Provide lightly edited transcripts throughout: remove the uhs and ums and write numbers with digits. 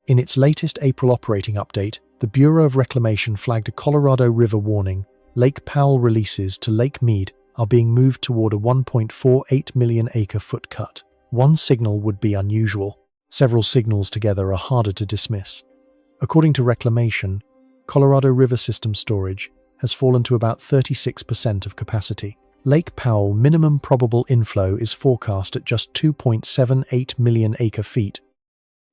In its latest April operating update, the Bureau of Reclamation flagged a Colorado River warning. Lake Powell releases to Lake Mead are being moved toward a 1.48 million acre-foot cut. One signal would be unusual. Several signals together are harder to dismiss. According to Reclamation, Colorado River system storage has fallen to about 36% of capacity. Lake Powell minimum probable inflow is forecast at just 2.78 million acre-feet,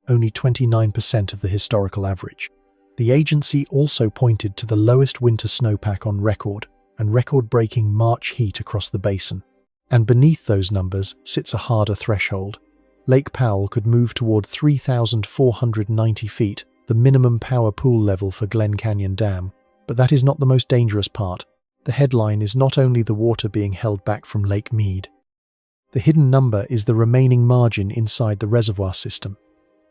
only 29% of the historical average. The agency also pointed to the lowest winter snowpack on record and record-breaking March heat across the basin. And beneath those numbers sits a harder threshold. Lake Powell could move toward 3,490 feet, the minimum power pool level for Glen Canyon Dam. But that is not the most dangerous part. The headline is not only the water being held back from Lake Mead. The hidden number is the remaining margin inside the reservoir system.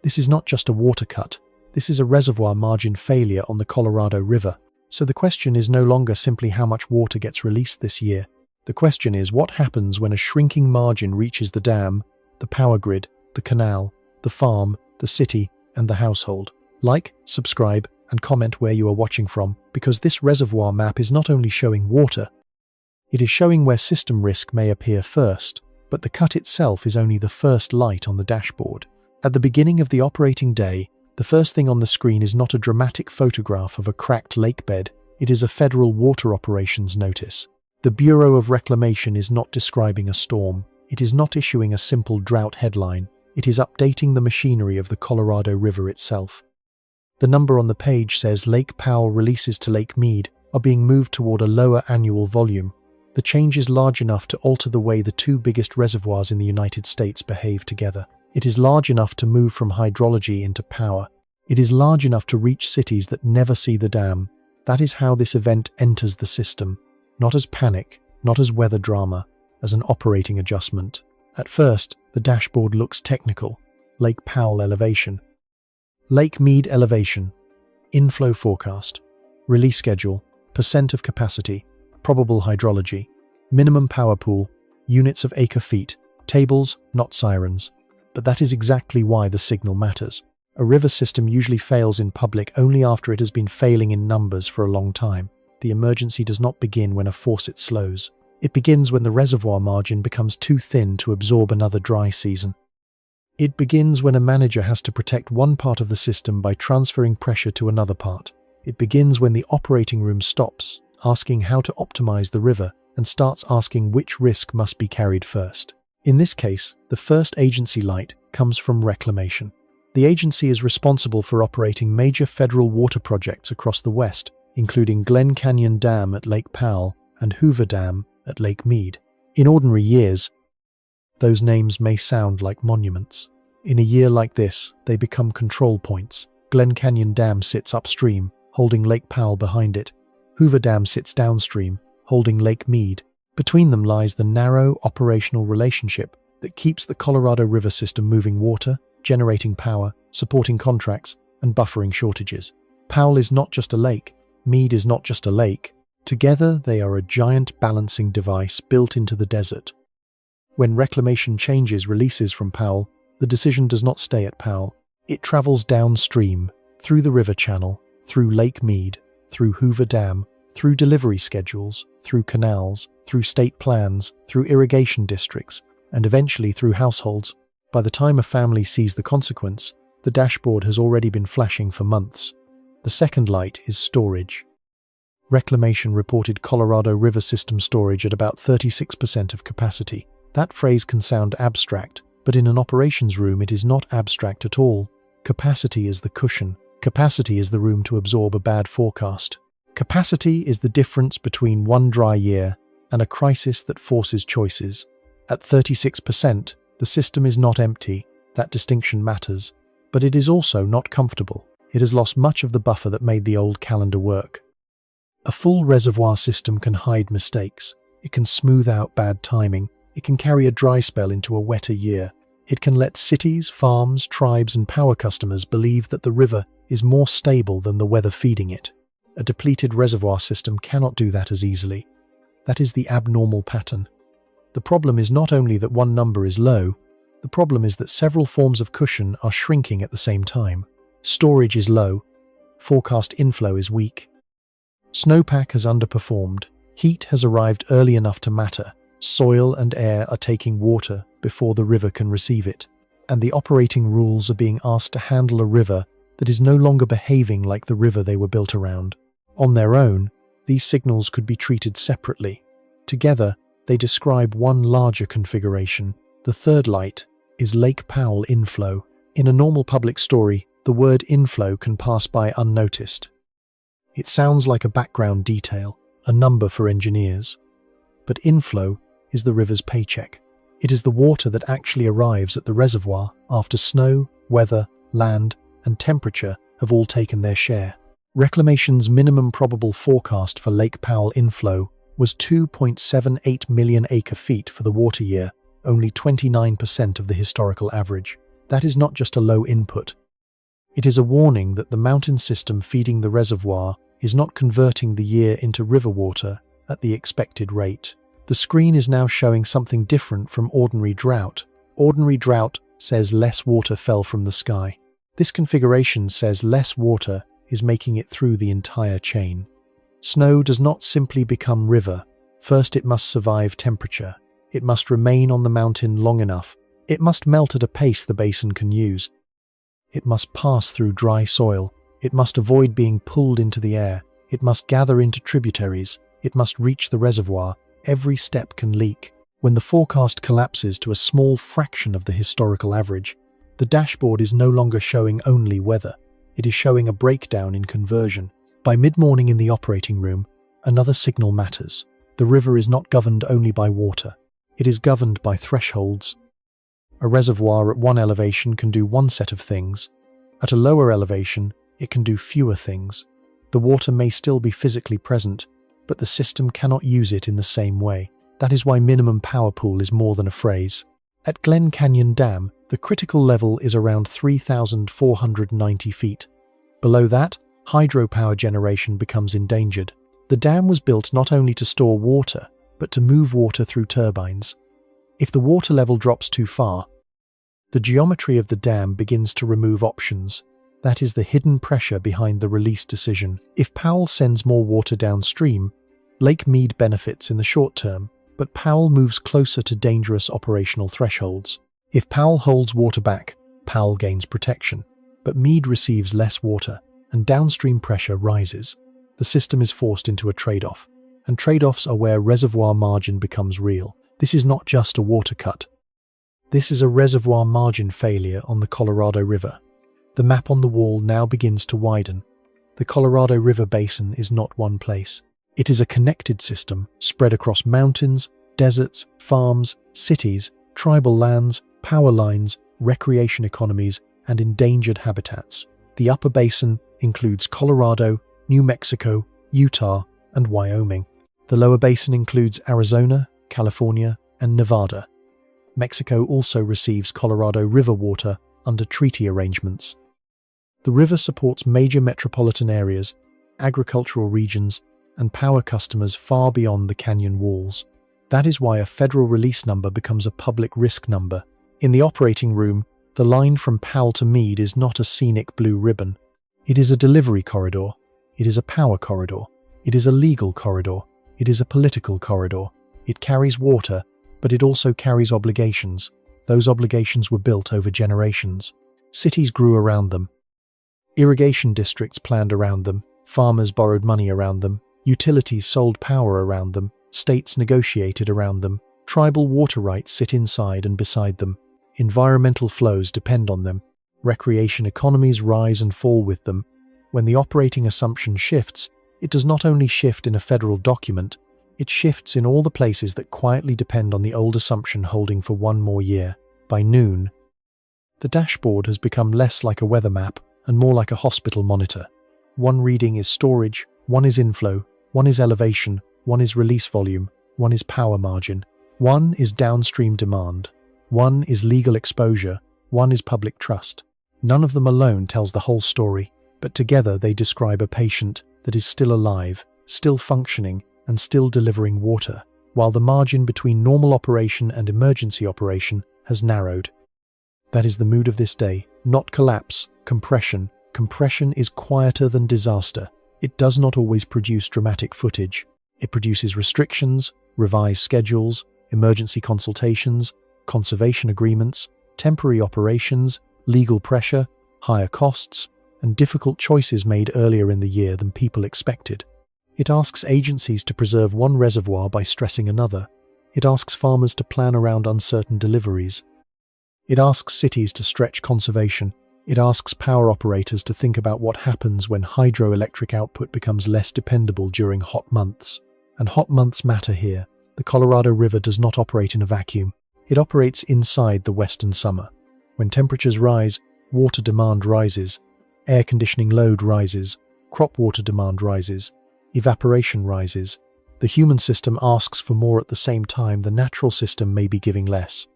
This is not just a water cut. This is a reservoir margin failure on the Colorado River. So the question is no longer simply how much water gets released this year. The question is what happens when a shrinking margin reaches the dam, the power grid, the canal, the farm, the city, and the household. Like, subscribe, and comment where you are watching from, because this reservoir map is not only showing water, it is showing where system risk may appear first, but the cut itself is only the first light on the dashboard. At the beginning of the operating day, the first thing on the screen is not a dramatic photograph of a cracked lake bed, it is a federal water operations notice. The Bureau of Reclamation is not describing a storm, it is not issuing a simple drought headline, it is updating the machinery of the Colorado River itself. The number on the page says Lake Powell releases to Lake Mead are being moved toward a lower annual volume. The change is large enough to alter the way the two biggest reservoirs in the United States behave together. It is large enough to move from hydrology into power. It is large enough to reach cities that never see the dam. That is how this event enters the system. Not as panic, not as weather drama, as an operating adjustment. At first, the dashboard looks technical. Lake Powell elevation. Lake Mead elevation. Inflow forecast. Release schedule. Percent of capacity. Probable hydrology. Minimum power pool. Units of acre-feet. Tables, not sirens. But that is exactly why the signal matters. A river system usually fails in public only after it has been failing in numbers for a long time. The emergency does not begin when a faucet slows. It begins when the reservoir margin becomes too thin to absorb another dry season. It begins when a manager has to protect one part of the system by transferring pressure to another part. It begins when the operating room stops, asking how to optimize the river, and starts asking which risk must be carried first. In this case, the first agency light comes from Reclamation. The agency is responsible for operating major federal water projects across the West, including Glen Canyon Dam at Lake Powell and Hoover Dam at Lake Mead. In ordinary years, those names may sound like monuments. In a year like this, they become control points. Glen Canyon Dam sits upstream, holding Lake Powell behind it. Hoover Dam sits downstream, holding Lake Mead. Between them lies the narrow operational relationship that keeps the Colorado River system moving water, generating power, supporting contracts, and buffering shortages. Powell is not just a lake. Mead is not just a lake. Together, they are a giant balancing device built into the desert. When Reclamation changes releases from Powell, the decision does not stay at Powell. It travels downstream, through the river channel, through Lake Mead, through Hoover Dam, through delivery schedules, through canals, through state plans, through irrigation districts, and eventually through households. By the time a family sees the consequence, the dashboard has already been flashing for months. The second light is storage. Reclamation reported Colorado River system storage at about 36% of capacity. That phrase can sound abstract, but in an operations room it is not abstract at all. Capacity is the cushion. Capacity is the room to absorb a bad forecast. Capacity is the difference between one dry year and a crisis that forces choices. At 36%, the system is not empty. That distinction matters. But it is also not comfortable. It has lost much of the buffer that made the old calendar work. A full reservoir system can hide mistakes. It can smooth out bad timing. It can carry a dry spell into a wetter year. It can let cities, farms, tribes, and power customers believe that the river is more stable than the weather feeding it. A depleted reservoir system cannot do that as easily. That is the abnormal pattern. The problem is not only that one number is low, the problem is that several forms of cushion are shrinking at the same time. Storage is low. Forecast inflow is weak. Snowpack has underperformed. Heat has arrived early enough to matter. Soil and air are taking water before the river can receive it. And the operating rules are being asked to handle a river that is no longer behaving like the river they were built around. On their own, these signals could be treated separately. Together, they describe one larger configuration. The third light is Lake Powell inflow. In a normal public story, the word inflow can pass by unnoticed. It sounds like a background detail, a number for engineers. But inflow is the river's paycheck. It is the water that actually arrives at the reservoir after snow, weather, land, and temperature have all taken their share. Reclamation's minimum probable forecast for Lake Powell inflow was 2.78 million acre-feet for the water year, only 29% of the historical average. That is not just a low input. It is a warning that the mountain system feeding the reservoir is not converting the year into river water at the expected rate. The screen is now showing something different from ordinary drought. Ordinary drought says less water fell from the sky. This configuration says less water is making it through the entire chain. Snow does not simply become river. First, it must survive temperature. It must remain on the mountain long enough. It must melt at a pace the basin can use. It must pass through dry soil. It must avoid being pulled into the air. It must gather into tributaries. It must reach the reservoir. Every step can leak. When the forecast collapses to a small fraction of the historical average, the dashboard is no longer showing only weather. It is showing a breakdown in conversion. By mid-morning in the operating room, another signal matters. The river is not governed only by water. It is governed by thresholds. A reservoir at one elevation can do one set of things. At a lower elevation, it can do fewer things. The water may still be physically present, but the system cannot use it in the same way. That is why minimum power pool is more than a phrase. At Glen Canyon Dam, the critical level is around 3,490 feet. Below that, hydropower generation becomes endangered. The dam was built not only to store water, but to move water through turbines. If the water level drops too far, the geometry of the dam begins to remove options. That is the hidden pressure behind the release decision. If Powell sends more water downstream, Lake Mead benefits in the short term, but Powell moves closer to dangerous operational thresholds. If Powell holds water back, Powell gains protection, but Mead receives less water, and downstream pressure rises. The system is forced into a trade-off, and trade-offs are where reservoir margin becomes real. This is not just a water cut. This is a reservoir margin failure on the Colorado River. The map on the wall now begins to widen. The Colorado River basin is not one place. It is a connected system spread across mountains, deserts, farms, cities, tribal lands, power lines, recreation economies, and endangered habitats. The upper basin includes Colorado, New Mexico, Utah, and Wyoming. The lower basin includes Arizona, California, and Nevada. Mexico also receives Colorado River water under treaty arrangements. The river supports major metropolitan areas, agricultural regions, and power customers far beyond the canyon walls. That is why a federal release number becomes a public risk number. In the operating room, the line from Powell to Mead is not a scenic blue ribbon. It is a delivery corridor. It is a power corridor. It is a legal corridor. It is a political corridor. It carries water, but it also carries obligations. Those obligations were built over generations. Cities grew around them. Irrigation districts planned around them. Farmers borrowed money around them. Utilities sold power around them. States negotiated around them. Tribal water rights sit inside and beside them. Environmental flows depend on them. Recreation economies rise and fall with them. When the operating assumption shifts, it does not only shift in a federal document, it shifts in all the places that quietly depend on the old assumption holding for one more year. By noon, the dashboard has become less like a weather map and more like a hospital monitor. One reading is storage, one is inflow, one is elevation, one is release volume, one is power margin, one is downstream demand, one is legal exposure, one is public trust. None of them alone tells the whole story, but together they describe a patient that is still alive, still functioning, and still delivering water, while the margin between normal operation and emergency operation has narrowed. That is the mood of this day, not collapse, compression, Compression is quieter than disaster. It does not always produce dramatic footage. It produces restrictions, revised schedules, emergency consultations, conservation agreements, temporary operations, legal pressure, higher costs, and difficult choices made earlier in the year than people expected. It asks agencies to preserve one reservoir by stressing another. It asks farmers to plan around uncertain deliveries. It asks cities to stretch conservation. It asks power operators to think about what happens when hydroelectric output becomes less dependable during hot months. And hot months matter here. The Colorado River does not operate in a vacuum. It operates inside the western summer. When temperatures rise, water demand rises, air conditioning load rises, crop water demand rises, evaporation rises. The human system asks for more at the same time the natural system may be giving less.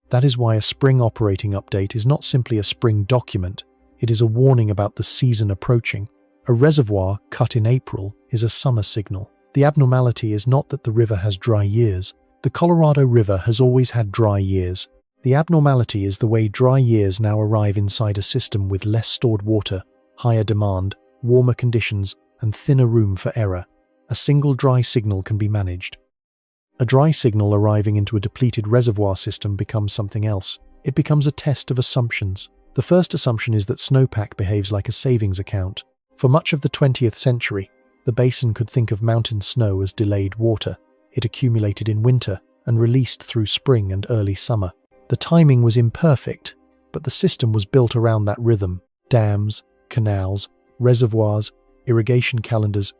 That is why a spring operating update is not simply a spring document, it is a warning about the season approaching. A reservoir cut in April is a summer signal. The abnormality is not that the river has dry years. The Colorado River has always had dry years. The abnormality is the way dry years now arrive inside a system with less stored water, higher demand, warmer conditions, and thinner room for error. A single dry signal can be managed. A dry signal arriving into a depleted reservoir system becomes something else. It becomes a test of assumptions. The first assumption is that snowpack behaves like a savings account. For much of the 20th century, the basin could think of mountain snow as delayed water. It accumulated in winter and released through spring and early summer. The timing was imperfect, but the system was built around that rhythm. Dams, canals, reservoirs, irrigation calendars,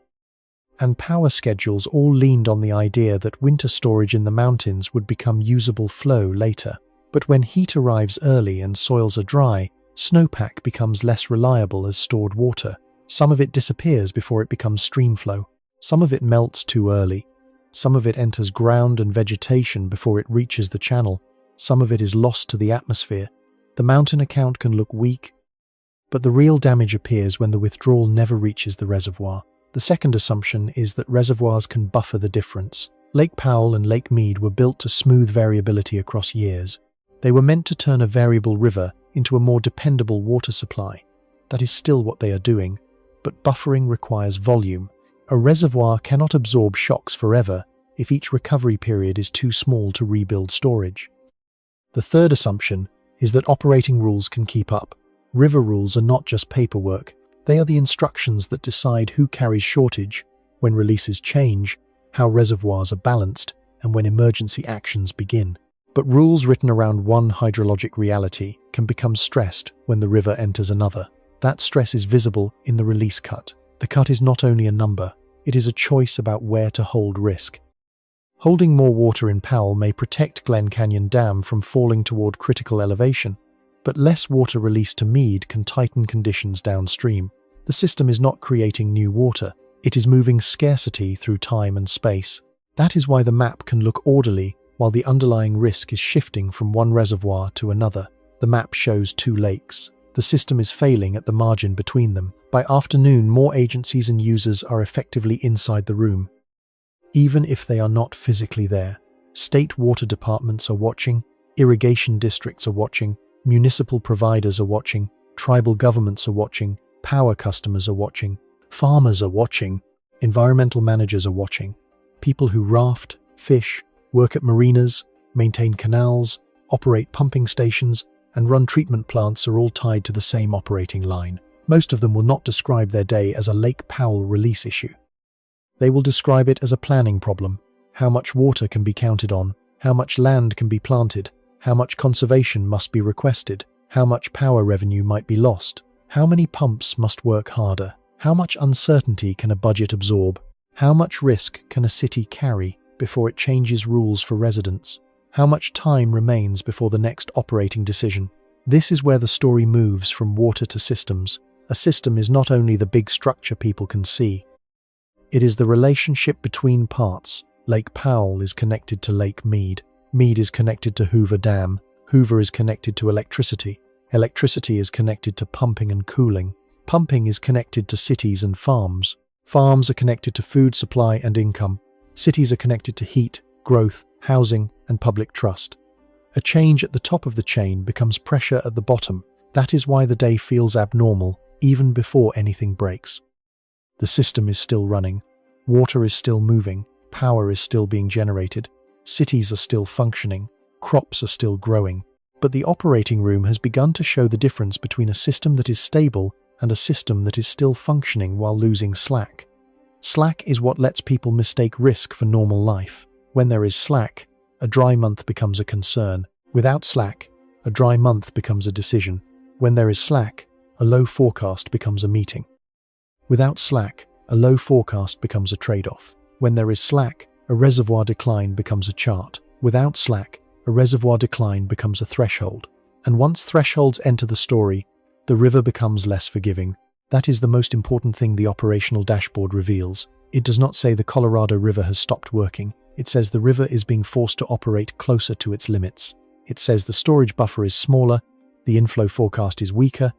and power schedules all leaned on the idea that winter storage in the mountains would become usable flow later. But when heat arrives early and soils are dry, snowpack becomes less reliable as stored water. Some of it disappears before it becomes stream flow. Some of it melts too early. Some of it enters ground and vegetation before it reaches the channel. Some of it is lost to the atmosphere. The mountain account can look weak, but the real damage appears when the withdrawal never reaches the reservoir. The second assumption is that reservoirs can buffer the difference. Lake Powell and Lake Mead were built to smooth variability across years. They were meant to turn a variable river into a more dependable water supply. That is still what they are doing, but buffering requires volume. A reservoir cannot absorb shocks forever if each recovery period is too small to rebuild storage. The third assumption is that operating rules can keep up. River rules are not just paperwork. They are the instructions that decide who carries shortage, when releases change, how reservoirs are balanced, and when emergency actions begin. But rules written around one hydrologic reality can become stressed when the river enters another. That stress is visible in the release cut. The cut is not only a number, it is a choice about where to hold risk. Holding more water in Powell may protect Glen Canyon Dam from falling toward critical elevation, but less water released to Mead can tighten conditions downstream. The system is not creating new water, it is moving scarcity through time and space. That is why the map can look orderly while the underlying risk is shifting from one reservoir to another. The map shows two lakes. The system is failing at the margin between them. By afternoon, more agencies and users are effectively inside the room, even if they are not physically there. State water departments are watching, irrigation districts are watching, municipal providers are watching, tribal governments are watching, power customers are watching, farmers are watching, environmental managers are watching. People who raft, fish, work at marinas, maintain canals, operate pumping stations, and run treatment plants are all tied to the same operating line. Most of them will not describe their day as a Lake Powell release issue. They will describe it as a planning problem. How much water can be counted on? How much land can be planted? How much conservation must be requested? How much power revenue might be lost? How many pumps must work harder? How much uncertainty can a budget absorb? How much risk can a city carry before it changes rules for residents? How much time remains before the next operating decision? This is where the story moves from water to systems. A system is not only the big structure people can see. It is the relationship between parts. Lake Powell is connected to Lake Mead. Mead is connected to Hoover Dam. Hoover is connected to electricity. Electricity is connected to pumping and cooling. Pumping is connected to cities and farms. Farms are connected to food supply and income. Cities are connected to heat, growth, housing, and public trust. A change at the top of the chain becomes pressure at the bottom. That is why the day feels abnormal. even before anything breaks. The system is still running, water is still moving, power is still being generated, cities are still functioning, crops are still growing, but the operating room has begun to show the difference between a system that is stable and a system that is still functioning while losing slack. Slack is what lets people mistake risk for normal life. When there is slack, a dry month becomes a concern. Without slack, a dry month becomes a decision. When there is slack, a low forecast becomes a meeting. Without slack, a low forecast becomes a trade-off. When there is slack, a reservoir decline becomes a chart. Without slack, a reservoir decline becomes a threshold. And once thresholds enter the story, the river becomes less forgiving. That is the most important thing the operational dashboard reveals. It does not say the Colorado River has stopped working. It says the river is being forced to operate closer to its limits. It says the storage buffer is smaller, the inflow forecast is weaker,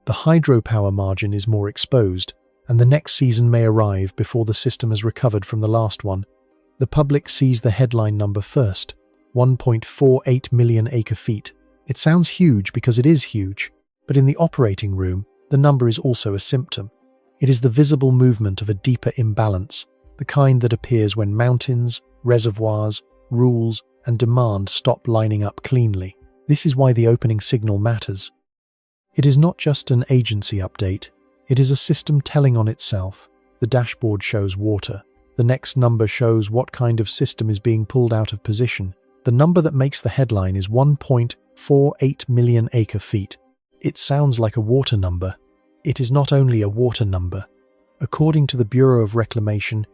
the hydropower margin is more exposed, and the next season may arrive before the system has recovered from the last one. The public sees the headline number first, 1.48 million acre-feet. It sounds huge because it is huge, but in the operating room, the number is also a symptom. It is the visible movement of a deeper imbalance, the kind that appears when mountains, reservoirs, rules, and demand stop lining up cleanly. This is why the opening signal matters. It is not just an agency update, it is a system telling on itself. The dashboard shows water. The next number shows what kind of system is being pulled out of position. The number that makes the headline is 1.48 million acre-feet. It sounds like a water number. It is not only a water number. According to the Bureau of Reclamation,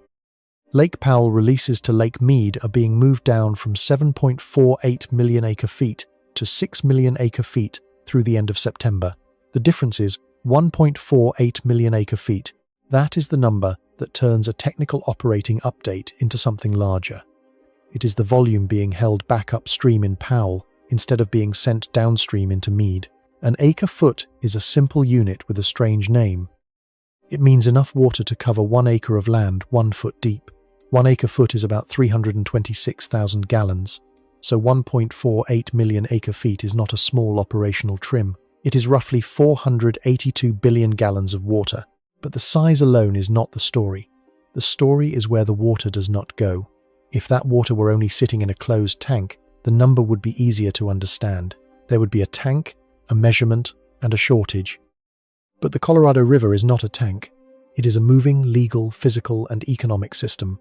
Lake Powell releases to Lake Mead are being moved down from 7.48 million acre-feet to 6 million acre-feet through the end of September. The difference is 1.48 million acre-feet. That is the number that turns a technical operating update into something larger. It is the volume being held back upstream in Powell instead of being sent downstream into Mead. An acre-foot is a simple unit with a strange name. It means enough water to cover 1 acre of land 1 foot deep. 1 acre-foot is about 326,000 gallons, so 1.48 million acre-feet is not a small operational trim. It is roughly 482 billion gallons of water. But the size alone is not the story. The story is where the water does not go. If that water were only sitting in a closed tank, the number would be easier to understand. There would be a tank, a measurement, and a shortage. But the Colorado River is not a tank. It is a moving, legal, physical, and economic system.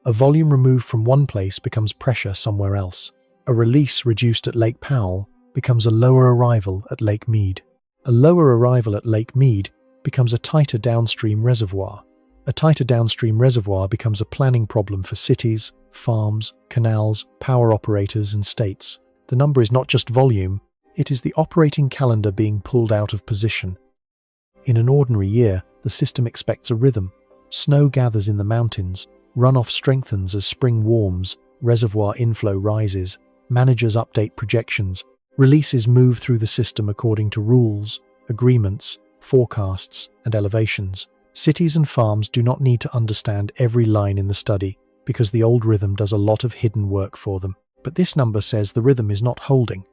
A volume removed from one place becomes pressure somewhere else. A release reduced at Lake Powell becomes a lower arrival at Lake Mead. A lower arrival at Lake Mead becomes a tighter downstream reservoir. A tighter downstream reservoir becomes a planning problem for cities, farms, canals, power operators, and states. The number is not just volume, it is the operating calendar being pulled out of position. In an ordinary year, the system expects a rhythm. Snow gathers in the mountains, runoff strengthens as spring warms, reservoir inflow rises, managers update projections, releases move through the system according to rules, agreements, forecasts, and elevations. Cities and farms do not need to understand every line in the study because the old rhythm does a lot of hidden work for them. But this number says the rhythm is not holding.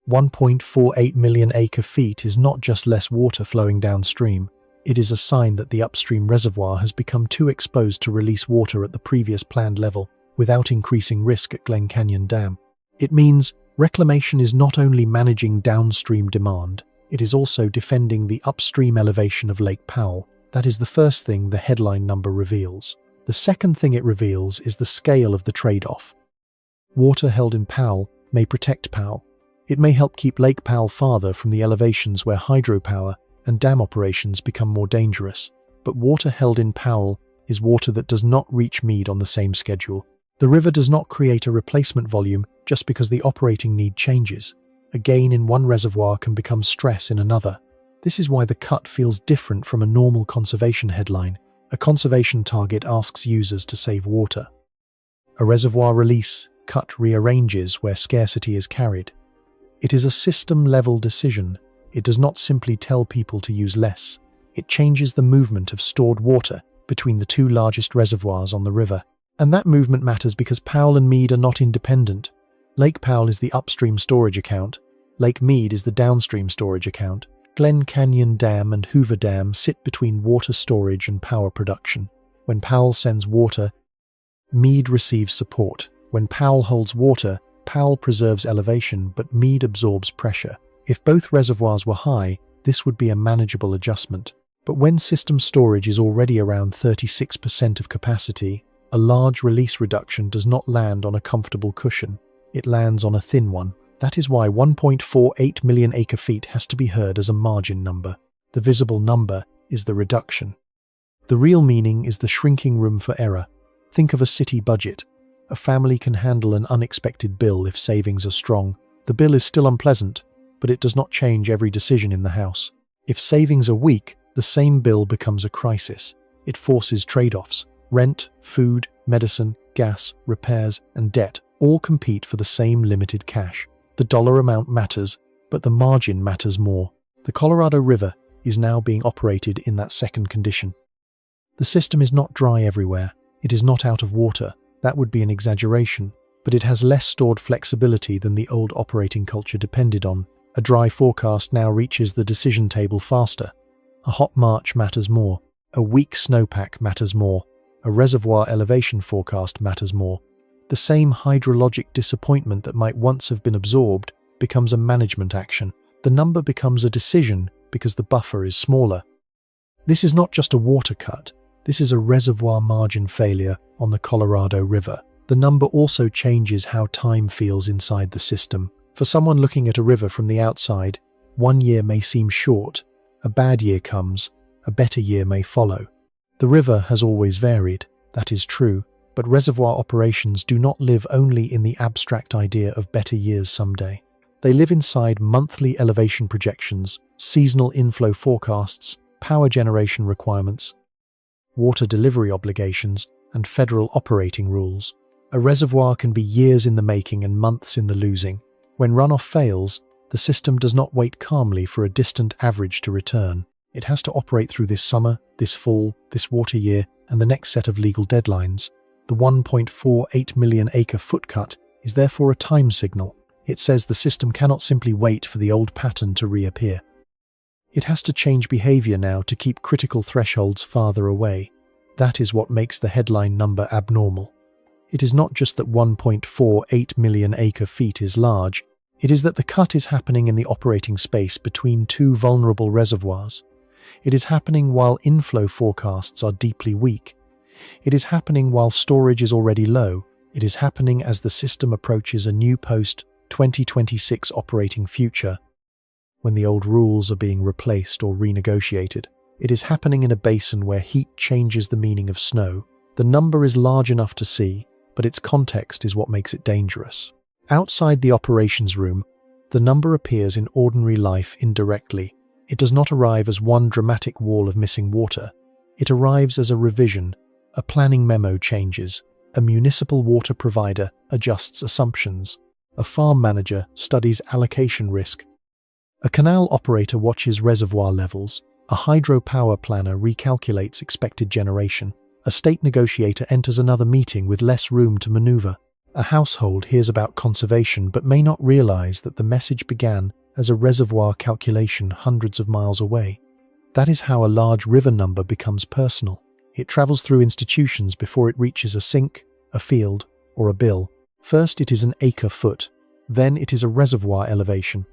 1.48 million acre-feet is not just less water flowing downstream. It is a sign that the upstream reservoir has become too exposed to release water at the previous planned level without increasing risk at Glen Canyon Dam. It means Reclamation is not only managing downstream demand, it is also defending the upstream elevation of Lake Powell. That is the first thing the headline number reveals. The second thing it reveals is the scale of the trade-off. Water held in Powell may protect Powell. It may help keep Lake Powell farther from the elevations where hydropower and dam operations become more dangerous. But water held in Powell is water that does not reach Mead on the same schedule. The river does not create a replacement volume just because the operating need changes. A gain in one reservoir can become stress in another. This is why the cut feels different from a normal conservation headline. A conservation target asks users to save water. A reservoir release cut rearranges where scarcity is carried. It is a system-level decision. It does not simply tell people to use less. It changes the movement of stored water between the two largest reservoirs on the river. And that movement matters because Powell and Mead are not independent. Lake Powell is the upstream storage account. Lake Mead is the downstream storage account. Glen Canyon Dam and Hoover Dam sit between water storage and power production. When Powell sends water, Mead receives support. When Powell holds water, Powell preserves elevation, but Mead absorbs pressure. If both reservoirs were high, this would be a manageable adjustment. But when system storage is already around 36% of capacity, a large release reduction does not land on a comfortable cushion. It lands on a thin one. That is why 1.48 million acre-feet has to be heard as a margin number. The visible number is the reduction. The real meaning is the shrinking room for error. Think of a city budget. A family can handle an unexpected bill if savings are strong. The bill is still unpleasant, but it does not change every decision in the house. If savings are weak, the same bill becomes a crisis. It forces trade-offs. Rent, food, medicine, gas, repairs, and debt all compete for the same limited cash. The dollar amount matters, but the margin matters more. The Colorado River is now being operated in that second condition. The system is not dry everywhere. It is not out of water. That would be an exaggeration, but it has less stored flexibility than the old operating culture depended on. A dry forecast now reaches the decision table faster. A hot March matters more. A weak snowpack matters more. A reservoir elevation forecast matters more. The same hydrologic disappointment that might once have been absorbed becomes a management action. The number becomes a decision because the buffer is smaller. This is not just a water cut. This is a reservoir margin failure on the Colorado River. The number also changes how time feels inside the system. For someone looking at a river from the outside, 1 year may seem short. A bad year comes, a better year may follow. The river has always varied, that is true, but reservoir operations do not live only in the abstract idea of better years someday. They live inside monthly elevation projections, seasonal inflow forecasts, power generation requirements, water delivery obligations, and federal operating rules. A reservoir can be years in the making and months in the losing. When runoff fails, the system does not wait calmly for a distant average to return. It has to operate through this summer, this fall, this water year, and the next set of legal deadlines. The 1.48 million acre-foot cut is therefore a time signal. It says the system cannot simply wait for the old pattern to reappear. It has to change behavior now to keep critical thresholds farther away. That is what makes the headline number abnormal. It is not just that 1.48 million acre-feet is large, it is that the cut is happening in the operating space between two vulnerable reservoirs. It is happening while inflow forecasts are deeply weak. It is happening while storage is already low. It is happening as the system approaches a new post-2026 operating future, when the old rules are being replaced or renegotiated. It is happening in a basin where heat changes the meaning of snow. The number is large enough to see, but its context is what makes it dangerous. Outside the operations room, the number appears in ordinary life indirectly. It does not arrive as one dramatic wall of missing water. It arrives as a revision. A planning memo changes. A municipal water provider adjusts assumptions. A farm manager studies allocation risk. A canal operator watches reservoir levels. A hydropower planner recalculates expected generation. A state negotiator enters another meeting with less room to maneuver. A household hears about conservation but may not realize that the message began as a reservoir calculation hundreds of miles away. That is how a large river number becomes personal. It travels through institutions before it reaches a sink, a field, or a bill. First it is an acre-foot, then it is a reservoir elevation,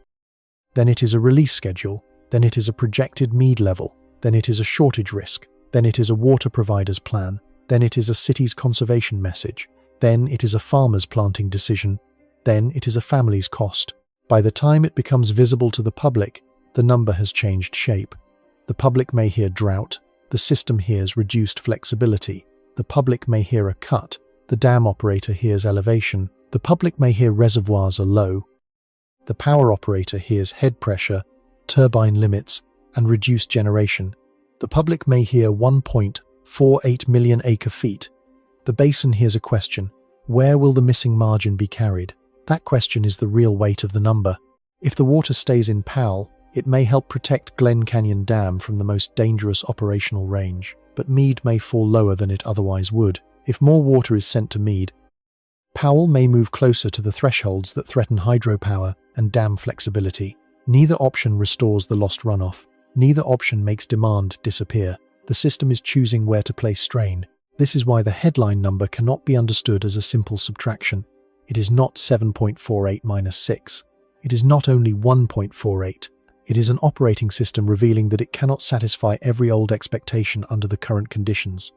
then it is a release schedule, then it is a projected Mead level, then it is a shortage risk, then it is a water provider's plan, then it is a city's conservation message, then it is a farmer's planting decision, then it is a family's cost. By the time it becomes visible to the public, the number has changed shape. The public may hear drought, the system hears reduced flexibility, the public may hear a cut, the dam operator hears elevation, the public may hear reservoirs are low, the power operator hears head pressure, turbine limits, and reduced generation. The public may hear 1.48 million acre-feet. The basin hears a question: where will the missing margin be carried? That question is the real weight of the number. If the water stays in Powell, it may help protect Glen Canyon Dam from the most dangerous operational range, but Mead may fall lower than it otherwise would. If more water is sent to Mead, Powell may move closer to the thresholds that threaten hydropower and dam flexibility. Neither option restores the lost runoff. Neither option makes demand disappear. The system is choosing where to place strain. This is why the headline number cannot be understood as a simple subtraction. It is not 7.48 minus 6. It is not only 1.48. It is an operating system revealing that it cannot satisfy every old expectation under the current conditions.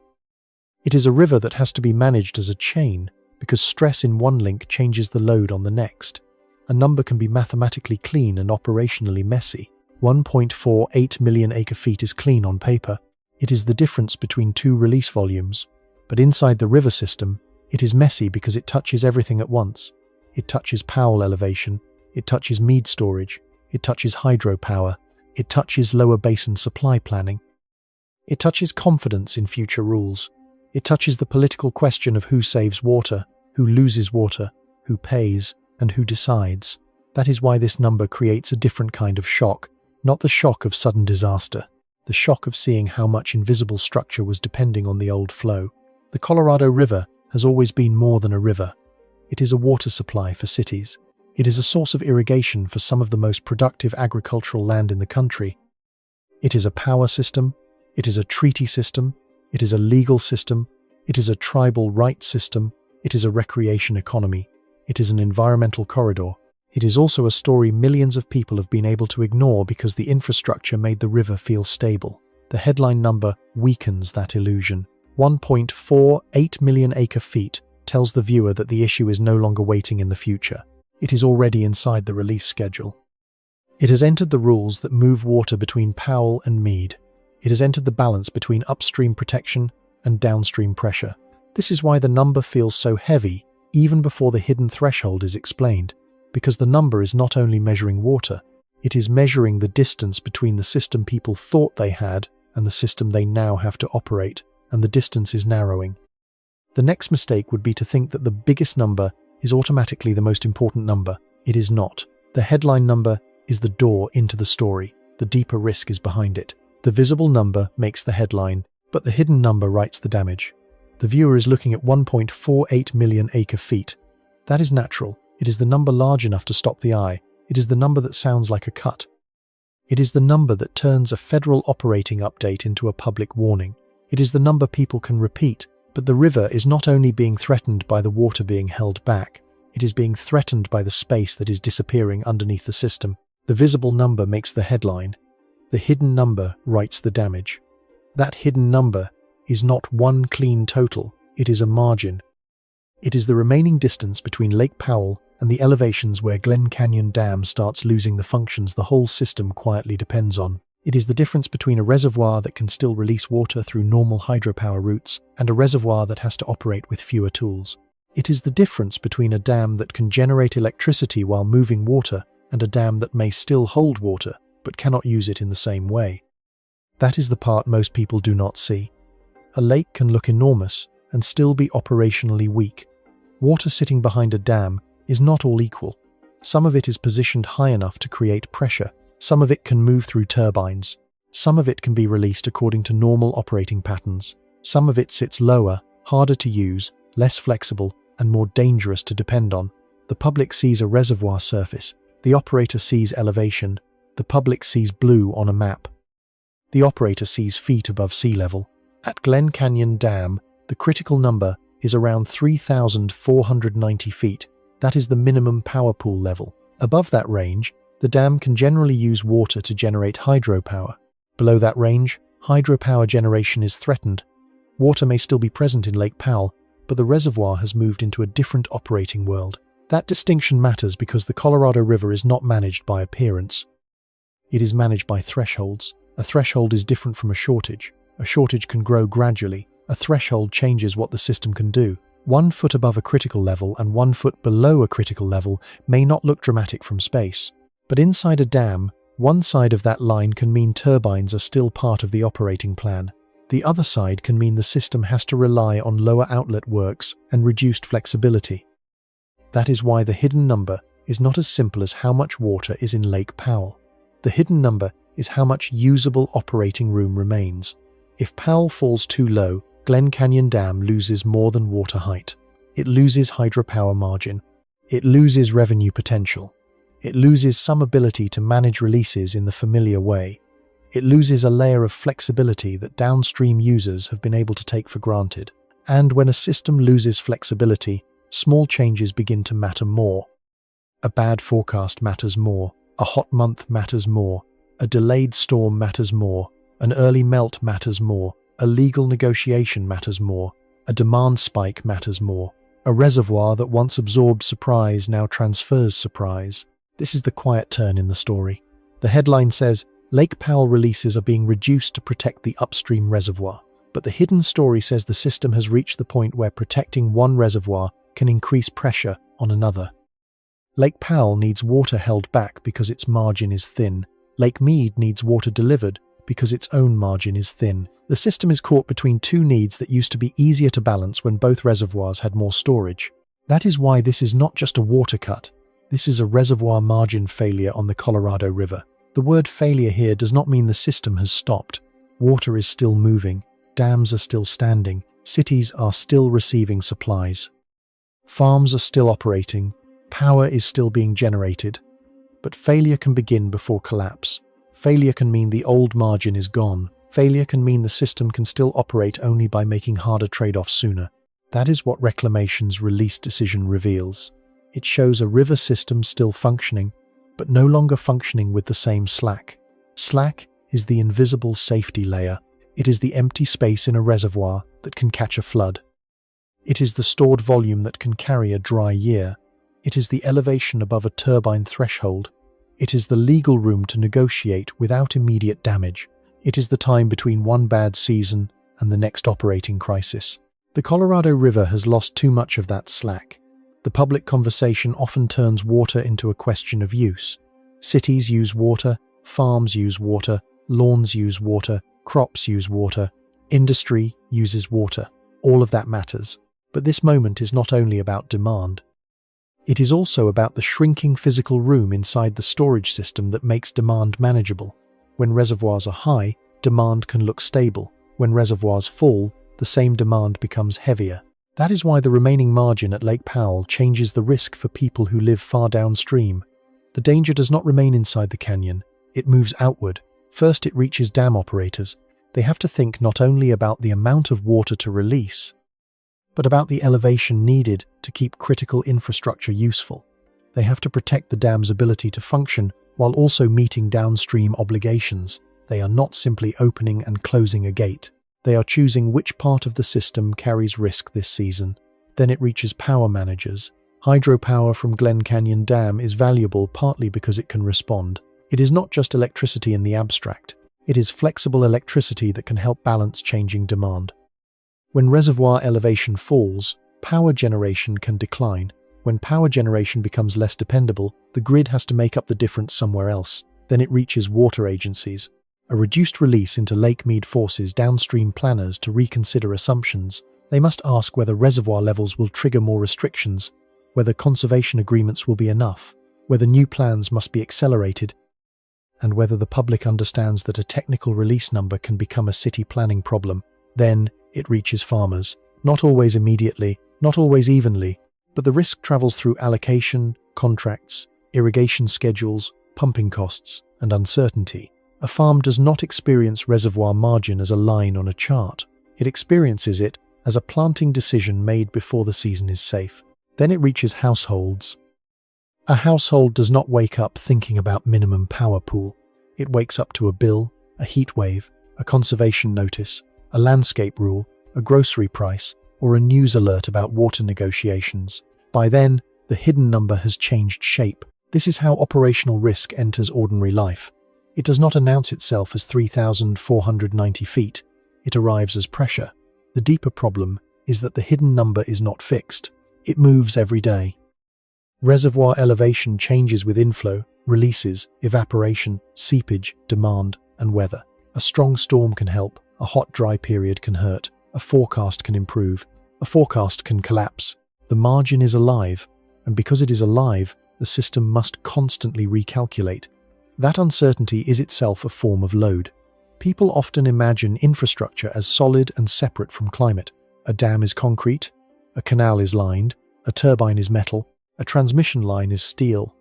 It is a river that has to be managed as a chain, because stress in one link changes the load on the next. A number can be mathematically clean and operationally messy. 1.48 million acre-feet is clean on paper. It is the difference between two release volumes. But inside the river system, it is messy because it touches everything at once. It touches Powell elevation. It touches Mead storage. It touches hydropower. It touches lower basin supply planning. It touches confidence in future rules. It touches the political question of who saves water, who loses water, who pays, and who decides. That is why this number creates a different kind of shock, not the shock of sudden disaster, the shock of seeing how much invisible structure was depending on the old flow. The Colorado River has always been more than a river. It is a water supply for cities. It is a source of irrigation for some of the most productive agricultural land in the country. It is a power system. It is a treaty system. It is a legal system. It is a tribal rights system. It is a recreation economy. It is an environmental corridor. It is also a story millions of people have been able to ignore because the infrastructure made the river feel stable. The headline number weakens that illusion. 1.48 million acre-feet tells the viewer that the issue is no longer waiting in the future. It is already inside the release schedule. It has entered the rules that move water between Powell and Mead. It has entered the balance between upstream protection and downstream pressure. This is why the number feels so heavy even before the hidden threshold is explained, because the number is not only measuring water, it is measuring the distance between the system people thought they had and the system they now have to operate, and the distance is narrowing. The next mistake would be to think that the biggest number is automatically the most important number. It is not. The headline number is the door into the story. The deeper risk is behind it. The visible number makes the headline, but the hidden number writes the damage. The viewer is looking at 1.48 million acre-feet. That is natural. It is the number large enough to stop the eye. It is the number that sounds like a cut. It is the number that turns a federal operating update into a public warning. It is the number people can repeat. But the river is not only being threatened by the water being held back, it is being threatened by the space that is disappearing underneath the system. The visible number makes the headline. The hidden number writes the damage. That hidden number is not one clean total, it is a margin. It is the remaining distance between Lake Powell and the elevations where Glen Canyon Dam starts losing the functions the whole system quietly depends on. It is the difference between a reservoir that can still release water through normal hydropower routes and a reservoir that has to operate with fewer tools. It is the difference between a dam that can generate electricity while moving water and a dam that may still hold water but cannot use it in the same way. That is the part most people do not see. A lake can look enormous and still be operationally weak. Water sitting behind a dam is not all equal. Some of it is positioned high enough to create pressure. Some of it can move through turbines. Some of it can be released according to normal operating patterns. Some of it sits lower, harder to use, less flexible, and more dangerous to depend on. The public sees a reservoir surface. The operator sees elevation. The public sees blue on a map. The operator sees feet above sea level. At Glen Canyon Dam, the critical number is around 3,490 feet. That is the minimum power pool level. Above that range, the dam can generally use water to generate hydropower. Below that range, hydropower generation is threatened. Water may still be present in Lake Powell, but the reservoir has moved into a different operating world. That distinction matters because the Colorado River is not managed by appearance. It is managed by thresholds. A threshold is different from a shortage. A shortage can grow gradually. A threshold changes what the system can do. 1 foot above a critical level and 1 foot below a critical level may not look dramatic from space. But inside a dam, one side of that line can mean turbines are still part of the operating plan. The other side can mean the system has to rely on lower outlet works and reduced flexibility. That is why the hidden number is not as simple as how much water is in Lake Powell. The hidden number is how much usable operating room remains. If Powell falls too low, Glen Canyon Dam loses more than water height. It loses hydropower margin. It loses revenue potential. It loses some ability to manage releases in the familiar way. It loses a layer of flexibility that downstream users have been able to take for granted. And when a system loses flexibility, small changes begin to matter more. A bad forecast matters more. A hot month matters more. A delayed storm matters more. An early melt matters more. A legal negotiation matters more. A demand spike matters more. A reservoir that once absorbed surprise now transfers surprise. This is the quiet turn in the story. The headline says, Lake Powell releases are being reduced to protect the upstream reservoir. But the hidden story says the system has reached the point where protecting one reservoir can increase pressure on another. Lake Powell needs water held back because its margin is thin. Lake Mead needs water delivered because its own margin is thin. The system is caught between two needs that used to be easier to balance when both reservoirs had more storage. That is why this is not just a water cut. This is a reservoir margin failure on the Colorado River. The word failure here does not mean the system has stopped. Water is still moving. Dams are still standing. Cities are still receiving supplies. Farms are still operating. Power is still being generated. But failure can begin before collapse. Failure can mean the old margin is gone. Failure can mean the system can still operate only by making harder trade-offs sooner. That is what Reclamation's release decision reveals. It shows a river system still functioning, but no longer functioning with the same slack. Slack is the invisible safety layer. It is the empty space in a reservoir that can catch a flood. It is the stored volume that can carry a dry year. It is the elevation above a turbine threshold. It is the legal room to negotiate without immediate damage. It is the time between one bad season and the next operating crisis. The Colorado River has lost too much of that slack. The public conversation often turns water into a question of use. Cities use water, farms use water, lawns use water, crops use water, industry uses water. All of that matters. But this moment is not only about demand. It is also about the shrinking physical room inside the storage system that makes demand manageable. When reservoirs are high, demand can look stable. When reservoirs fall, the same demand becomes heavier. That is why the remaining margin at Lake Powell changes the risk for people who live far downstream. The danger does not remain inside the canyon. It moves outward. First, it reaches dam operators. They have to think not only about the amount of water to release, but about the elevation needed to keep critical infrastructure useful. They have to protect the dam's ability to function while also meeting downstream obligations. They are not simply opening and closing a gate. They are choosing which part of the system carries risk this season. Then it reaches power managers. Hydropower from Glen Canyon Dam is valuable partly because it can respond. It is not just electricity in the abstract. It is flexible electricity that can help balance changing demand. When reservoir elevation falls, power generation can decline. When power generation becomes less dependable, the grid has to make up the difference somewhere else. Then it reaches water agencies. A reduced release into Lake Mead forces downstream planners to reconsider assumptions. They must ask whether reservoir levels will trigger more restrictions, whether conservation agreements will be enough, whether new plans must be accelerated, and whether the public understands that a technical release number can become a city planning problem. Then it reaches farmers. Not always immediately, not always evenly, but the risk travels through allocation, contracts, irrigation schedules, pumping costs, and uncertainty. A farm does not experience reservoir margin as a line on a chart. It experiences it as a planting decision made before the season is safe. Then it reaches households. A household does not wake up thinking about minimum power pool. It wakes up to a bill, a heat wave, a conservation notice, a landscape rule, a grocery price, or a news alert about water negotiations. By then, the hidden number has changed shape. This is how operational risk enters ordinary life. It does not announce itself as 3,490 feet. It arrives as pressure. The deeper problem is that the hidden number is not fixed. It moves every day. Reservoir elevation changes with inflow, releases, evaporation, seepage, demand, and weather. A strong storm can help. A hot, dry period can hurt. A forecast can improve. A forecast can collapse. The margin is alive, and because it is alive, the system must constantly recalculate. That uncertainty is itself a form of load. People often imagine infrastructure as solid and separate from climate. A dam is concrete, a canal is lined, a turbine is metal, a transmission line is steel.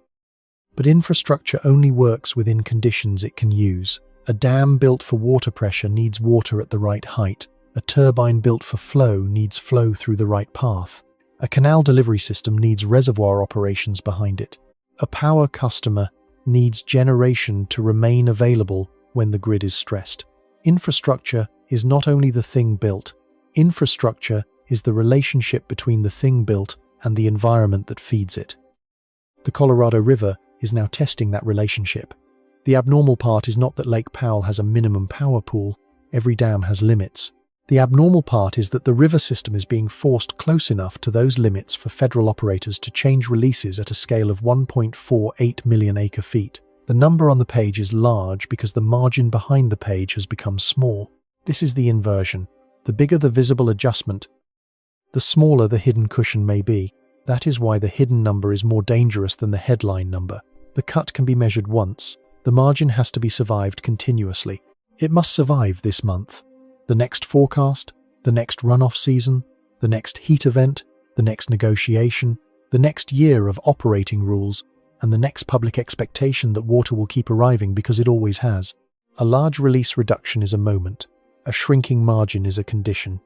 But infrastructure only works within conditions it can use. A dam built for water pressure needs water at the right height. A turbine built for flow needs flow through the right path. A canal delivery system needs reservoir operations behind it. A power customer needs generation to remain available when the grid is stressed. Infrastructure is not only the thing built. Infrastructure is the relationship between the thing built and the environment that feeds it. The Colorado River is now testing that relationship. The abnormal part is not that Lake Powell has a minimum power pool. Every dam has limits. The abnormal part is that the river system is being forced close enough to those limits for federal operators to change releases at a scale of 1.48 million acre-feet. The number on the page is large because the margin behind the page has become small. This is the inversion. The bigger the visible adjustment, the smaller the hidden cushion may be. That is why the hidden number is more dangerous than the headline number. The cut can be measured once. The margin has to be survived continuously. It must survive this month, the next forecast, the next runoff season, the next heat event, the next negotiation, the next year of operating rules, and the next public expectation that water will keep arriving because it always has. A large release reduction is a moment. A shrinking margin is a condition.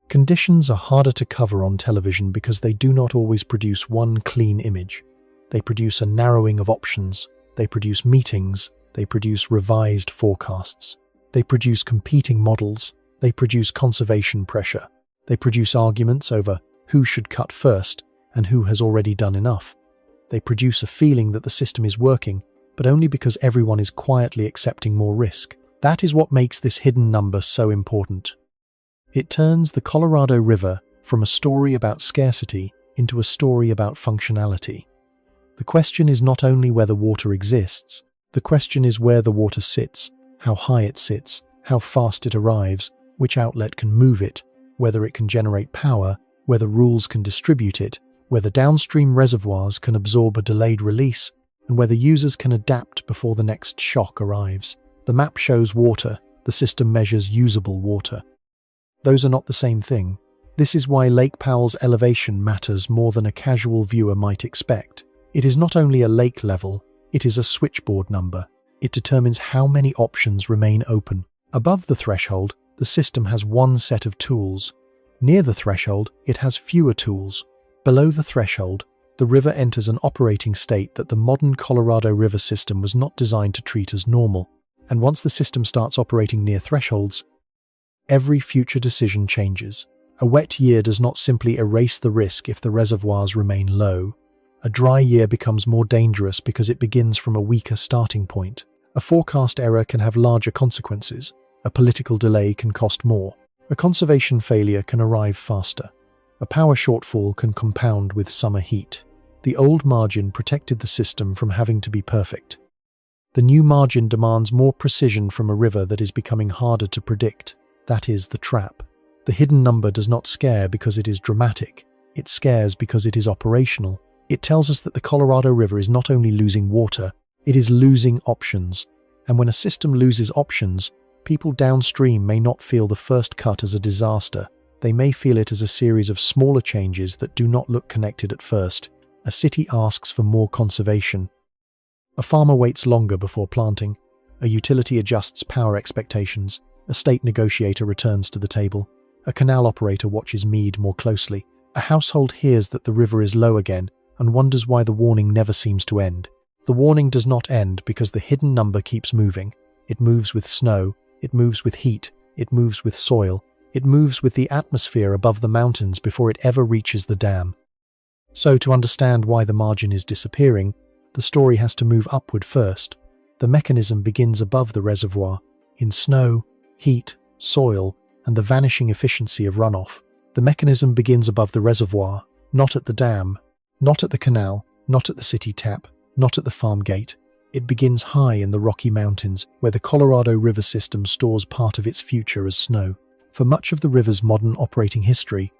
Conditions are harder to cover on television because they do not always produce one clean image. They produce a narrowing of options. They produce meetings. They produce revised forecasts. They produce competing models. They produce conservation pressure. They produce arguments over who should cut first and who has already done enough. They produce a feeling that the system is working, but only because everyone is quietly accepting more risk. That is what makes this hidden number so important. It turns the Colorado River from a story about scarcity into a story about functionality. The question is not only whether water exists, the question is where the water sits, how high it sits, how fast it arrives, which outlet can move it, whether it can generate power, whether rules can distribute it, whether downstream reservoirs can absorb a delayed release, and whether users can adapt before the next shock arrives. The map shows water, the system measures usable water. Those are not the same thing. This is why Lake Powell's elevation matters more than a casual viewer might expect. It is not only a lake level, it is a switchboard number. It determines how many options remain open. Above the threshold, the system has one set of tools. Near the threshold, it has fewer tools. Below the threshold, the river enters an operating state that the modern Colorado River system was not designed to treat as normal. And once the system starts operating near thresholds, every future decision changes. A wet year does not simply erase the risk if the reservoirs remain low. A dry year becomes more dangerous because it begins from a weaker starting point. A forecast error can have larger consequences. A political delay can cost more. A conservation failure can arrive faster. A power shortfall can compound with summer heat. The old margin protected the system from having to be perfect. The new margin demands more precision from a river that is becoming harder to predict. That is the trap. The hidden number does not scare because it is dramatic. It scares because it is operational. It tells us that the Colorado River is not only losing water, it is losing options. And when a system loses options, people downstream may not feel the first cut as a disaster. They may feel it as a series of smaller changes that do not look connected at first. A city asks for more conservation. A farmer waits longer before planting. A utility adjusts power expectations. A state negotiator returns to the table. A canal operator watches Mead more closely. A household hears that the river is low again and wonders why the warning never seems to end. The warning does not end because the hidden number keeps moving. It moves with snow. It moves with heat. It moves with soil. It moves with the atmosphere above the mountains before it ever reaches the dam. So to understand why the margin is disappearing, the story has to move upward first. The mechanism begins above the reservoir, in snow, heat, soil, and the vanishing efficiency of runoff. The mechanism begins above the reservoir, not at the dam, not at the canal, not at the city tap, not at the farm gate. It begins high in the Rocky Mountains, where the Colorado River system stores part of its future as snow. For much of the river's modern operating history,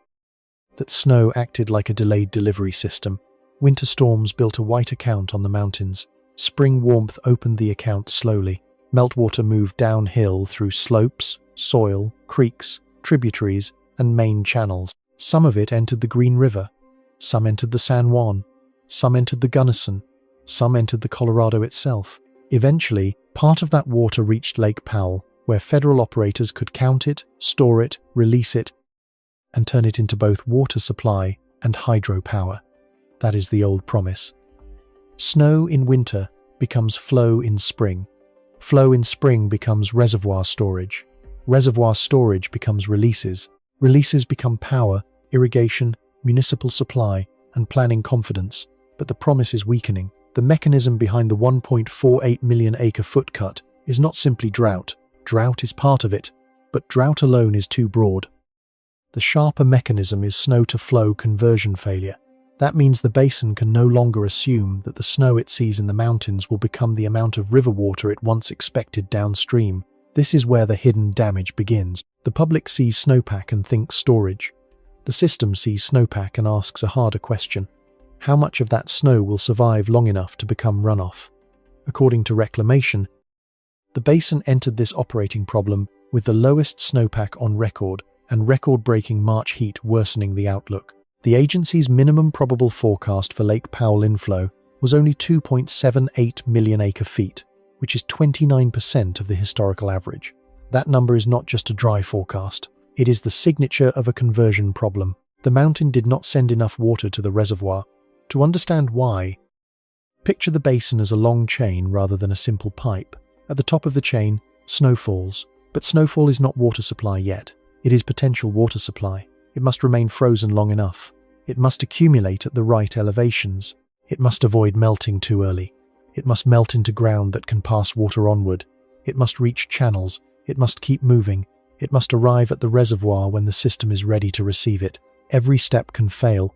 that snow acted like a delayed delivery system. Winter storms built a white account on the mountains. Spring warmth opened the account slowly. Meltwater moved downhill through slopes, soil, creeks, tributaries, and main channels. Some of it entered the Green River. Some entered the San Juan. Some entered the Gunnison. Some entered the Colorado itself. Eventually, part of that water reached Lake Powell, where federal operators could count it, store it, release it, and turn it into both water supply and hydropower. That is the old promise. Snow in winter becomes flow in spring. Flow in spring becomes reservoir storage. Reservoir storage becomes releases. Releases become power, irrigation, municipal supply, and planning confidence. But the promise is weakening. The mechanism behind the 1.48 million acre-foot cut is not simply drought. Drought is part of it, but drought alone is too broad. The sharper mechanism is snow-to-flow conversion failure. That means the basin can no longer assume that the snow it sees in the mountains will become the amount of river water it once expected downstream. This is where the hidden damage begins. The public sees snowpack and thinks storage. The system sees snowpack and asks a harder question. How much of that snow will survive long enough to become runoff? According to Reclamation, the basin entered this operating problem with the lowest snowpack on record and record-breaking March heat worsening the outlook. The agency's minimum probable forecast for Lake Powell inflow was only 2.78 million acre-feet, which is 29% of the historical average. That number is not just a dry forecast. It is the signature of a conversion problem. The mountain did not send enough water to the reservoir. To understand why, picture the basin as a long chain rather than a simple pipe. At the top of the chain, snow falls. But snowfall is not water supply yet. It is potential water supply. It must remain frozen long enough. It must accumulate at the right elevations. It must avoid melting too early. It must melt into ground that can pass water onward. It must reach channels. It must keep moving. It must arrive at the reservoir when the system is ready to receive it. Every step can fail.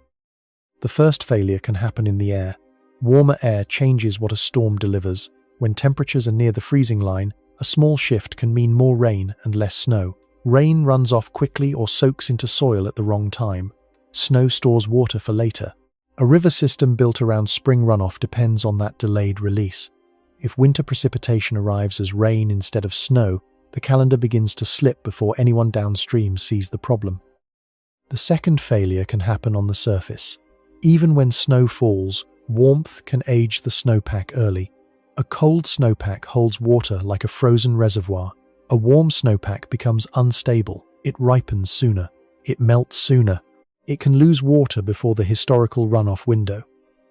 The first failure can happen in the air. Warmer air changes what a storm delivers. When temperatures are near the freezing line, a small shift can mean more rain and less snow. Rain runs off quickly or soaks into soil at the wrong time. Snow stores water for later. A river system built around spring runoff depends on that delayed release. If winter precipitation arrives as rain instead of snow, the calendar begins to slip before anyone downstream sees the problem. The second failure can happen on the surface. Even when snow falls, warmth can age the snowpack early. A cold snowpack holds water like a frozen reservoir. A warm snowpack becomes unstable. It ripens sooner. It melts sooner. It can lose water before the historical runoff window.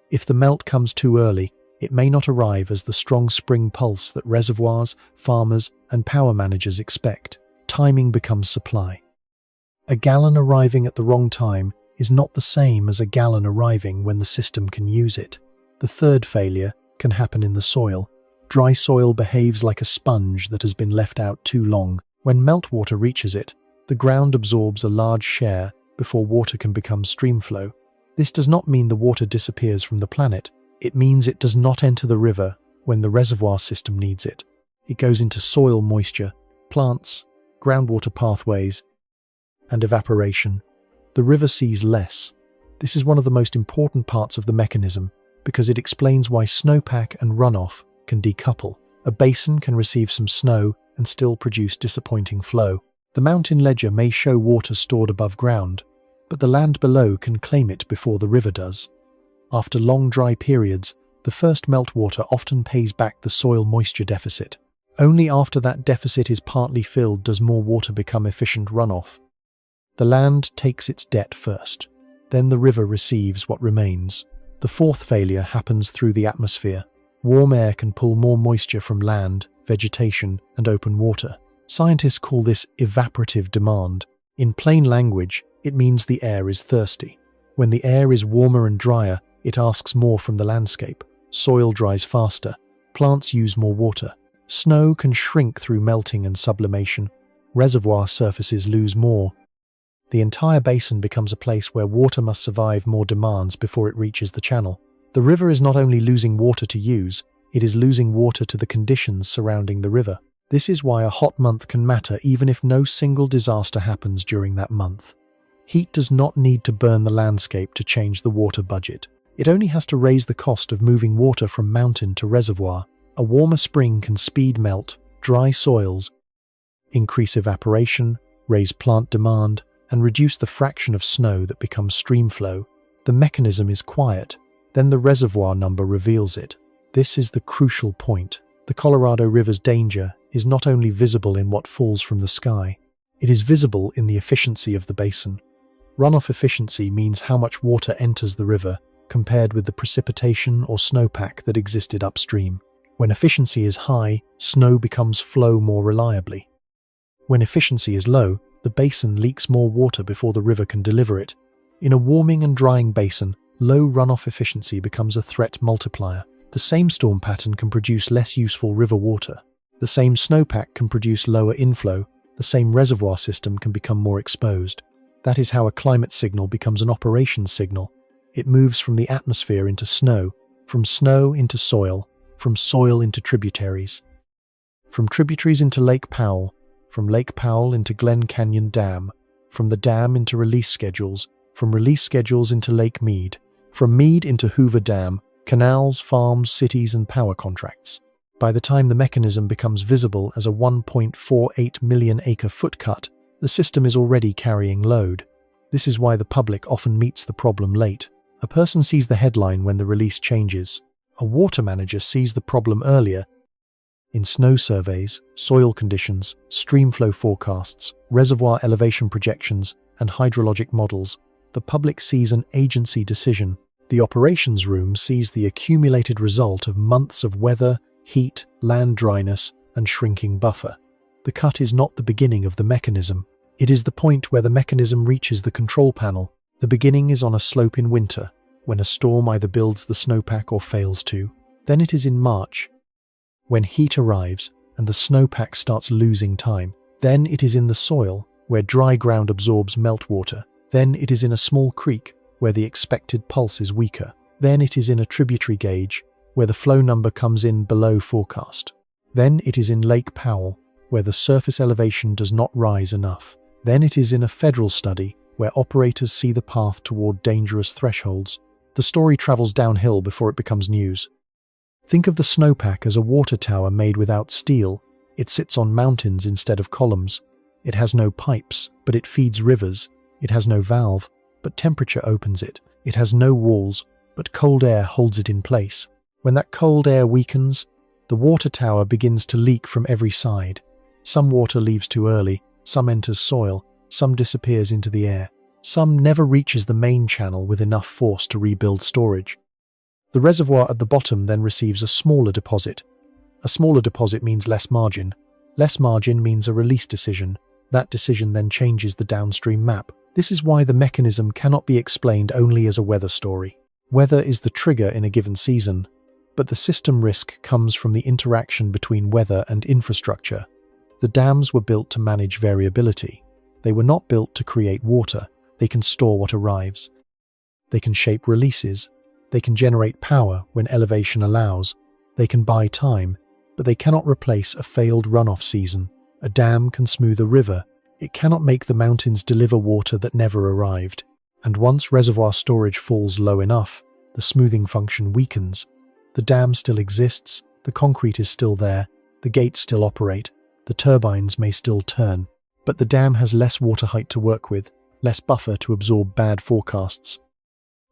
If the melt comes too early, it may not arrive as the strong spring pulse that reservoirs, farmers, and power managers expect. Timing becomes supply. A gallon arriving at the wrong time is not the same as a gallon arriving when the system can use it. The third failure can happen in the soil. Dry soil behaves like a sponge that has been left out too long. When meltwater reaches it, the ground absorbs a large share before water can become streamflow. This does not mean the water disappears from the planet. It means it does not enter the river when the reservoir system needs it. It goes into soil moisture, plants, groundwater pathways, and evaporation. The river sees less. This is one of the most important parts of the mechanism because it explains why snowpack and runoff can decouple. A basin can receive some snow and still produce disappointing flow. The mountain ledger may show water stored above ground, but the land below can claim it before the river does. After long dry periods, the first meltwater often pays back the soil moisture deficit. Only after that deficit is partly filled does more water become efficient runoff. The land takes its debt first, then the river receives what remains. The fourth failure happens through the atmosphere. Warm air can pull more moisture from land, vegetation, and open water. Scientists call this evaporative demand. In plain language, it means the air is thirsty. When the air is warmer and drier, it asks more from the landscape. Soil dries faster. Plants use more water. Snow can shrink through melting and sublimation. Reservoir surfaces lose more. The entire basin becomes a place where water must survive more demands before it reaches the channel. The river is not only losing water to use, it is losing water to the conditions surrounding the river. This is why a hot month can matter even if no single disaster happens during that month. Heat does not need to burn the landscape to change the water budget. It only has to raise the cost of moving water from mountain to reservoir. A warmer spring can speed melt, dry soils, increase evaporation, raise plant demand, and reduce the fraction of snow that becomes streamflow. The mechanism is quiet, then the reservoir number reveals it. This is the crucial point. The Colorado River's danger is not only visible in what falls from the sky, it is visible in the efficiency of the basin. Runoff efficiency means how much water enters the river compared with the precipitation or snowpack that existed upstream. When efficiency is high, snow becomes flow more reliably. When efficiency is low, the basin leaks more water before the river can deliver it. In a warming and drying basin, low runoff efficiency becomes a threat multiplier. The same storm pattern can produce less useful river water. The same snowpack can produce lower inflow. The same reservoir system can become more exposed. That is how a climate signal becomes an operations signal. It moves from the atmosphere into snow, from snow into soil, from soil into tributaries. From tributaries into Lake Powell, from Lake Powell into Glen Canyon Dam, from the dam into release schedules, from release schedules into Lake Mead, from Mead into Hoover Dam, canals, farms, cities, and power contracts. By the time the mechanism becomes visible as a 1.48 million acre-foot cut, the system is already carrying load. This is why the public often meets the problem late. A person sees the headline when the release changes. A water manager sees the problem earlier. In snow surveys, soil conditions, stream flow forecasts, reservoir elevation projections, and hydrologic models, the public sees an agency decision. The operations room sees the accumulated result of months of weather, heat, land dryness, and shrinking buffer. The cut is not the beginning of the mechanism. It is the point where the mechanism reaches the control panel. The beginning is on a slope in winter, when a storm either builds the snowpack or fails to. Then it is in March, when heat arrives and the snowpack starts losing time. Then it is in the soil, where dry ground absorbs meltwater. Then it is in a small creek, where the expected pulse is weaker. Then it is in a tributary gauge, where the flow number comes in below forecast. Then it is in Lake Powell, where the surface elevation does not rise enough. Then it is in a federal study, where operators see the path toward dangerous thresholds. The story travels downhill before it becomes news. Think of the snowpack as a water tower made without steel. It sits on mountains instead of columns. It has no pipes, but it feeds rivers. It has no valve, but temperature opens it. It has no walls, but cold air holds it in place. When that cold air weakens, the water tower begins to leak from every side. Some water leaves too early, some enters soil, some disappears into the air. Some never reaches the main channel with enough force to rebuild storage. The reservoir at the bottom then receives a smaller deposit. A smaller deposit means less margin. Less margin means a release decision. That decision then changes the downstream map. This is why the mechanism cannot be explained only as a weather story. Weather is the trigger in a given season, but the system risk comes from the interaction between weather and infrastructure. The dams were built to manage variability. They were not built to create water. They can store what arrives. They can shape releases. They can generate power when elevation allows. They can buy time, but they cannot replace a failed runoff season. A dam can smooth a river. It cannot make the mountains deliver water that never arrived. And once reservoir storage falls low enough, the smoothing function weakens. The dam still exists, the concrete is still there, the gates still operate, the turbines may still turn, but the dam has less water height to work with, less buffer to absorb bad forecasts,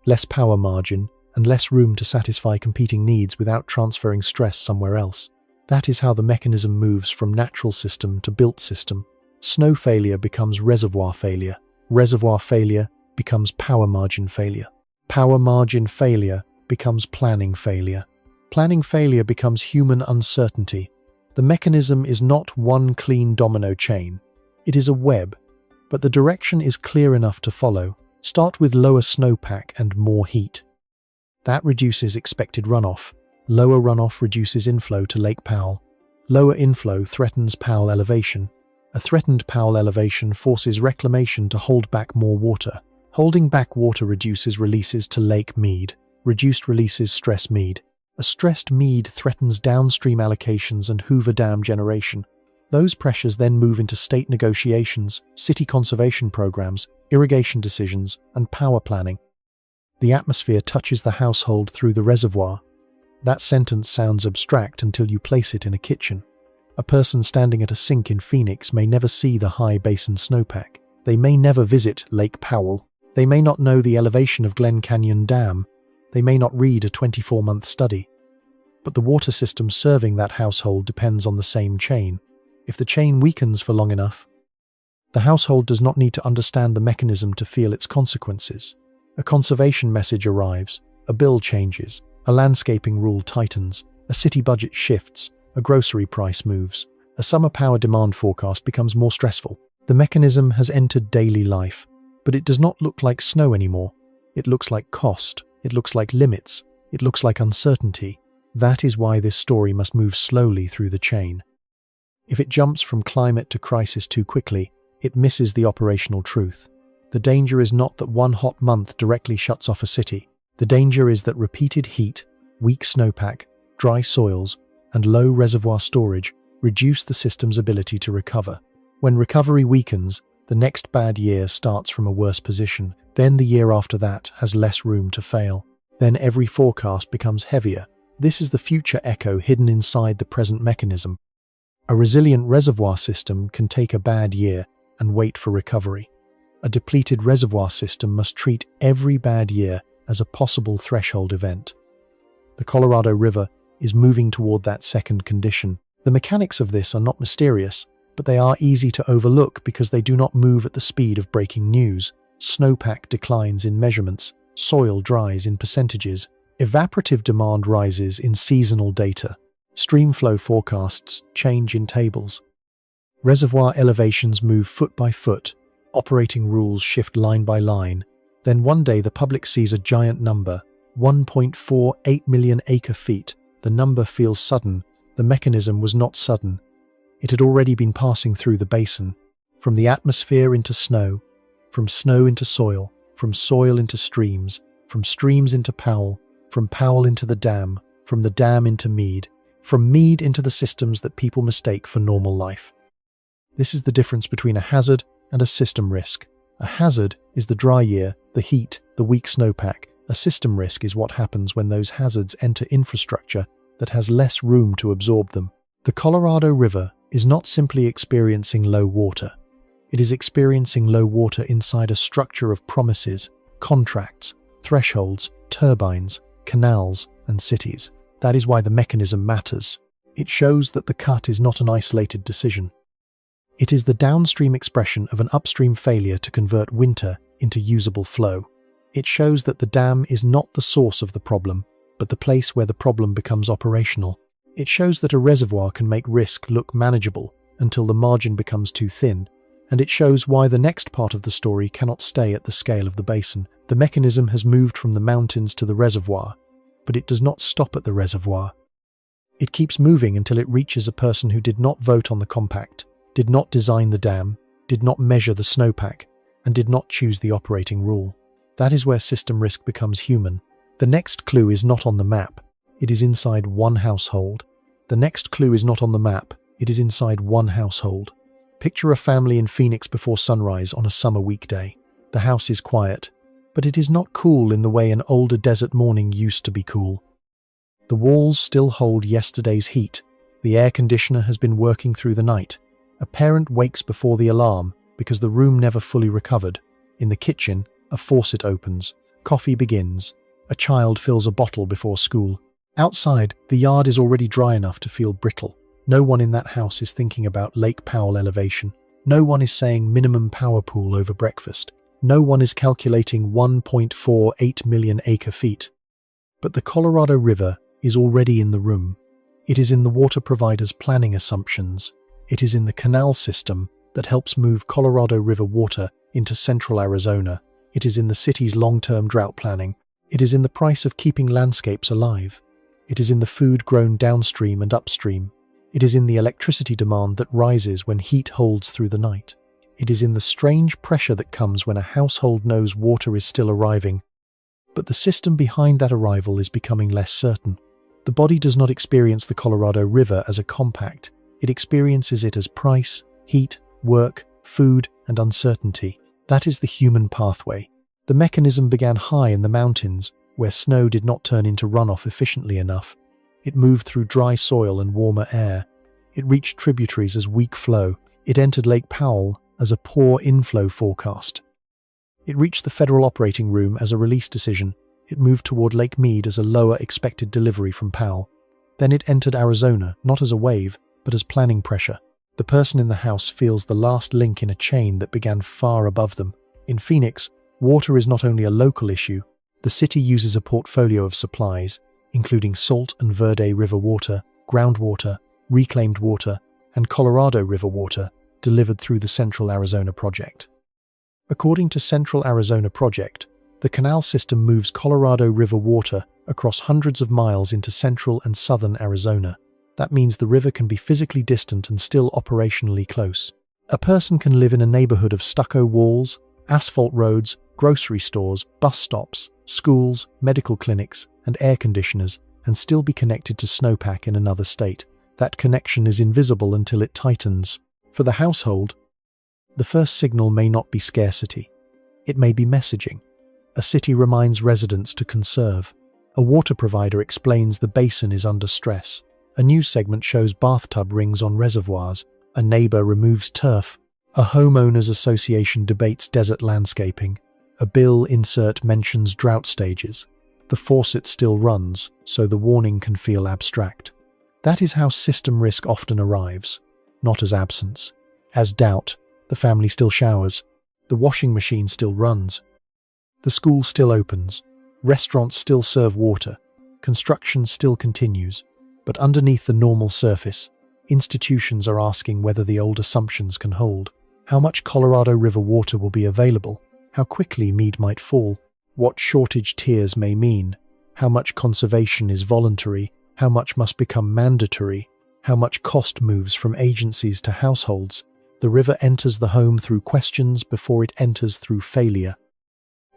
less power margin, and less room to satisfy competing needs without transferring stress somewhere else. That is how the mechanism moves from natural system to built system. Snow failure becomes reservoir failure. Reservoir failure becomes power margin failure. Power margin failure becomes planning failure. Planning failure becomes human uncertainty. The mechanism is not one clean domino chain. It is a web, but the direction is clear enough to follow. Start with lower snowpack and more heat. That reduces expected runoff. Lower runoff reduces inflow to Lake Powell. Lower inflow threatens Powell elevation. A threatened Powell elevation forces Reclamation to hold back more water. Holding back water reduces releases to Lake Mead. Reduced releases stress Mead. A stressed Mead threatens downstream allocations and Hoover Dam generation. Those pressures then move into state negotiations, city conservation programs, irrigation decisions, and power planning. The atmosphere touches the household through the reservoir. That sentence sounds abstract until you place it in a kitchen. A person standing at a sink in Phoenix may never see the high basin snowpack. They may never visit Lake Powell. They may not know the elevation of Glen Canyon Dam. They may not read a 24-month study. but the water system serving that household depends on the same chain. If the chain weakens for long enough, the household does not need to understand the mechanism to feel its consequences. A conservation message arrives, a bill changes, a landscaping rule tightens, a city budget shifts, a grocery price moves, a summer power demand forecast becomes more stressful. The mechanism has entered daily life, but it does not look like snow anymore. It looks like cost, it looks like limits, it looks like uncertainty. That is why this story must move slowly through the chain. If it jumps from climate to crisis too quickly, it misses the operational truth. The danger is not that one hot month directly shuts off a city. The danger is that repeated heat, weak snowpack, dry soils, and low reservoir storage reduce the system's ability to recover. When recovery weakens, the next bad year starts from a worse position. Then the year after that has less room to fail. Then every forecast becomes heavier. This is the future echo hidden inside the present mechanism. A resilient reservoir system can take a bad year and wait for recovery. A depleted reservoir system must treat every bad year as a possible threshold event. The Colorado River is moving toward that second condition. The mechanics of this are not mysterious, but they are easy to overlook because they do not move at the speed of breaking news. Snowpack declines in measurements, soil dries in percentages, evaporative demand rises in seasonal data, streamflow forecasts change in tables. Reservoir elevations move foot by foot, operating rules shift line by line. Then one day the public sees a giant number, 1.48 million acre-feet. The number feels sudden. The mechanism was not sudden. It had already been passing through the basin, from the atmosphere into snow, from snow into soil, from soil into streams, from streams into Powell, from Powell into the dam, from the dam into Mead, from Mead into the systems that people mistake for normal life. This is the difference between a hazard and a system risk. A hazard is the dry year, the heat, the weak snowpack. A system risk is what happens when those hazards enter infrastructure that has less room to absorb them. The Colorado River is not simply experiencing low water. It is experiencing low water inside a structure of promises, contracts, thresholds, turbines, canals, and cities. That is why the mechanism matters. It shows that the cut is not an isolated decision. It is the downstream expression of an upstream failure to convert winter into usable flow. It shows that the dam is not the source of the problem, but the place where the problem becomes operational. It shows that a reservoir can make risk look manageable until the margin becomes too thin, and it shows why the next part of the story cannot stay at the scale of the basin. The mechanism has moved from the mountains to the reservoir, but it does not stop at the reservoir. It keeps moving until it reaches a person who did not vote on the compact, did not design the dam, did not measure the snowpack, and did not choose the operating rule. That is where system risk becomes human. The next clue is not on the map. It is inside one household. The next clue is not on the map. It is inside one household. Picture a family in Phoenix before sunrise on a summer weekday. The house is quiet, but it is not cool in the way an older desert morning used to be cool. The walls still hold yesterday's heat. The air conditioner has been working through the night. A parent wakes before the alarm because the room never fully recovered. In the kitchen, a faucet opens. Coffee begins. A child fills a bottle before school. Outside, the yard is already dry enough to feel brittle. No one in that house is thinking about Lake Powell elevation. No one is saying minimum power pool over breakfast. No one is calculating 1.48 million acre-feet. But the Colorado River is already in the room. It is in the water provider's planning assumptions. It is in the canal system that helps move Colorado River water into central Arizona. It is in the city's long-term drought planning. It is in the price of keeping landscapes alive. It is in the food grown downstream and upstream. It is in the electricity demand that rises when heat holds through the night. It is in the strange pressure that comes when a household knows water is still arriving. But the system behind that arrival is becoming less certain. The body does not experience the Colorado River as a compact. It experiences it as price, heat, work, food, and uncertainty. That is the human pathway. The mechanism began high in the mountains, where snow did not turn into runoff efficiently enough. It moved through dry soil and warmer air. It reached tributaries as weak flow. It entered Lake Powell as a poor inflow forecast. It reached the federal operating room as a release decision. It moved toward Lake Mead as a lower expected delivery from Powell. Then it entered Arizona, not as a wave, but as planning pressure. The person in the house feels the last link in a chain that began far above them. In Phoenix, water is not only a local issue. The city uses a portfolio of supplies, including salt and Verde River water, groundwater, reclaimed water, and Colorado River water, delivered through the Central Arizona Project. According to Central Arizona Project, the canal system moves Colorado River water across hundreds of miles into central and southern Arizona. That means the river can be physically distant and still operationally close. A person can live in a neighborhood of stucco walls, asphalt roads, grocery stores, bus stops, schools, medical clinics, and air conditioners, and still be connected to snowpack in another state. That connection is invisible until it tightens. For the household, the first signal may not be scarcity. It may be messaging. A city reminds residents to conserve. A water provider explains the basin is under stress. A news segment shows bathtub rings on reservoirs. A neighbor removes turf. A homeowners association debates desert landscaping. A bill insert mentions drought stages. The faucet still runs, so the warning can feel abstract. That is how system risk often arrives, not as absence. As doubt, the family still showers. The washing machine still runs. The school still opens. Restaurants still serve water. Construction still continues. But underneath the normal surface, institutions are asking whether the old assumptions can hold. How much Colorado River water will be available? How quickly Mead might fall? What shortage tiers may mean? How much conservation is voluntary? How much must become mandatory? How much cost moves from agencies to households? The river enters the home through questions before it enters through failure.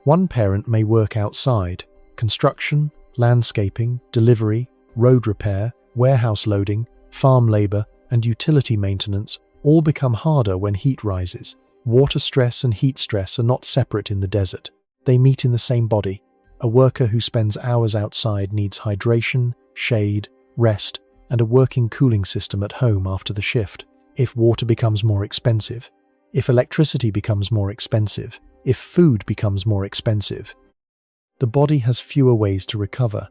One parent may work outside. Construction, landscaping, delivery, road repair, warehouse loading, farm labor, and utility maintenance all become harder when heat rises. Water stress and heat stress are not separate in the desert. They meet in the same body. A worker who spends hours outside needs hydration, shade, rest, and a working cooling system at home after the shift. If water becomes more expensive, if electricity becomes more expensive, if food becomes more expensive, the body has fewer ways to recover.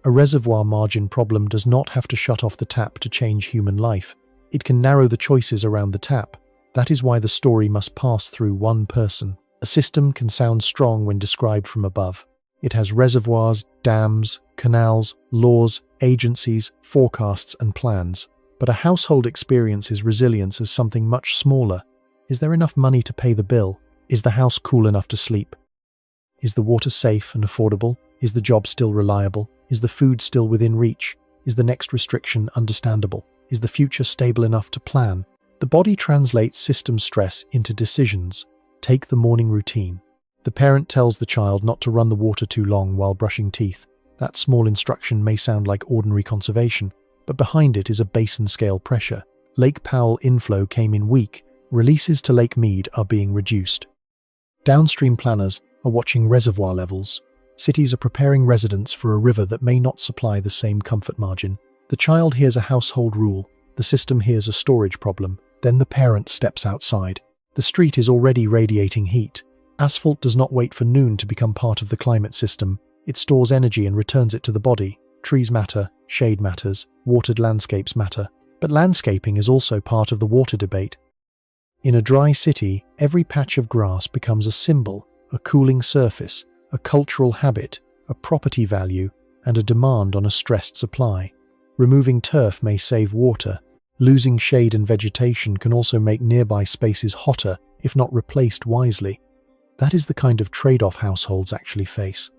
A reservoir margin problem does not have to shut off the tap to change human life. It can narrow the choices around the tap. That is why the story must pass through one person. A system can sound strong when described from above. It has reservoirs, dams, canals, laws, agencies, forecasts, and plans. But a household experiences resilience as something much smaller. Is there enough money to pay the bill? Is the house cool enough to sleep? Is the water safe and affordable? Is the job still reliable? Is the food still within reach? Is the next restriction understandable? Is the future stable enough to plan? The body translates system stress into decisions. Take the morning routine. The parent tells the child not to run the water too long while brushing teeth. That small instruction may sound like ordinary conservation, but behind it is a basin-scale pressure. Lake Powell inflow came in weak. Releases to Lake Mead are being reduced. Downstream planners are watching reservoir levels. Cities are preparing residents for a river that may not supply the same comfort margin. The child hears a household rule. The system hears a storage problem. Then the parent steps outside. The street is already radiating heat. Asphalt does not wait for noon to become part of the climate system. It stores energy and returns it to the body. Trees matter, shade matters, watered landscapes matter. But landscaping is also part of the water debate. In a dry city, every patch of grass becomes a symbol, a cooling surface, a cultural habit, a property value, and a demand on a stressed supply. Removing turf may save water. Losing shade and vegetation can also make nearby spaces hotter if not replaced wisely. That is the kind of trade-off households actually face.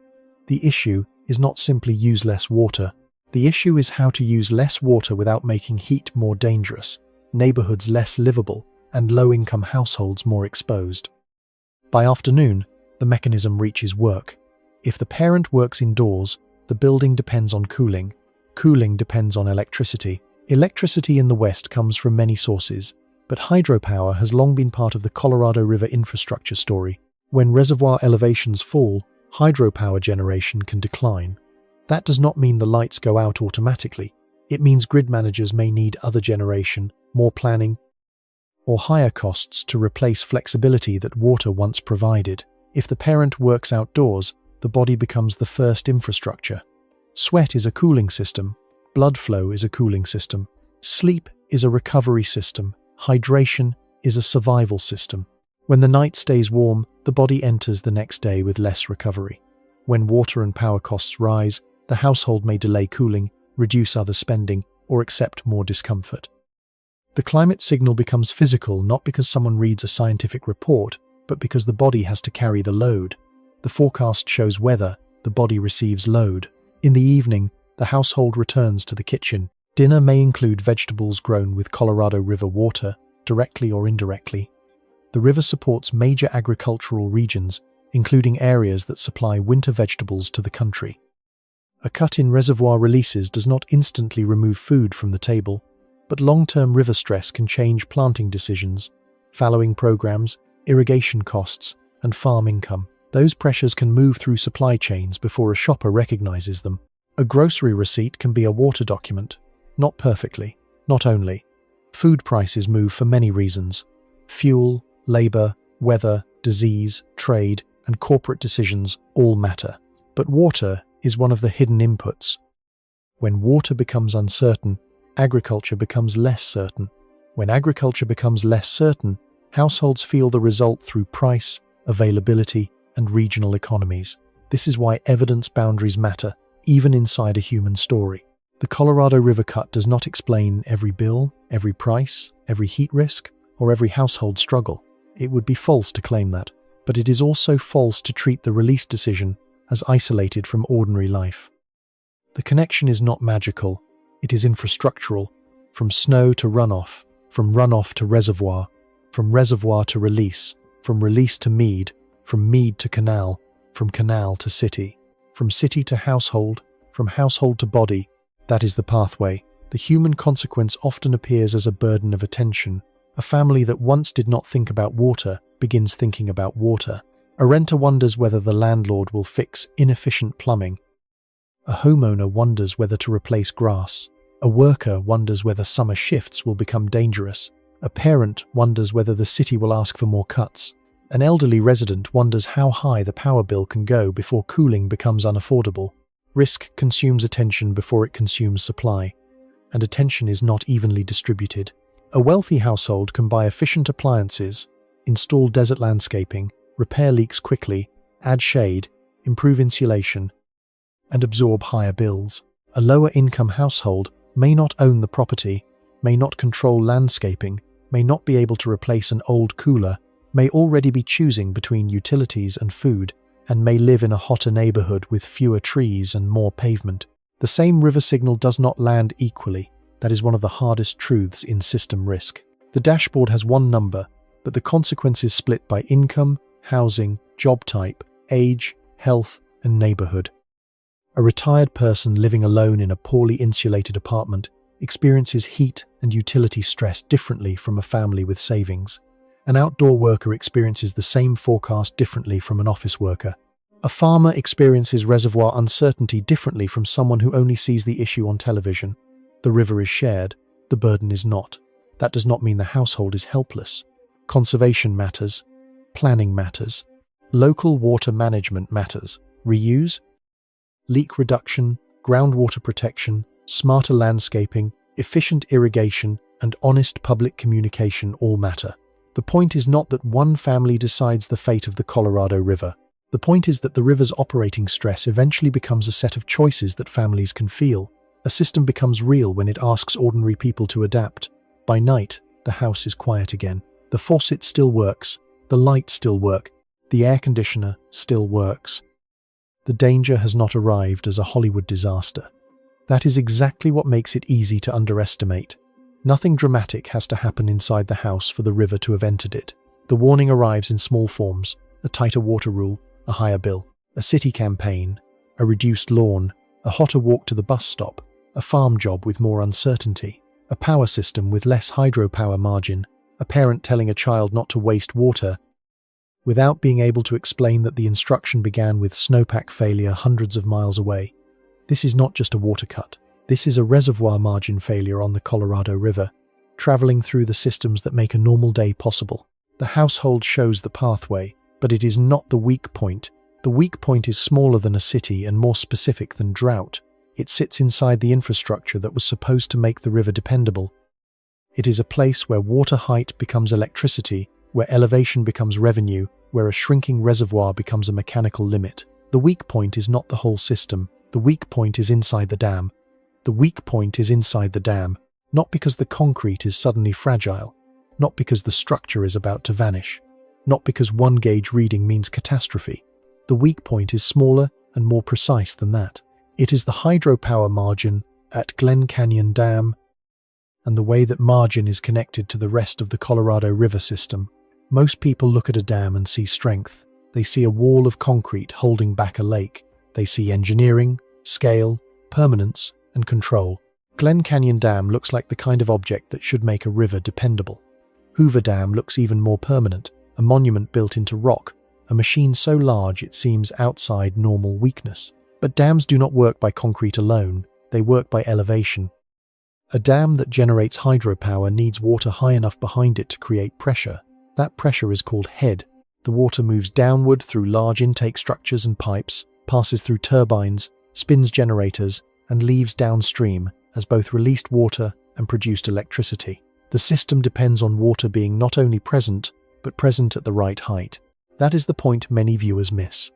The issue is not simply use less water. The issue is how to use less water without making heat more dangerous, neighborhoods less livable, and low-income households more exposed. By afternoon, the mechanism reaches work. If the parent works indoors, the building depends on cooling. Cooling depends on electricity. Electricity in the West comes from many sources, but hydropower has long been part of the Colorado River infrastructure story. When reservoir elevations fall, hydropower generation can decline. That does not mean the lights go out automatically. It means grid managers may need other generation, more planning, or higher costs to replace flexibility that water once provided. If the parent works outdoors, the body becomes the first infrastructure. Sweat is a cooling system. Blood flow is a cooling system. Sleep is a recovery system. Hydration is a survival system. When the night stays warm, the body enters the next day with less recovery. When water and power costs rise, the household may delay cooling, reduce other spending, or accept more discomfort. The climate signal becomes physical not because someone reads a scientific report, but because the body has to carry the load. The forecast shows weather, the body receives load. In the evening, the household returns to the kitchen. Dinner may include vegetables grown with Colorado River water, directly or indirectly. The river supports major agricultural regions, including areas that supply winter vegetables to the country. A cut in reservoir releases does not instantly remove food from the table, but long-term river stress can change planting decisions, fallowing programs, irrigation costs, and farm income. Those pressures can move through supply chains before a shopper recognizes them. A grocery receipt can be a water document. Not perfectly, not only. Food prices move for many reasons. Fuel, labor, weather, disease, trade, and corporate decisions all matter. But water is one of the hidden inputs. When water becomes uncertain, agriculture becomes less certain. When agriculture becomes less certain, households feel the result through price, availability, and regional economies. This is why evidence boundaries matter, even inside a human story. The Colorado River cut does not explain every bill, every price, every heat risk, or every household struggle. It would be false to claim that, but it is also false to treat the release decision as isolated from ordinary life. The connection is not magical, it is infrastructural, from snow to runoff, from runoff to reservoir, from reservoir to release, from release to mead, from mead to canal, from canal to city, from city to household, from household to body. That is the pathway. The human consequence often appears as a burden of attention. A family that once did not think about water begins thinking about water. A renter wonders whether the landlord will fix inefficient plumbing. A homeowner wonders whether to replace grass. A worker wonders whether summer shifts will become dangerous. A parent wonders whether the city will ask for more cuts. An elderly resident wonders how high the power bill can go before cooling becomes unaffordable. Risk consumes attention before it consumes supply, and attention is not evenly distributed. A wealthy household can buy efficient appliances, install desert landscaping, repair leaks quickly, add shade, improve insulation, and absorb higher bills. A lower-income household may not own the property, may not control landscaping, may not be able to replace an old cooler, may already be choosing between utilities and food, and may live in a hotter neighborhood with fewer trees and more pavement. The same river signal does not land equally. That is one of the hardest truths in system risk. The dashboard has one number, but the consequences split by income, housing, job type, age, health, and neighborhood. A retired person living alone in a poorly insulated apartment experiences heat and utility stress differently from a family with savings. An outdoor worker experiences the same forecast differently from an office worker. A farmer experiences reservoir uncertainty differently from someone who only sees the issue on television. The river is shared, the burden is not. That does not mean the household is helpless. Conservation matters. Planning matters. Local water management matters. Reuse, leak reduction, groundwater protection, smarter landscaping, efficient irrigation, and honest public communication all matter. The point is not that one family decides the fate of the Colorado River. The point is that the river's operating stress eventually becomes a set of choices that families can feel. A system becomes real when it asks ordinary people to adapt. By night, the house is quiet again. The faucet still works. The lights still work. The air conditioner still works. The danger has not arrived as a Hollywood disaster. That is exactly what makes it easy to underestimate. Nothing dramatic has to happen inside the house for the river to have entered it. The warning arrives in small forms: a tighter water rule, a higher bill, a city campaign, a reduced lawn, a hotter walk to the bus stop, a farm job with more uncertainty, a power system with less hydropower margin, a parent telling a child not to waste water, without being able to explain that the instruction began with snowpack failure hundreds of miles away. This is not just a water cut. This is a reservoir margin failure on the Colorado River, traveling through the systems that make a normal day possible. The household shows the pathway, but it is not the weak point. The weak point is smaller than a city and more specific than drought. It sits inside the infrastructure that was supposed to make the river dependable. It is a place where water height becomes electricity, where elevation becomes revenue, where a shrinking reservoir becomes a mechanical limit. The weak point is not the whole system. The weak point is inside the dam. The weak point is inside the dam, not because the concrete is suddenly fragile, not because the structure is about to vanish, not because one gauge reading means catastrophe. The weak point is smaller and more precise than that. It is the hydropower margin at Glen Canyon Dam, and the way that margin is connected to the rest of the Colorado River system. Most people look at a dam and see strength. They see a wall of concrete holding back a lake. They see engineering, scale, permanence, and control. Glen Canyon Dam looks like the kind of object that should make a river dependable. Hoover Dam looks even more permanent, a monument built into rock, a machine so large it seems outside normal weakness. But dams do not work by concrete alone, they work by elevation. A dam that generates hydropower needs water high enough behind it to create pressure. That pressure is called head. The water moves downward through large intake structures and pipes, passes through turbines, spins generators, and leaves downstream as both released water and produced electricity. The system depends on water being not only present, but present at the right height. That is the point many viewers miss.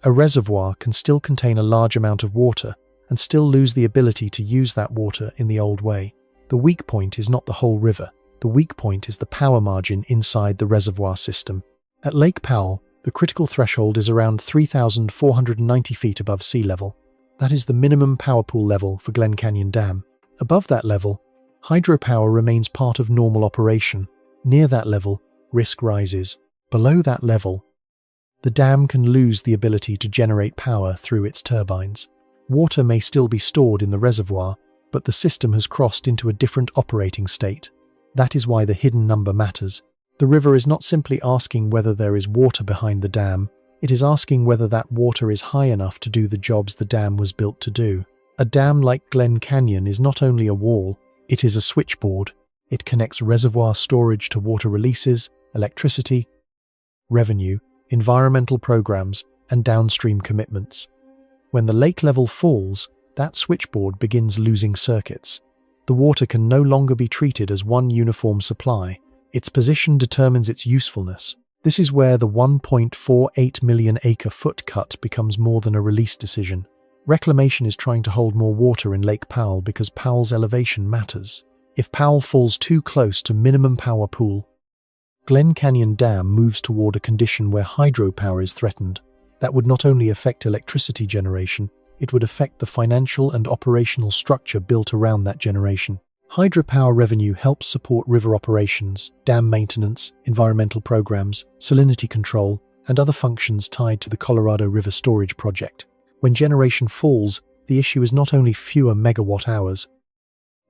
A reservoir can still contain a large amount of water and still lose the ability to use that water in the old way. The weak point is not the whole river. The weak point is the power margin inside the reservoir system. At Lake Powell, the critical threshold is around 3,490 feet above sea level. That is the minimum power pool level for Glen Canyon Dam. Above that level, hydropower remains part of normal operation. Near that level, risk rises. Below that level, the dam can lose the ability to generate power through its turbines. Water may still be stored in the reservoir, but the system has crossed into a different operating state. That is why the hidden number matters. The river is not simply asking whether there is water behind the dam, it is asking whether that water is high enough to do the jobs the dam was built to do. A dam like Glen Canyon is not only a wall, it is a switchboard. It connects reservoir storage to water releases, electricity, revenue, environmental programs, and downstream commitments. When the lake level falls, that switchboard begins losing circuits. The water can no longer be treated as one uniform supply. Its position determines its usefulness. This is where the 1.48 million acre-foot cut becomes more than a release decision. Reclamation is trying to hold more water in Lake Powell because Powell's elevation matters. If Powell falls too close to minimum power pool, Glen Canyon Dam moves toward a condition where hydropower is threatened. That would not only affect electricity generation, it would affect the financial and operational structure built around that generation. Hydropower revenue helps support river operations, dam maintenance, environmental programs, salinity control, and other functions tied to the Colorado River Storage Project. When generation falls, the issue is not only fewer megawatt hours,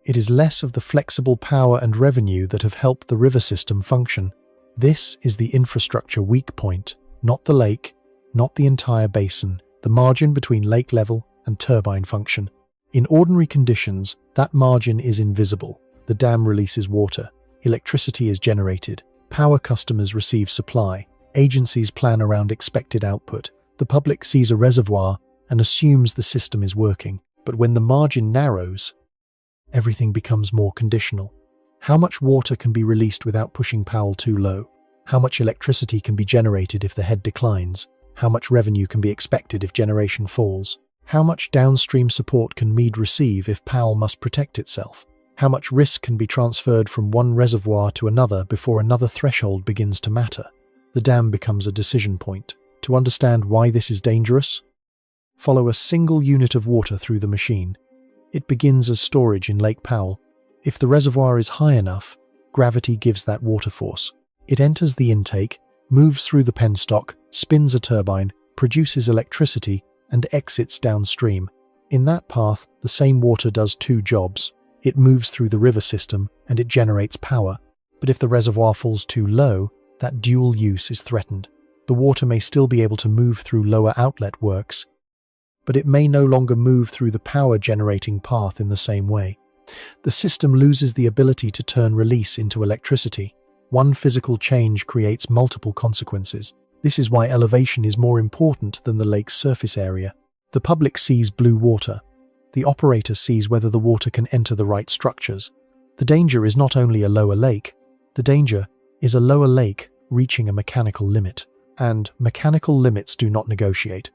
it is less of the flexible power and revenue that have helped the river system function. This is the infrastructure weak point, not the lake, not the entire basin, the margin between lake level and turbine function. In ordinary conditions, that margin is invisible. The dam releases water, electricity is generated, power customers receive supply, agencies plan around expected output, the public sees a reservoir and assumes the system is working. But when the margin narrows, everything becomes more conditional. How much water can be released without pushing Powell too low? How much electricity can be generated if the head declines? How much revenue can be expected if generation falls? How much downstream support can Mead receive if Powell must protect itself? How much risk can be transferred from one reservoir to another before another threshold begins to matter? The dam becomes a decision point. To understand why this is dangerous, follow a single unit of water through the machine. It begins as storage in Lake Powell. If the reservoir is high enough, gravity gives that water force. It enters the intake, moves through the penstock, spins a turbine, produces electricity, and exits downstream. In that path, the same water does two jobs. It moves through the river system and it generates power. But if the reservoir falls too low, that dual use is threatened. The water may still be able to move through lower outlet works, but it may no longer move through the power generating path in the same way. The system loses the ability to turn release into electricity. One physical change creates multiple consequences. This is why elevation is more important than the lake's surface area. The public sees blue water. the operator sees whether the water can enter the right structures. The danger is not only a lower lake, the danger is a lower lake reaching a mechanical limit. And mechanical limits do not negotiate.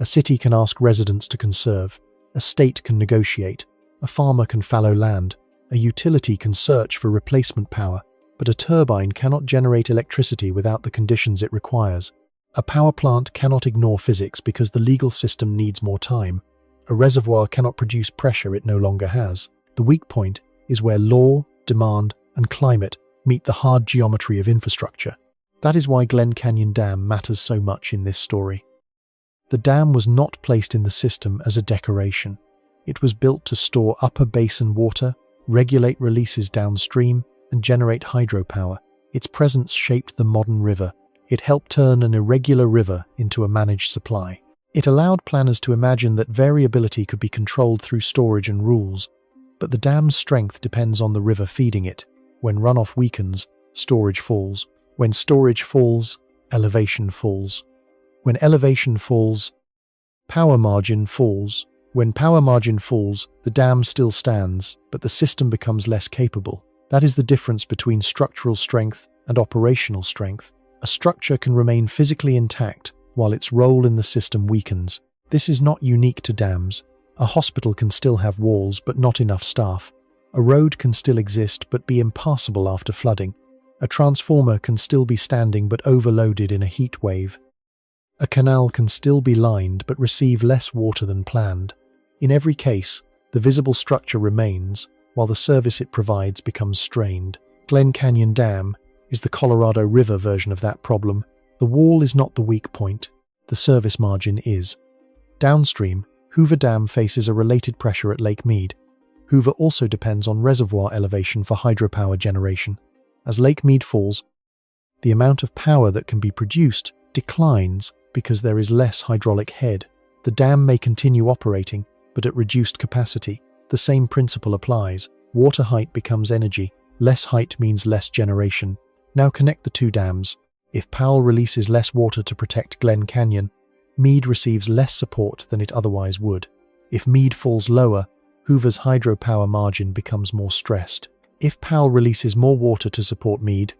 A city can ask residents to conserve, a state can negotiate, a farmer can fallow land, a utility can search for replacement power, but a turbine cannot generate electricity without the conditions it requires. A power plant cannot ignore physics because the legal system needs more time. A reservoir cannot produce pressure it no longer has. The weak point is where law, demand, and climate meet the hard geometry of infrastructure. That is why Glen Canyon Dam matters so much in this story. The dam was not placed in the system as a decoration. It was built to store upper basin water, regulate releases downstream, and generate hydropower. Its presence shaped the modern river. It helped turn an irregular river into a managed supply. It allowed planners to imagine that variability could be controlled through storage and rules. But the dam's strength depends on the river feeding it. When runoff weakens, storage falls. When storage falls, elevation falls. When elevation falls, power margin falls. When power margin falls, the dam still stands, but the system becomes less capable. That is the difference between structural strength and operational strength. A structure can remain physically intact while its role in the system weakens. This is not unique to dams. A hospital can still have walls but not enough staff. A road can still exist but be impassable after flooding. A transformer can still be standing but overloaded in a heat wave. A canal can still be lined but receive less water than planned. In every case, the visible structure remains, while the service it provides becomes strained. Glen Canyon Dam is the Colorado River version of that problem. The wall is not the weak point, the service margin is. Downstream, Hoover Dam faces a related pressure at Lake Mead. Hoover also depends on reservoir elevation for hydropower generation. As Lake Mead falls, the amount of power that can be produced declines because there is less hydraulic head. The dam may continue operating, but at reduced capacity. The same principle applies. Water height becomes energy. Less height means less generation. Now connect the two dams. If Powell releases less water to protect Glen Canyon, Mead receives less support than it otherwise would. If Mead falls lower, Hoover's hydropower margin becomes more stressed. If Powell releases more water to support Mead,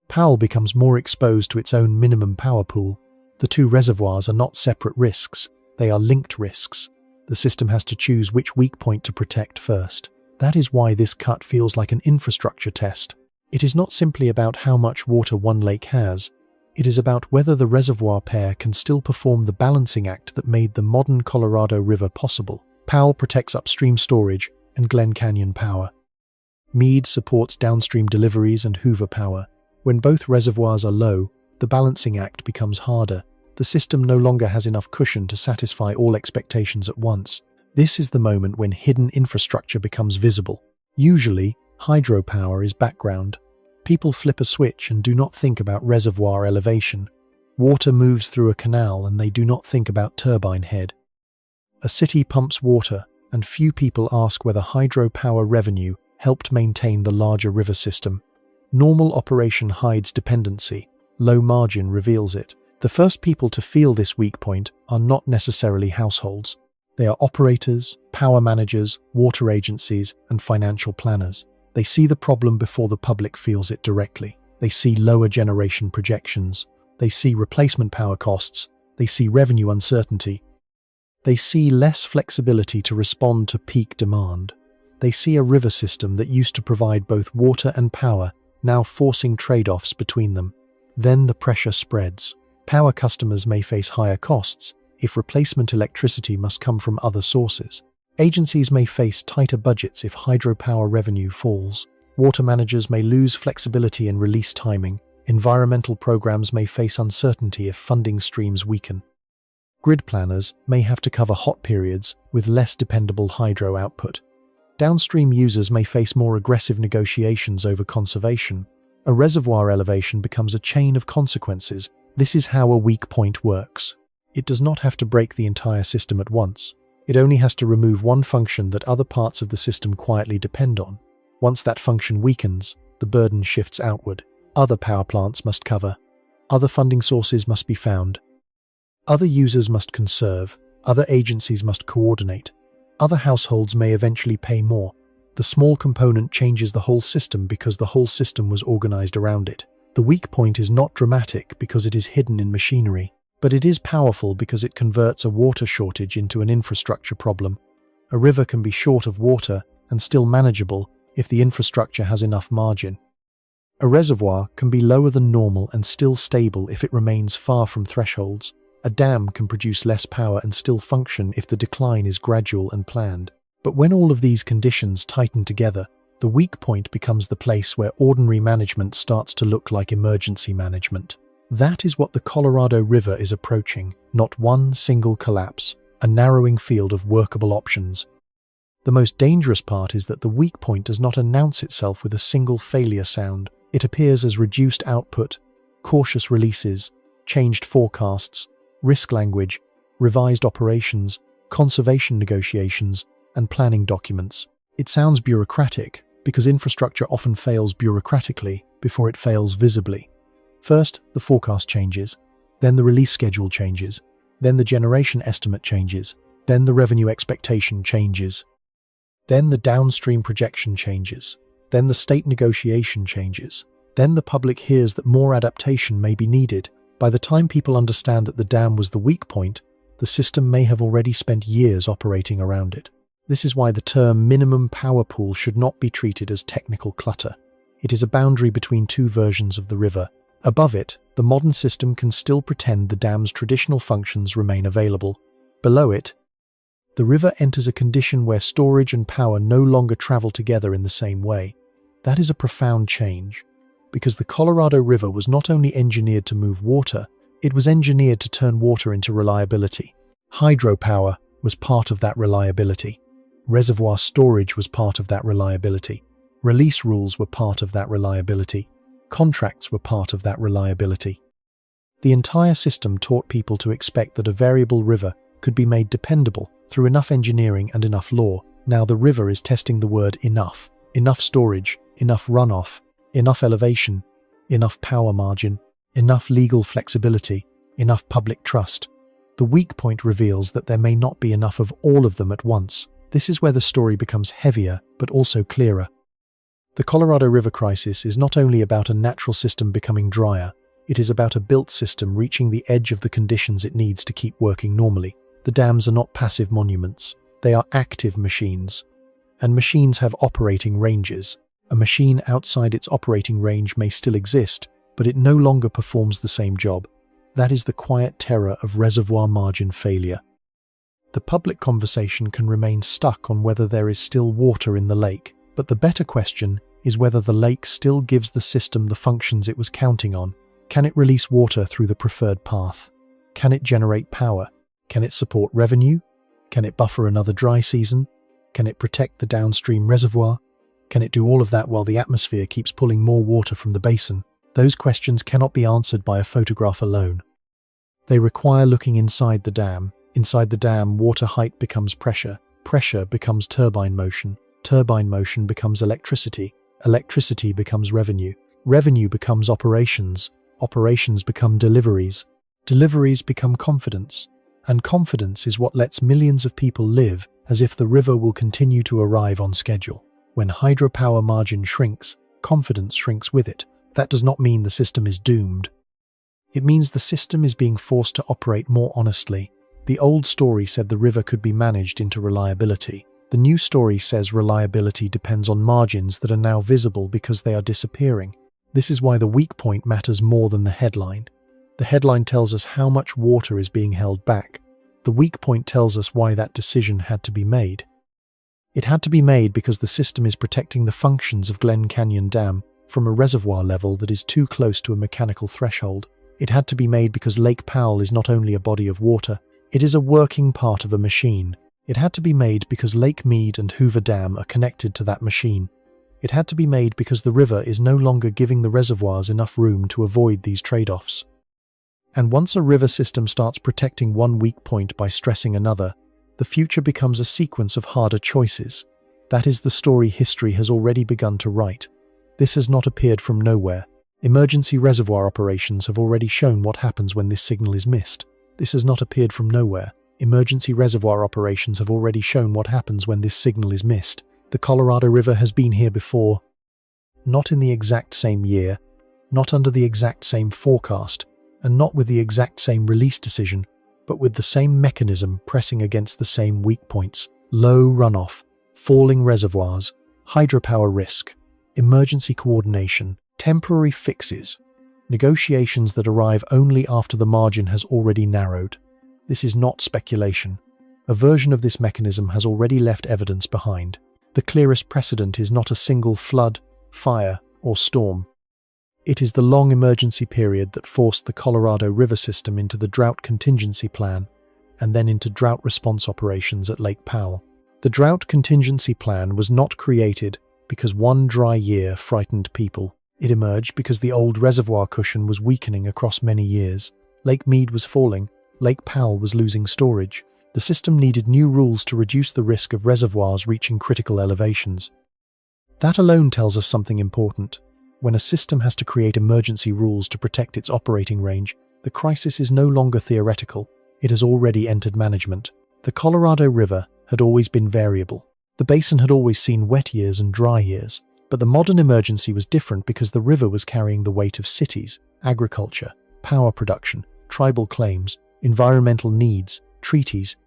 Powell becomes more exposed to its own minimum power pool. The two reservoirs are not separate risks, they are linked risks. The system has to choose which weak point to protect first. That is why this cut feels like an infrastructure test. It is not simply about how much water one lake has, it is about whether the reservoir pair can still perform the balancing act that made the modern Colorado River possible. Powell protects upstream storage and Glen Canyon power. Mead supports downstream deliveries and Hoover power. When both reservoirs are low, the balancing act becomes harder. The system no longer has enough cushion to satisfy all expectations at once. This is the moment when hidden infrastructure becomes visible. Usually, hydropower is background. People flip a switch and do not think about reservoir elevation. Water moves through a canal and they do not think about turbine head. A city pumps water, and few people ask whether hydropower revenue helped maintain the larger river system. Normal operation hides dependency. Low margin reveals it. The first people to feel this weak point are not necessarily households. They are operators, power managers, water agencies, and financial planners. They see the problem before the public feels it directly. They see lower generation projections. They see replacement power costs. They see revenue uncertainty. They see less flexibility to respond to peak demand. They see a river system that used to provide both water and power, now forcing trade-offs between them. Then the pressure spreads. Power customers may face higher costs if replacement electricity must come from other sources. Agencies may face tighter budgets if hydropower revenue falls. Water managers may lose flexibility in release timing. Environmental programs may face uncertainty if funding streams weaken. Grid planners may have to cover hot periods with less dependable hydro output. Downstream users may face more aggressive negotiations over conservation. A reservoir elevation becomes a chain of consequences. This is how a weak point works. It does not have to break the entire system at once. It only has to remove one function that other parts of the system quietly depend on. Once that function weakens, the burden shifts outward. Other power plants must cover. Other funding sources must be found. Other users must conserve. Other agencies must coordinate. Other households may eventually pay more. The small component changes the whole system because the whole system was organized around it. The weak point is not dramatic because it is hidden in machinery, but it is powerful because it converts a water shortage into an infrastructure problem. A river can be short of water and still manageable if the infrastructure has enough margin. A reservoir can be lower than normal and still stable if it remains far from thresholds. A dam can produce less power and still function if the decline is gradual and planned. But when all of these conditions tighten together, the weak point becomes the place where ordinary management starts to look like emergency management. That is what the Colorado River is approaching, not one single collapse, a narrowing field of workable options. The most dangerous part is that the weak point does not announce itself with a single failure sound. It appears as reduced output, cautious releases, changed forecasts, risk language, revised operations, conservation negotiations, and planning documents. It sounds bureaucratic because infrastructure often fails bureaucratically before it fails visibly. First, the forecast changes, then the release schedule changes, then the generation estimate changes, then the revenue expectation changes, then the downstream projection changes, then the state negotiation changes, then the public hears that more adaptation may be needed. By the time people understand that the dam was the weak point, the system may have already spent years operating around it. This is why the term minimum power pool should not be treated as technical clutter. It is a boundary between two versions of the river. Above it, the modern system can still pretend the dam's traditional functions remain available. Below it, the river enters a condition where storage and power no longer travel together in the same way. That is a profound change, because the Colorado River was not only engineered to move water, it was engineered to turn water into reliability. Hydropower was part of that reliability. Reservoir storage was part of that reliability. Release rules were part of that reliability. Contracts were part of that reliability. The entire system taught people to expect that a variable river could be made dependable through enough engineering and enough law. Now the river is testing the word enough. Enough storage, enough runoff, enough elevation, enough power margin, enough legal flexibility, enough public trust. The weak point reveals that there may not be enough of all of them at once. This is where the story becomes heavier, but also clearer. The Colorado River crisis is not only about a natural system becoming drier, it is about a built system reaching the edge of the conditions it needs to keep working normally. The dams are not passive monuments, they are active machines. And machines have operating ranges. A machine outside its operating range may still exist, but it no longer performs the same job. That is the quiet terror of reservoir margin failure. The public conversation can remain stuck on whether there is still water in the lake, but the better question is whether the lake still gives the system the functions it was counting on. Can it release water through the preferred path? Can it generate power? Can it support revenue? Can it buffer another dry season? Can it protect the downstream reservoir? Can it do all of that while the atmosphere keeps pulling more water from the basin? Those questions cannot be answered by a photograph alone. They require looking inside the dam. Inside the dam, water height becomes pressure. Pressure becomes turbine motion. Turbine motion becomes electricity. Electricity becomes revenue. Revenue becomes operations. Operations become deliveries. Deliveries become confidence. And confidence is what lets millions of people live as if the river will continue to arrive on schedule. When hydropower margin shrinks, confidence shrinks with it. That does not mean the system is doomed. It means the system is being forced to operate more honestly. The old story said the river could be managed into reliability. The new story says reliability depends on margins that are now visible because they are disappearing. This is why the weak point matters more than the headline. The headline tells us how much water is being held back. The weak point tells us why that decision had to be made. It had to be made because the system is protecting the functions of Glen Canyon Dam from a reservoir level that is too close to a mechanical threshold. It had to be made because Lake Powell is not only a body of water, it is a working part of a machine. It had to be made because Lake Mead and Hoover Dam are connected to that machine. It had to be made because the river is no longer giving the reservoirs enough room to avoid these trade-offs. And once a river system starts protecting one weak point by stressing another, the future becomes a sequence of harder choices. That is the story history has already begun to write. This has not appeared from nowhere. Emergency reservoir operations have already shown what happens when this signal is missed. This has not appeared from nowhere. Emergency reservoir operations have already shown what happens when this signal is missed. The Colorado River has been here before. Not in the exact same year, not under the exact same forecast, and not with the exact same release decision, but with the same mechanism pressing against the same weak points: low runoff, falling reservoirs, hydropower risk, emergency coordination, temporary fixes, negotiations that arrive only after the margin has already narrowed. This is not speculation. A version of this mechanism has already left evidence behind. The clearest precedent is not a single flood, fire, or storm. It is the long emergency period that forced the Colorado River system into the drought contingency plan and then into drought response operations at Lake Powell. The drought contingency plan was not created because one dry year frightened people. It emerged because the old reservoir cushion was weakening across many years. Lake Mead was falling. Lake Powell was losing storage. The system needed new rules to reduce the risk of reservoirs reaching critical elevations. That alone tells us something important. When a system has to create emergency rules to protect its operating range, the crisis is no longer theoretical. It has already entered management. The Colorado River had always been variable. The basin had always seen wet years and dry years. But the modern emergency was different because the river was carrying the weight of cities, agriculture, power production, tribal claims, environmental needs, treaties,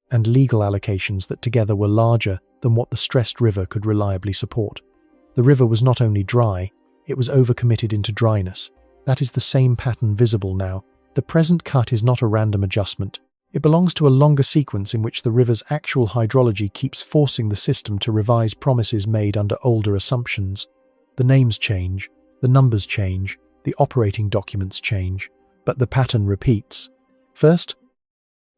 and legal allocations that together were larger than what the stressed river could reliably support. The river was not only dry, it was overcommitted into dryness. That is the same pattern visible now. The present cut is not a random adjustment. It belongs to a longer sequence in which the river's actual hydrology keeps forcing the system to revise promises made under older assumptions. The names change, the numbers change, the operating documents change, but the pattern repeats. First,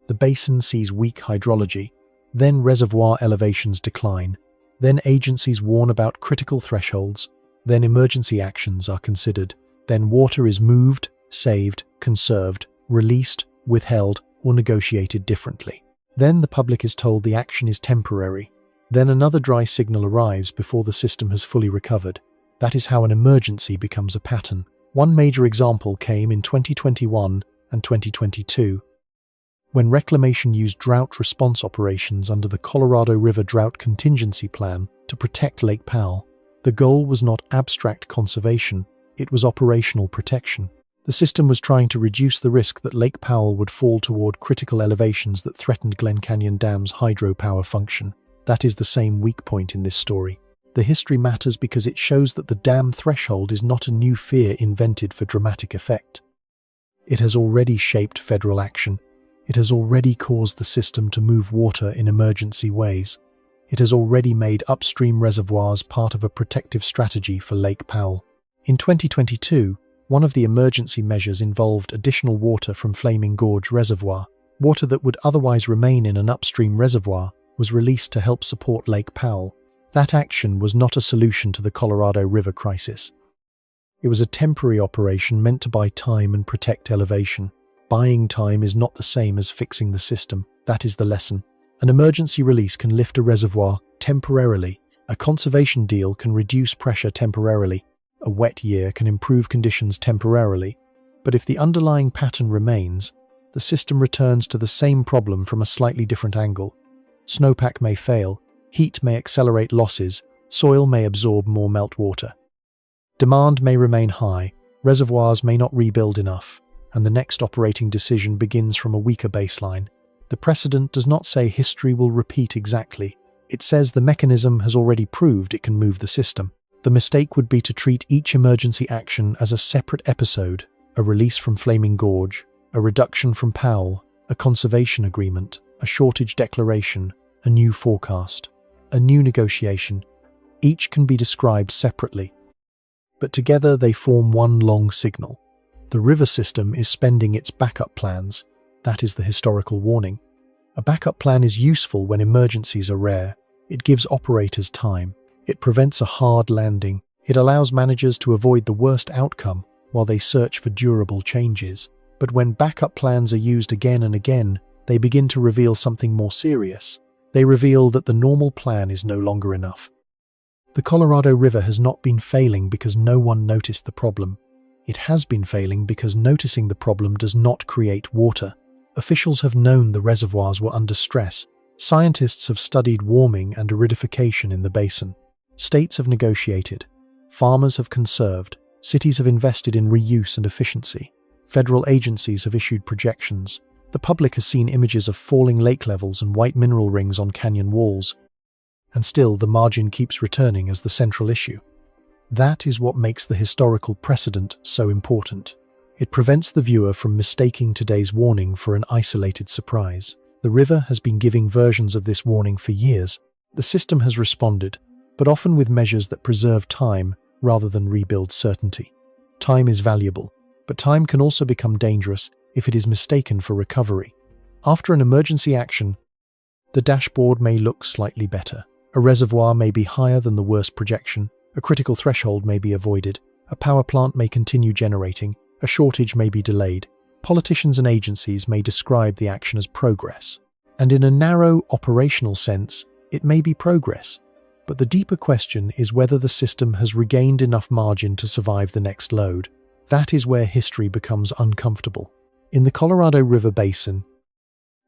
the basin sees weak hydrology, then reservoir elevations decline, then agencies warn about critical thresholds, then emergency actions are considered, then water is moved, saved, conserved, released, withheld, or negotiated differently. Then the public is told the action is temporary. Then another dry signal arrives before the system has fully recovered. That is how an emergency becomes a pattern. One major example came in 2021 and 2022, when Reclamation used drought response operations under the Colorado River Drought Contingency Plan to protect Lake Powell. The goal was not abstract conservation, it was operational protection. The system was trying to reduce the risk that Lake Powell would fall toward critical elevations that threatened Glen Canyon Dam's hydropower function. That is the same weak point in this story. The history matters because it shows that the dam threshold is not a new fear invented for dramatic effect. It has already shaped federal action. It has already caused the system to move water in emergency ways. It has already made upstream reservoirs part of a protective strategy for Lake Powell. In 2022, one of the emergency measures involved additional water from Flaming Gorge Reservoir. Water that would otherwise remain in an upstream reservoir was released to help support Lake Powell. That action was not a solution to the Colorado River crisis. It was a temporary operation meant to buy time and protect elevation. Buying time is not the same as fixing the system. That is the lesson. An emergency release can lift a reservoir temporarily. A conservation deal can reduce pressure temporarily. A wet year can improve conditions temporarily. But if the underlying pattern remains, the system returns to the same problem from a slightly different angle. Snowpack may fail, heat may accelerate losses, soil may absorb more meltwater. Demand may remain high, reservoirs may not rebuild enough, and the next operating decision begins from a weaker baseline. The precedent does not say history will repeat exactly. It says the mechanism has already proved it can move the system. The mistake would be to treat each emergency action as a separate episode: a release from Flaming Gorge, a reduction from Powell, a conservation agreement, a shortage declaration, a new forecast, a new negotiation. Each can be described separately, but together they form one long signal. The river system is spending its backup plans. That is the historical warning. A backup plan is useful when emergencies are rare. It gives operators time. It prevents a hard landing. It allows managers to avoid the worst outcome while they search for durable changes. But when backup plans are used again and again, they begin to reveal something more serious. They reveal that the normal plan is no longer enough. The Colorado River has not been failing because no one noticed the problem. It has been failing because noticing the problem does not create water. Officials have known the reservoirs were under stress. Scientists have studied warming and aridification in the basin. States have negotiated. Farmers have conserved. Cities have invested in reuse and efficiency. Federal agencies have issued projections. The public has seen images of falling lake levels and white mineral rings on canyon walls. And still, the margin keeps returning as the central issue. That is what makes the historical precedent so important. It prevents the viewer from mistaking today's warning for an isolated surprise. The river has been giving versions of this warning for years. The system has responded, but often with measures that preserve time rather than rebuild certainty. Time is valuable, but time can also become dangerous if it is mistaken for recovery. After an emergency action, the dashboard may look slightly better. A reservoir may be higher than the worst projection. A critical threshold may be avoided. A power plant may continue generating. A shortage may be delayed. Politicians and agencies may describe the action as progress. And in a narrow operational sense, it may be progress. But the deeper question is whether the system has regained enough margin to survive the next load. That is where history becomes uncomfortable. In the Colorado River Basin,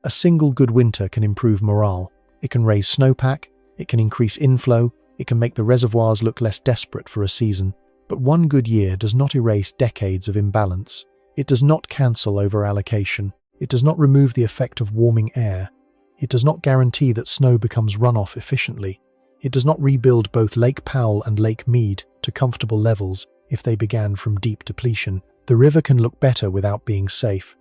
a single good winter can improve morale. It can raise snowpack, it can increase inflow, it can make the reservoirs look less desperate for a season. But one good year does not erase decades of imbalance. It does not cancel over-allocation. It does not remove the effect of warming air. It does not guarantee that snow becomes runoff efficiently. It does not rebuild both Lake Powell and Lake Mead to comfortable levels if they began from deep depletion. The river can look better without being safe.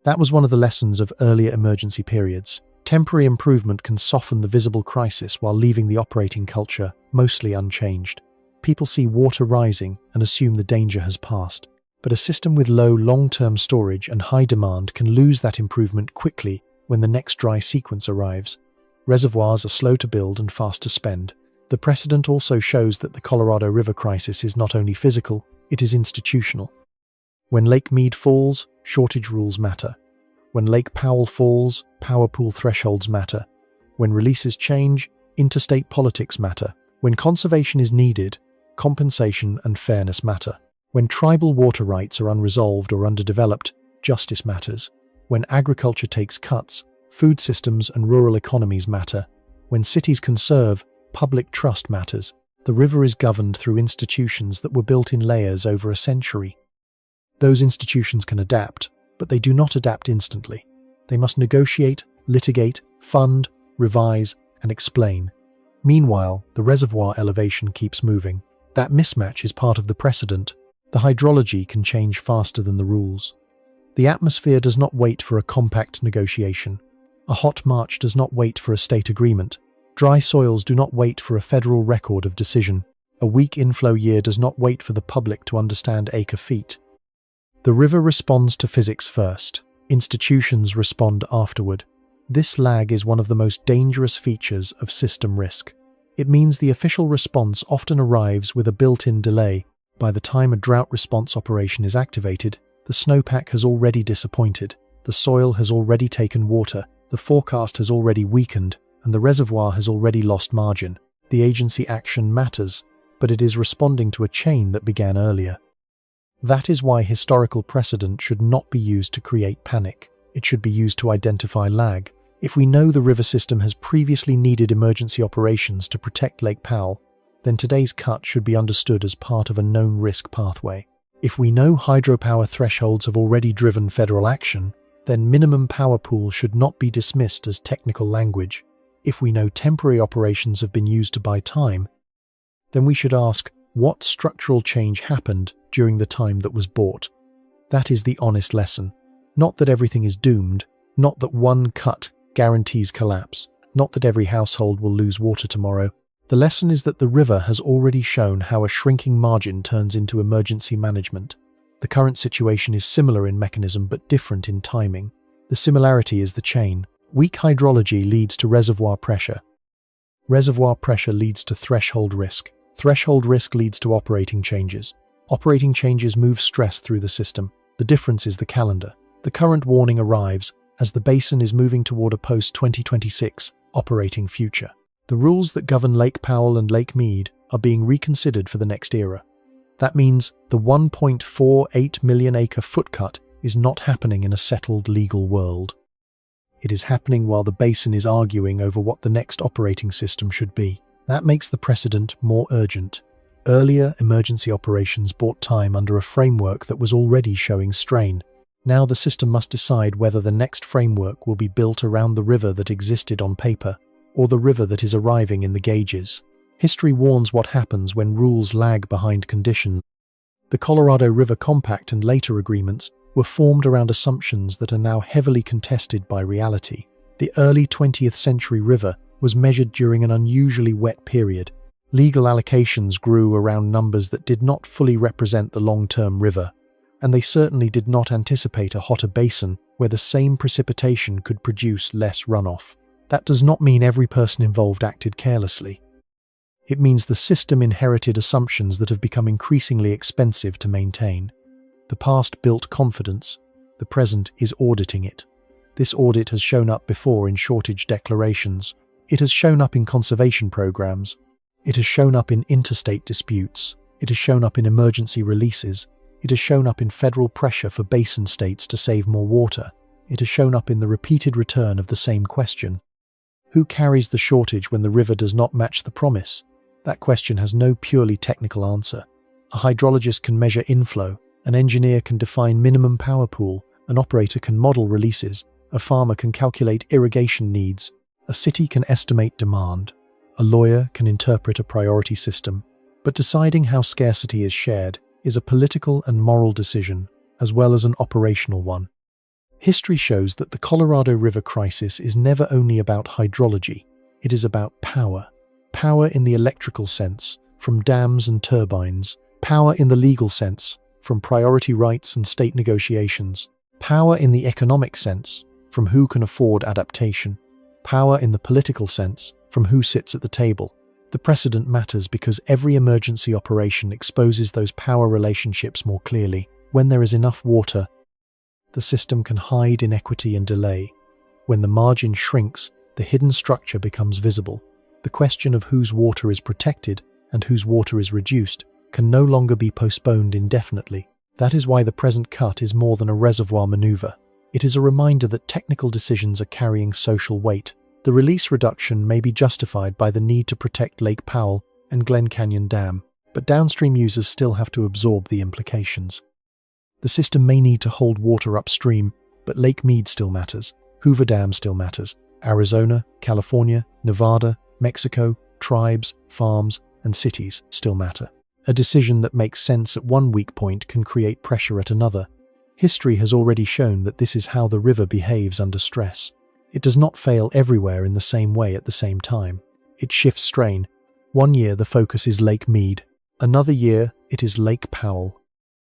That was one of the lessons of earlier emergency periods. Temporary improvement can soften the visible crisis while leaving the operating culture mostly unchanged. People see water rising and assume the danger has passed. But a system with low long-term storage and high demand can lose that improvement quickly when the next dry sequence arrives. Reservoirs are slow to build and fast to spend. The precedent also shows that the Colorado River crisis is not only physical, it is institutional. When Lake Mead falls, shortage rules matter. When Lake Powell falls, power pool thresholds matter. When releases change, interstate politics matter. When conservation is needed, compensation and fairness matter. When tribal water rights are unresolved or underdeveloped, justice matters. When agriculture takes cuts, food systems and rural economies matter. When cities conserve, public trust matters. The river is governed through institutions that were built in layers over a century. Those institutions can adapt, but they do not adapt instantly. They must negotiate, litigate, fund, revise, and explain. Meanwhile, the reservoir elevation keeps moving. That mismatch is part of the precedent. The hydrology can change faster than the rules. The atmosphere does not wait for a compact negotiation. A hot March does not wait for a state agreement. Dry soils do not wait for a federal record of decision. A weak inflow year does not wait for the public to understand acre-feet. The river responds to physics first. Institutions respond afterward. This lag is one of the most dangerous features of system risk. It means the official response often arrives with a built-in delay. By the time a drought response operation is activated, the snowpack has already disappointed, the soil has already taken water, the forecast has already weakened, and the reservoir has already lost margin. The agency action matters, but it is responding to a chain that began earlier. That is why historical precedent should not be used to create panic. It should be used to identify lag. If we know the river system has previously needed emergency operations to protect Lake Powell, then today's cut should be understood as part of a known risk pathway. If we know hydropower thresholds have already driven federal action, then minimum power pool should not be dismissed as technical language. If we know temporary operations have been used to buy time, then we should ask what structural change happened during the time that was bought. That is the honest lesson. Not that everything is doomed, not that one cut guarantees collapse, not that every household will lose water tomorrow. The lesson is that the river has already shown how a shrinking margin turns into emergency management. The current situation is similar in mechanism but different in timing. The similarity is the chain. Weak hydrology leads to reservoir pressure. Reservoir pressure leads to threshold risk. Threshold risk leads to operating changes. Operating changes move stress through the system. The difference is the calendar. The current warning arrives as the basin is moving toward a post-2026 operating future. The rules that govern Lake Powell and Lake Mead are being reconsidered for the next era. That means the 1.48 million acre foot cut is not happening in a settled legal world. It is happening while the basin is arguing over what the next operating system should be. That makes the precedent more urgent. Earlier emergency operations bought time under a framework that was already showing strain. Now the system must decide whether the next framework will be built around the river that existed on paper, or the river that is arriving in the gauges. History warns what happens when rules lag behind conditions. The Colorado River Compact and later agreements were formed around assumptions that are now heavily contested by reality. The early 20th century river was measured during an unusually wet period. Legal allocations grew around numbers that did not fully represent the long-term river, and they certainly did not anticipate a hotter basin where the same precipitation could produce less runoff. That does not mean every person involved acted carelessly. It means the system inherited assumptions that have become increasingly expensive to maintain. The past built confidence, the present is auditing it. This audit has shown up before in shortage declarations. It has shown up in conservation programs. It has shown up in interstate disputes. It has shown up in emergency releases. It has shown up in federal pressure for basin states to save more water. It has shown up in the repeated return of the same question. Who carries the shortage when the river does not match the promise? That question has no purely technical answer. A hydrologist can measure inflow, an engineer can define minimum power pool, an operator can model releases, a farmer can calculate irrigation needs, a city can estimate demand, a lawyer can interpret a priority system. But deciding how scarcity is shared is a political and moral decision, as well as an operational one. History shows that the Colorado River crisis is never only about hydrology, it is about power. Power in the electrical sense, from dams and turbines. Power in the legal sense, from priority rights and state negotiations. Power in the economic sense, from who can afford adaptation. Power in the political sense, from who sits at the table. The precedent matters because every emergency operation exposes those power relationships more clearly. When there is enough water, the system can hide inequity and delay. When the margin shrinks, the hidden structure becomes visible. The question of whose water is protected and whose water is reduced can no longer be postponed indefinitely. That is why the present cut is more than a reservoir maneuver. It is a reminder that technical decisions are carrying social weight. The release reduction may be justified by the need to protect Lake Powell and Glen Canyon Dam, but downstream users still have to absorb the implications. The system may need to hold water upstream, but Lake Mead still matters. Hoover Dam still matters. Arizona, California, Nevada, Mexico, tribes, farms, and cities still matter. A decision that makes sense at one weak point can create pressure at another. History has already shown that this is how the river behaves under stress. It does not fail everywhere in the same way at the same time. It shifts strain. One year the focus is Lake Mead. Another year it is Lake Powell.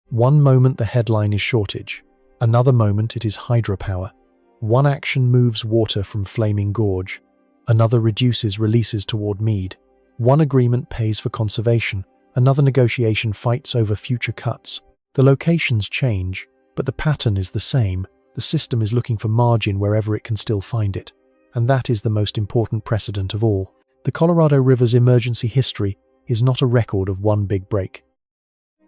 One moment the headline is shortage. Another moment it is hydropower. One action moves water from Flaming Gorge. Another reduces releases toward Mead. One agreement pays for conservation. Another negotiation fights over future cuts. The locations change, but the pattern is the same. The system is looking for margin wherever it can still find it. And that is the most important precedent of all. The Colorado River's emergency history is not a record of one big break.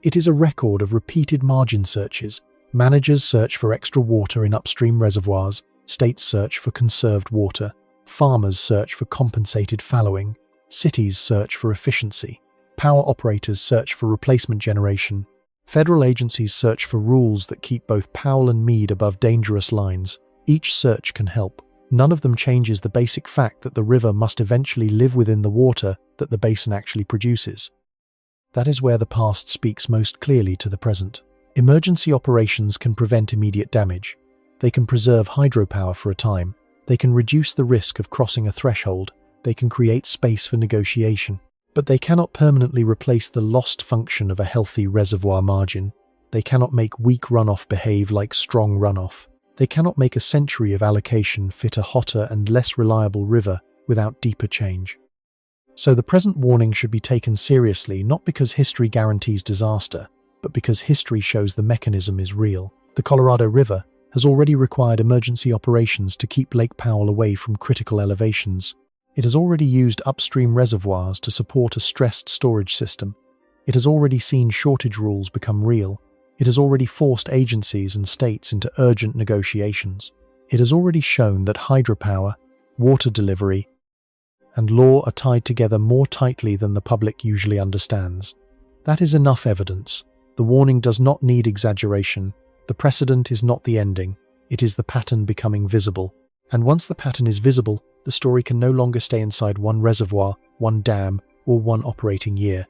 It is a record of repeated margin searches. Managers search for extra water in upstream reservoirs. States search for conserved water. Farmers search for compensated fallowing. Cities search for efficiency. Power operators search for replacement generation. Federal agencies search for rules that keep both Powell and Mead above dangerous lines. Each search can help. None of them changes the basic fact that the river must eventually live within the water that the basin actually produces. That is where the past speaks most clearly to the present. Emergency operations can prevent immediate damage. They can preserve hydropower for a time. They can reduce the risk of crossing a threshold. They can create space for negotiation. But they cannot permanently replace the lost function of a healthy reservoir margin. They cannot make weak runoff behave like strong runoff. They cannot make a century of allocation fit a hotter and less reliable river without deeper change. So the present warning should be taken seriously, not because history guarantees disaster, but because history shows the mechanism is real. The Colorado River has already required emergency operations to keep Lake Powell away from critical elevations. It has already used upstream reservoirs to support a stressed storage system. It has already seen shortage rules become real. It has already forced agencies and states into urgent negotiations. It has already shown that hydropower, water delivery, and law are tied together more tightly than the public usually understands. That is enough evidence. The warning does not need exaggeration. The precedent is not the ending. It is the pattern becoming visible. And once the pattern is visible, the story can no longer stay inside one reservoir, one dam, or one operating year.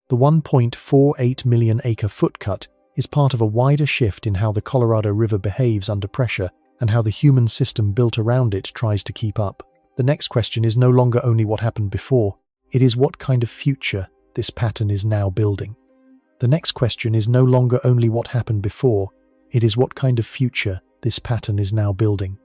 The 1.48 million acre-foot cut is part of a wider shift in how the Colorado River behaves under pressure and how the human system built around it tries to keep up. The next question is no longer only what happened before, it is what kind of future this pattern is now building. The next question is no longer only what happened before, it is what kind of future this pattern is now building.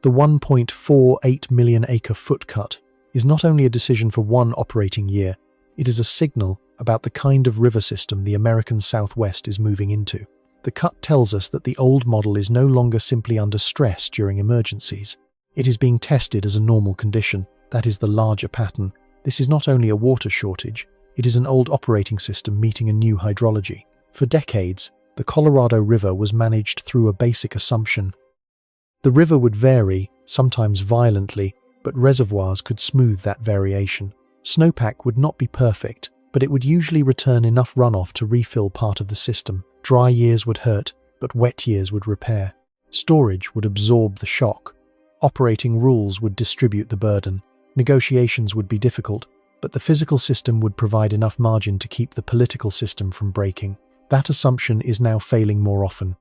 The 1.48 million acre-foot cut is not only a decision for one operating year, it is a signal about the kind of river system the American Southwest is moving into. The cut tells us that the old model is no longer simply under stress during emergencies. It is being tested as a normal condition. That is the larger pattern. This is not only a water shortage, it is an old operating system meeting a new hydrology. For decades, the Colorado River was managed through a basic assumption. The river would vary, sometimes violently, but reservoirs could smooth that variation. Snowpack would not be perfect, but it would usually return enough runoff to refill part of the system. Dry years would hurt, but wet years would repair. Storage would absorb the shock. Operating rules would distribute the burden. Negotiations would be difficult, but the physical system would provide enough margin to keep the political system from breaking. That assumption is now failing more often.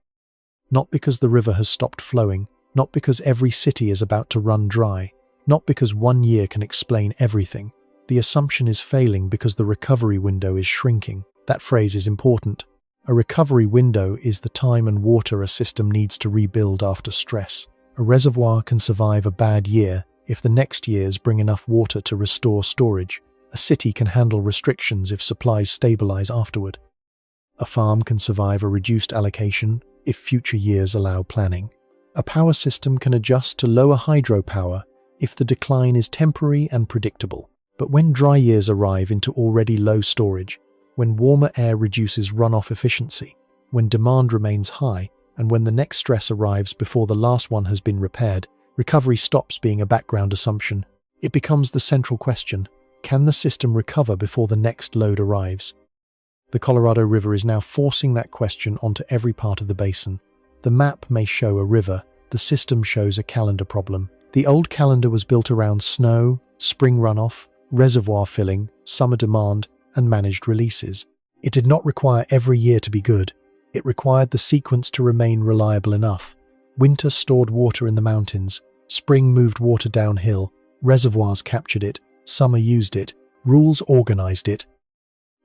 Not because the river has stopped flowing, not because every city is about to run dry, not because one year can explain everything. The assumption is failing because the recovery window is shrinking. That phrase is important. A recovery window is the time and water a system needs to rebuild after stress. A reservoir can survive a bad year if the next years bring enough water to restore storage. A city can handle restrictions if supplies stabilize afterward. A farm can survive a reduced allocation if future years allow planning. A power system can adjust to lower hydropower if the decline is temporary and predictable. But when dry years arrive into already low storage, when warmer air reduces runoff efficiency, when demand remains high, and when the next stress arrives before the last one has been repaired, recovery stops being a background assumption. It becomes the central question: can the system recover before the next load arrives? The Colorado River is now forcing that question onto every part of the basin. The map may show a river, the system shows a calendar problem. The old calendar was built around snow, spring runoff, reservoir filling, summer demand, and managed releases. It did not require every year to be good. It required the sequence to remain reliable enough. Winter stored water in the mountains, spring moved water downhill, reservoirs captured it, summer used it, rules organized it.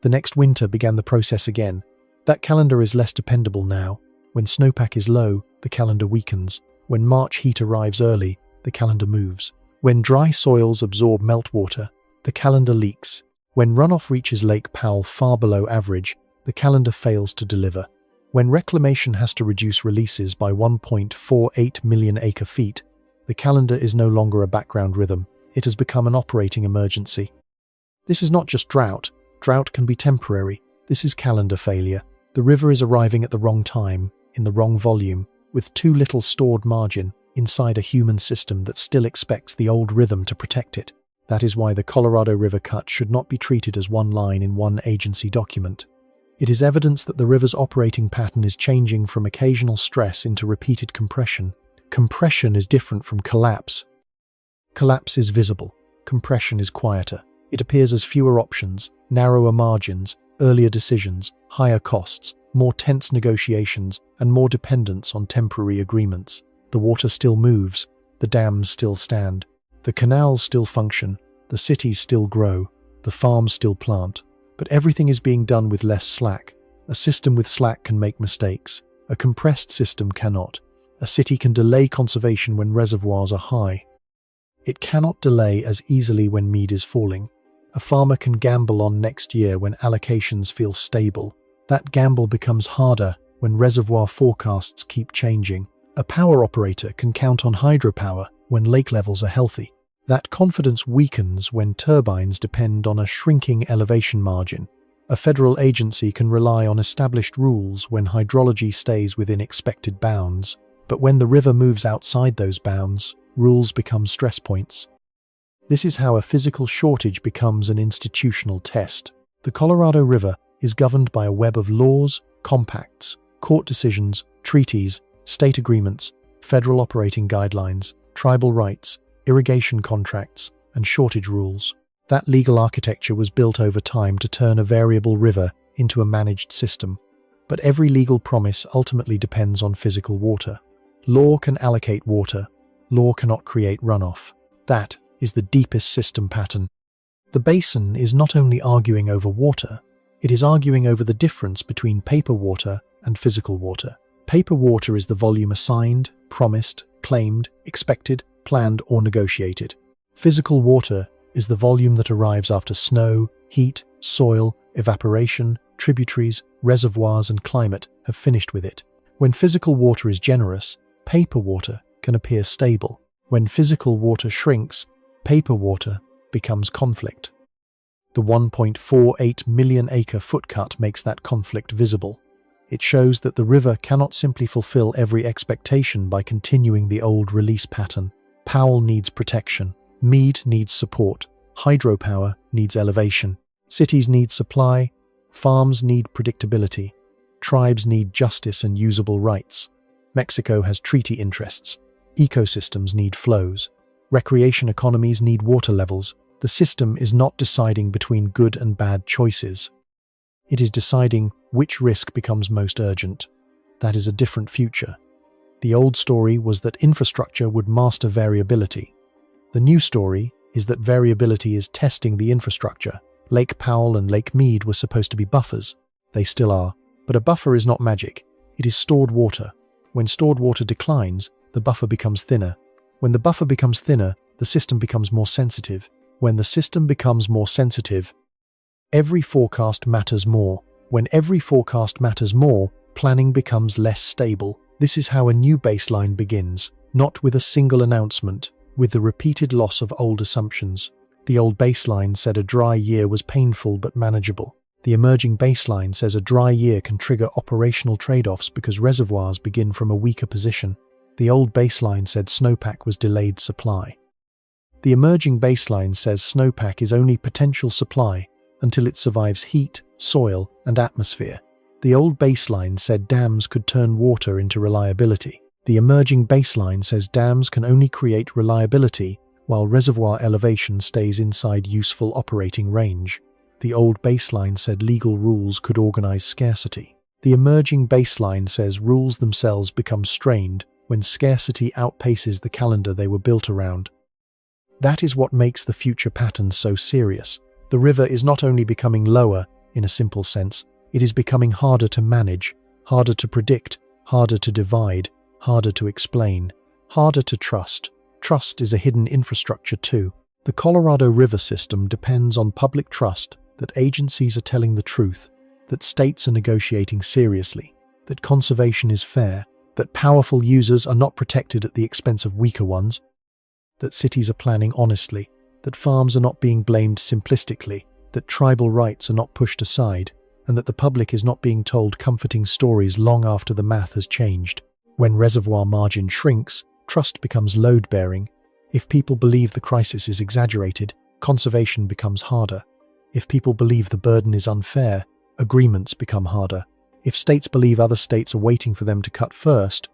The next winter began the process again. That calendar is less dependable now. When snowpack is low, the calendar weakens. When March heat arrives early, the calendar moves. When dry soils absorb meltwater, the calendar leaks. When runoff reaches Lake Powell far below average, the calendar fails to deliver. When Reclamation has to reduce releases by 1.48 million acre-feet, the calendar is no longer a background rhythm. It has become an operating emergency. This is not just drought. Drought can be temporary. This is calendar failure. The river is arriving at the wrong time, in the wrong volume, with too little stored margin inside a human system that still expects the old rhythm to protect it. That is why the Colorado River cut should not be treated as one line in one agency document. It is evidence that the river's operating pattern is changing from occasional stress into repeated compression. Compression is different from collapse. Collapse is visible. Compression is quieter. It appears as fewer options, narrower margins, earlier decisions, higher costs, more tense negotiations, and more dependence on temporary agreements. The water still moves. The dams still stand. The canals still function, the cities still grow, the farms still plant, but everything is being done with less slack. A system with slack can make mistakes. A compressed system cannot. A city can delay conservation when reservoirs are high. It cannot delay as easily when mead is falling. A farmer can gamble on next year when allocations feel stable. That gamble becomes harder when reservoir forecasts keep changing. A power operator can count on hydropower when lake levels are healthy. That confidence weakens when turbines depend on a shrinking elevation margin. A federal agency can rely on established rules when hydrology stays within expected bounds, but when the river moves outside those bounds, rules become stress points. This is how a physical shortage becomes an institutional test. The Colorado River is governed by a web of laws, compacts, court decisions, treaties, state agreements, federal operating guidelines, tribal rights, irrigation contracts, and shortage rules. That legal architecture was built over time to turn a variable river into a managed system. But every legal promise ultimately depends on physical water. Law can allocate water. Law cannot create runoff. That is the deepest system pattern. The basin is not only arguing over water, it is arguing over the difference between paper water and physical water. Paper water is the volume assigned, promised, claimed, expected, planned, or negotiated. Physical water is the volume that arrives after snow, heat, soil, evaporation, tributaries, reservoirs, and climate have finished with it. When physical water is generous, paper water can appear stable. When physical water shrinks, paper water becomes conflict. The 1.48 million acre foot cut makes that conflict visible. It shows that the river cannot simply fulfill every expectation by continuing the old release pattern. Powell needs protection. Mead needs support. Hydropower needs elevation. Cities need supply. Farms need predictability. Tribes need justice and usable rights. Mexico has treaty interests. Ecosystems need flows. Recreation economies need water levels. The system is not deciding between good and bad choices. It is deciding which risk becomes most urgent. That is a different future. The old story was that infrastructure would master variability. The new story is that variability is testing the infrastructure. Lake Powell and Lake Mead were supposed to be buffers. They still are. But a buffer is not magic. It is stored water. When stored water declines, the buffer becomes thinner. When the buffer becomes thinner, the system becomes more sensitive. When the system becomes more sensitive, every forecast matters more. When every forecast matters more, planning becomes less stable. This is how a new baseline begins, not with a single announcement, with the repeated loss of old assumptions. The old baseline said a dry year was painful but manageable. The emerging baseline says a dry year can trigger operational trade-offs because reservoirs begin from a weaker position. The old baseline said snowpack was delayed supply. The emerging baseline says snowpack is only potential supply until it survives heat, soil, and atmosphere. The old baseline said dams could turn water into reliability. The emerging baseline says dams can only create reliability while reservoir elevation stays inside useful operating range. The old baseline said legal rules could organize scarcity. The emerging baseline says rules themselves become strained when scarcity outpaces the calendar they were built around. That is what makes the future pattern so serious. The river is not only becoming lower, in a simple sense, it is becoming harder to manage, harder to predict, harder to divide, harder to explain, harder to trust. Trust is a hidden infrastructure too. The Colorado River system depends on public trust that agencies are telling the truth, that states are negotiating seriously, that conservation is fair, that powerful users are not protected at the expense of weaker ones, that cities are planning honestly, that farms are not being blamed simplistically, that tribal rights are not pushed aside, and that the public is not being told comforting stories long after the math has changed. When reservoir margin shrinks, trust becomes load-bearing. If people believe the crisis is exaggerated, conservation becomes harder. If people believe the burden is unfair, agreements become harder. If states believe other states are waiting for them to cut first,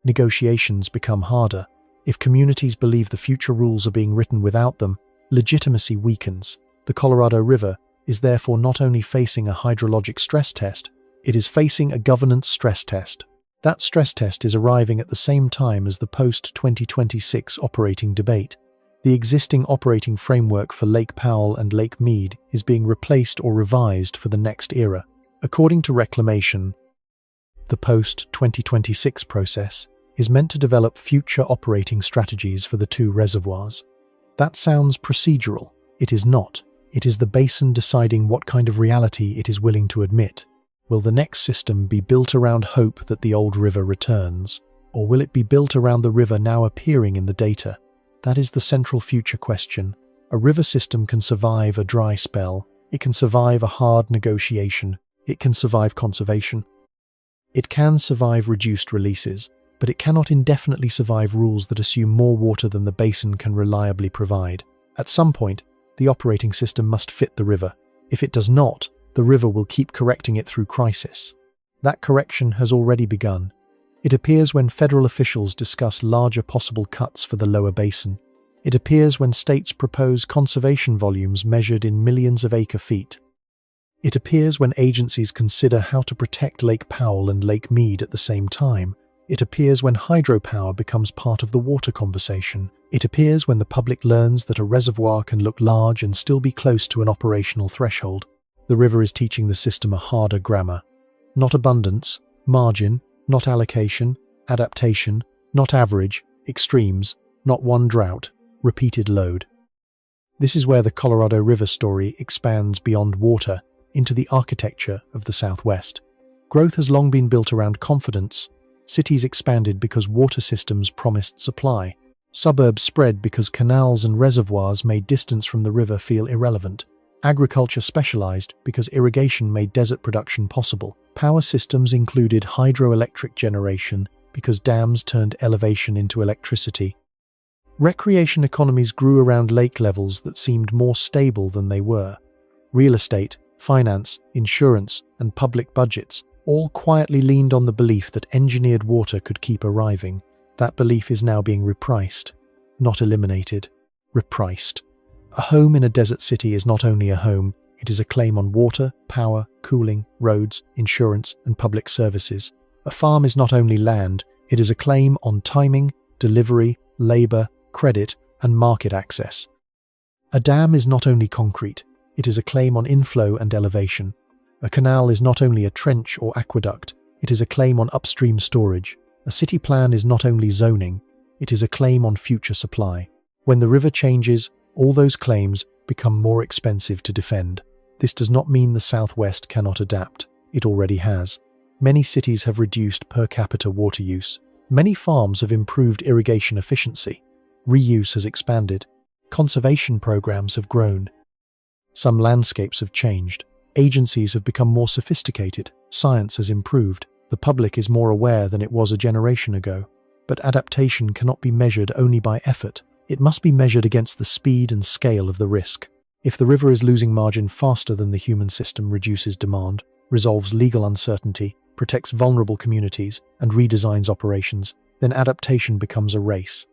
negotiations become harder. If communities believe the future rules are being written without them, legitimacy weakens. The Colorado River is therefore not only facing a hydrologic stress test, it is facing a governance stress test. That stress test is arriving at the same time as the post-2026 operating debate. The existing operating framework for Lake Powell and Lake Mead is being replaced or revised for the next era. According to Reclamation, the post-2026 process is meant to develop future operating strategies for the two reservoirs. That sounds procedural. It is not. It is the basin deciding what kind of reality it is willing to admit. Will the next system be built around hope that the old river returns? Or will it be built around the river now appearing in the data? That is the central future question. A river system can survive a dry spell, It can survive a hard negotiation. It can survive conservation. It can survive reduced releases, but it cannot indefinitely survive rules that assume more water than the basin can reliably provide. At some point, the operating system must fit the river. If it does not, the river will keep correcting it through crisis. That correction has already begun. It appears when federal officials discuss larger possible cuts for the lower basin. It appears when states propose conservation volumes measured in millions of acre-feet. It appears when agencies consider how to protect Lake Powell and Lake Mead at the same time. It appears when hydropower becomes part of the water conversation. It appears when the public learns that a reservoir can look large and still be close to an operational threshold. The river is teaching the system a harder grammar. Not abundance, margin, not allocation, adaptation, not average, extremes, not one drought, repeated load. This is where the Colorado River story expands beyond water into the architecture of the Southwest. Growth has long been built around confidence. Cities expanded because water systems promised supply. Suburbs spread because canals and reservoirs made distance from the river feel irrelevant. Agriculture specialized because irrigation made desert production possible. Power systems included hydroelectric generation because dams turned elevation into electricity. Recreation economies grew around lake levels that seemed more stable than they were. Real estate, finance, insurance, and public budgets all quietly leaned on the belief that engineered water could keep arriving. That belief is now being repriced, not eliminated. Repriced. A home in a desert city is not only a home, it is a claim on water, power, cooling, roads, insurance, and public services. A farm is not only land, it is a claim on timing, delivery, labor, credit, and market access. A dam is not only concrete, it is a claim on inflow and elevation. A canal is not only a trench or aqueduct, it is a claim on upstream storage. A city plan is not only zoning, it is a claim on future supply. When the river changes, all those claims become more expensive to defend. This does not mean the Southwest cannot adapt. It already has. Many cities have reduced per capita water use. Many farms have improved irrigation efficiency. Reuse has expanded. Conservation programs have grown. Some landscapes have changed. Agencies have become more sophisticated. Science has improved. The public is more aware than it was a generation ago. But adaptation cannot be measured only by effort. It must be measured against the speed and scale of the risk. If the river is losing margin faster than the human system reduces demand, resolves legal uncertainty, protects vulnerable communities, and redesigns operations, then adaptation becomes a race.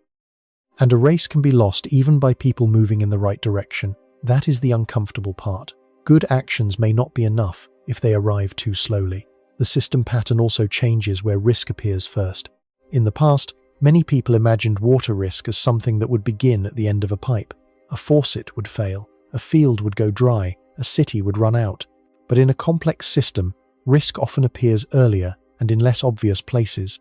And a race can be lost even by people moving in the right direction. That is the uncomfortable part. Good actions may not be enough if they arrive too slowly. The system pattern also changes where risk appears first. In the past, many people imagined water risk as something that would begin at the end of a pipe. A faucet would fail, a field would go dry, a city would run out. But in a complex system, risk often appears earlier and in less obvious places.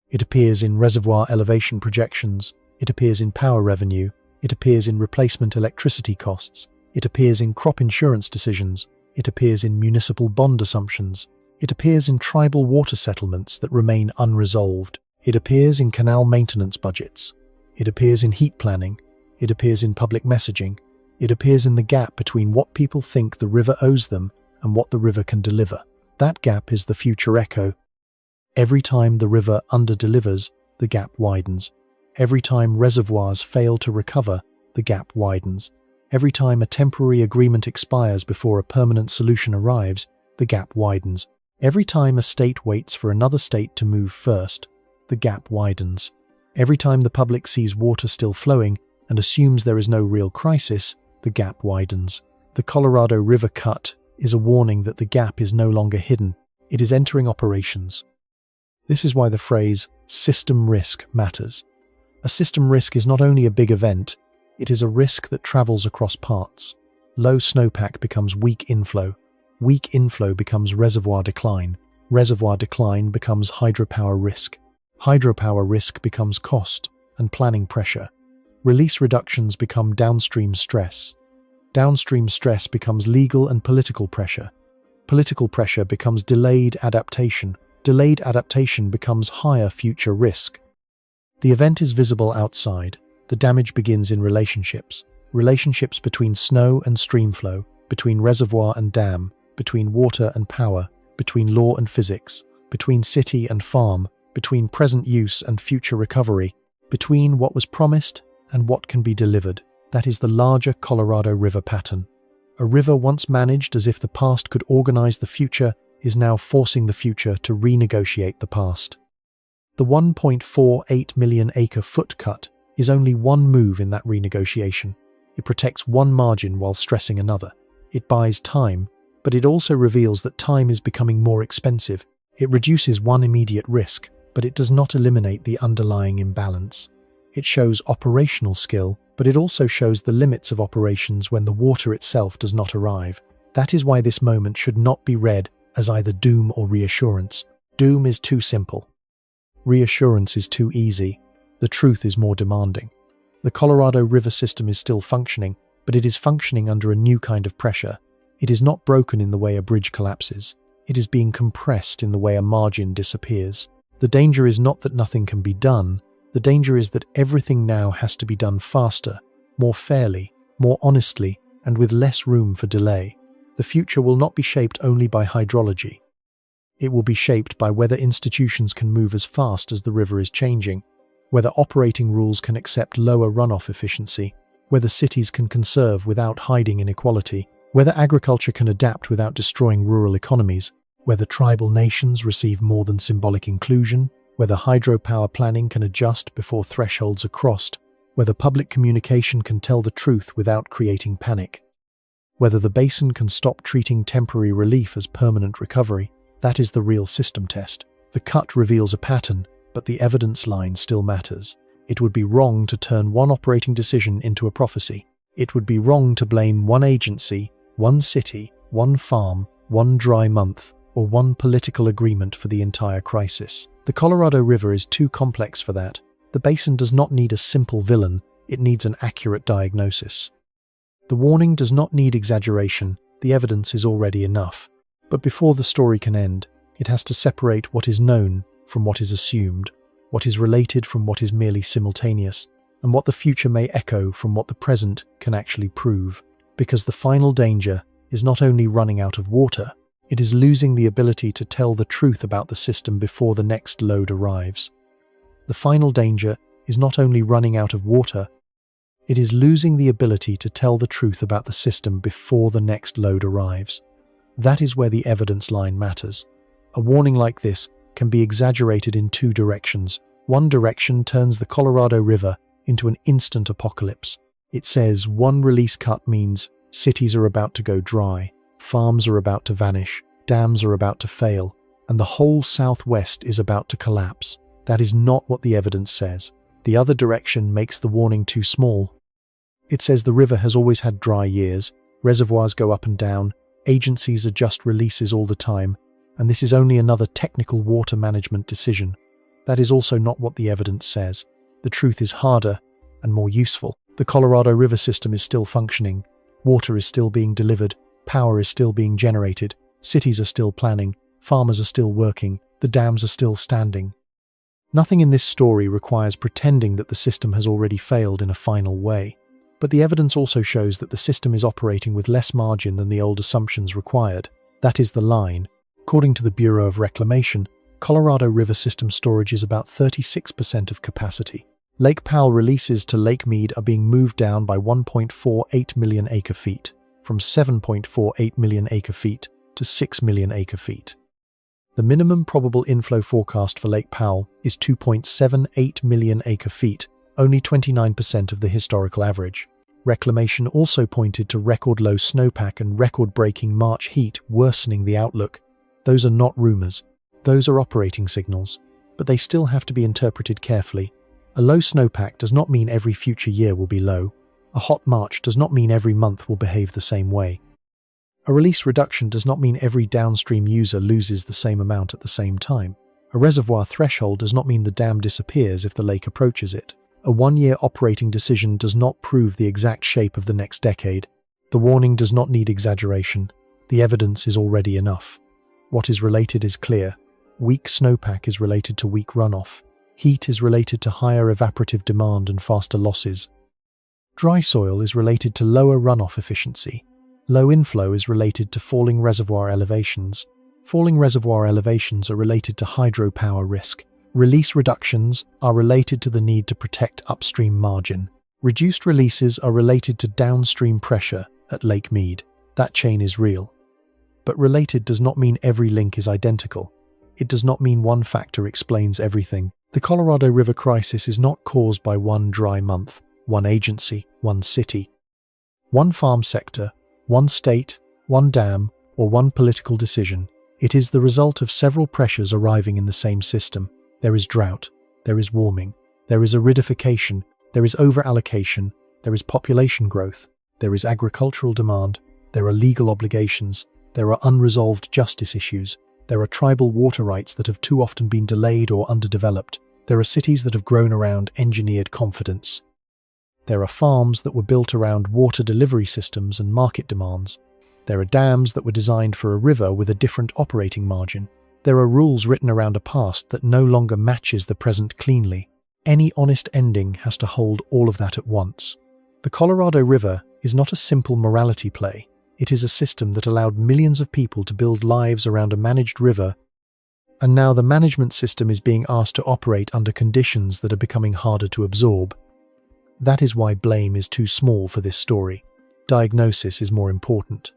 It appears in reservoir elevation projections, it appears in power revenue, it appears in replacement electricity costs, it appears in crop insurance decisions, it appears in municipal bond assumptions, it appears in tribal water settlements that remain unresolved. It appears in canal maintenance budgets. It appears in heat planning. It appears in public messaging. It appears in the gap between what people think the river owes them and what the river can deliver. That gap is the future echo. Every time the river underdelivers, the gap widens. Every time reservoirs fail to recover, the gap widens. Every time a temporary agreement expires before a permanent solution arrives, the gap widens. Every time a state waits for another state to move first, the gap widens. Every time the public sees water still flowing and assumes there is no real crisis, the gap widens. The Colorado River cut is a warning that the gap is no longer hidden. It is entering operations. This is why the phrase system risk matters. A system risk is not only a big event, it is a risk that travels across parts. Low snowpack becomes weak inflow. Weak inflow becomes reservoir decline. Reservoir decline becomes hydropower risk. Hydropower risk becomes cost and planning pressure. Release reductions become downstream stress. Downstream stress becomes legal and political pressure. Political pressure becomes delayed adaptation. Delayed adaptation becomes higher future risk. The event is visible outside. The damage begins in relationships. Relationships between snow and stream flow. between reservoir and dam, between water and power, between law and physics, between city and farm, between present use and future recovery, between what was promised and what can be delivered. That is the larger Colorado River pattern. A river once managed as if the past could organize the future is now forcing the future to renegotiate the past. The 1.48 million acre foot cut is only one move in that renegotiation. It protects one margin while stressing another. It buys time, but it also reveals that time is becoming more expensive. It reduces one immediate risk, but it does not eliminate the underlying imbalance. It shows operational skill, but it also shows the limits of operations when the water itself does not arrive. That is why this moment should not be read as either doom or reassurance. Doom is too simple. Reassurance is too easy. The truth is more demanding. The Colorado River system is still functioning, but it is functioning under a new kind of pressure. It is not broken in the way a bridge collapses. It is being compressed in the way a margin disappears. The danger is not that nothing can be done. The danger is that everything now has to be done faster, more fairly, more honestly, and with less room for delay. The future will not be shaped only by hydrology. It will be shaped by whether institutions can move as fast as the river is changing, whether operating rules can accept lower runoff efficiency, whether cities can conserve without hiding inequality, whether agriculture can adapt without destroying rural economies, whether tribal nations receive more than symbolic inclusion, whether hydropower planning can adjust before thresholds are crossed, whether public communication can tell the truth without creating panic, whether the basin can stop treating temporary relief as permanent recovery. That is the real system test. The cut reveals a pattern, but the evidence line still matters. It would be wrong to turn one operating decision into a prophecy. It would be wrong to blame one agency, one city, one farm, one dry month, or one political agreement for the entire crisis. The Colorado River is too complex for that. The basin does not need a simple villain, it needs an accurate diagnosis. The warning does not need exaggeration, the evidence is already enough. But before the story can end, it has to separate what is known from what is assumed, what is related from what is merely simultaneous, and what the future may echo from what the present can actually prove. Because the final danger is not only running out of water, it is losing the ability to tell the truth about the system before the next load arrives. The final danger is not only running out of water, it is losing the ability to tell the truth about the system before the next load arrives. That is where the evidence line matters. A warning like this can be exaggerated in two directions. One direction turns the Colorado River into an instant apocalypse. It says one release cut means cities are about to go dry, farms are about to vanish, dams are about to fail, and the whole Southwest is about to collapse. That is not what the evidence says. The other direction makes the warning too small. It says the river has always had dry years, reservoirs go up and down, agencies adjust releases all the time, and this is only another technical water management decision. That is also not what the evidence says. The truth is harder and more useful. The Colorado River system is still functioning. Water is still being delivered. Power is still being generated. Cities are still planning. Farmers are still working. The dams are still standing. Nothing in this story requires pretending that the system has already failed in a final way. But the evidence also shows that the system is operating with less margin than the old assumptions required. That is the line. According to the Bureau of Reclamation, Colorado River system storage is about 36% of capacity. Lake Powell releases to Lake Mead are being moved down by 1.48 million acre-feet, from 7.48 million acre-feet to 6 million acre-feet. The minimum probable inflow forecast for Lake Powell is 2.78 million acre-feet, only 29% of the historical average. Reclamation also pointed to record low snowpack and record-breaking March heat worsening the outlook. Those are not rumors. Those are operating signals. But they still have to be interpreted carefully. A low snowpack does not mean every future year will be low. A hot March does not mean every month will behave the same way. A release reduction does not mean every downstream user loses the same amount at the same time. A reservoir threshold does not mean the dam disappears if the lake approaches it. A one-year operating decision does not prove the exact shape of the next decade. The warning does not need exaggeration. The evidence is already enough. What is related is clear. Weak snowpack is related to weak runoff. Heat is related to higher evaporative demand and faster losses. Dry soil is related to lower runoff efficiency. Low inflow is related to falling reservoir elevations. Falling reservoir elevations are related to hydropower risk. Release reductions are related to the need to protect upstream margin. Reduced releases are related to downstream pressure at Lake Mead. That chain is real. But related does not mean every link is identical. It does not mean one factor explains everything. The Colorado River crisis is not caused by one dry month, one agency, one city, one farm sector, one state, one dam, or one political decision. It is the result of several pressures arriving in the same system. There is drought, there is warming, there is aridification, there is overallocation, there is population growth, there is agricultural demand, there are legal obligations, there are unresolved justice issues, there are tribal water rights that have too often been delayed or underdeveloped, there are cities that have grown around engineered confidence. There are farms that were built around water delivery systems and market demands. There are dams that were designed for a river with a different operating margin. There are rules written around a past that no longer matches the present cleanly. Any honest ending has to hold all of that at once. The Colorado River is not a simple morality play. It is a system that allowed millions of people to build lives around a managed river, and now the management system is being asked to operate under conditions that are becoming harder to absorb. That is why blame is too small for this story. Diagnosis is more important.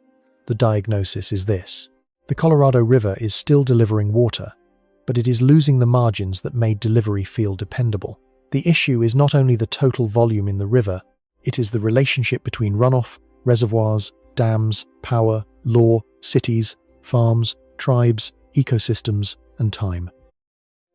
The diagnosis is this. The Colorado River is still delivering water, but it is losing the margins that made delivery feel dependable. The issue is not only the total volume in the river, it is the relationship between runoff, reservoirs, dams, power, law, cities, farms, tribes, ecosystems, and time.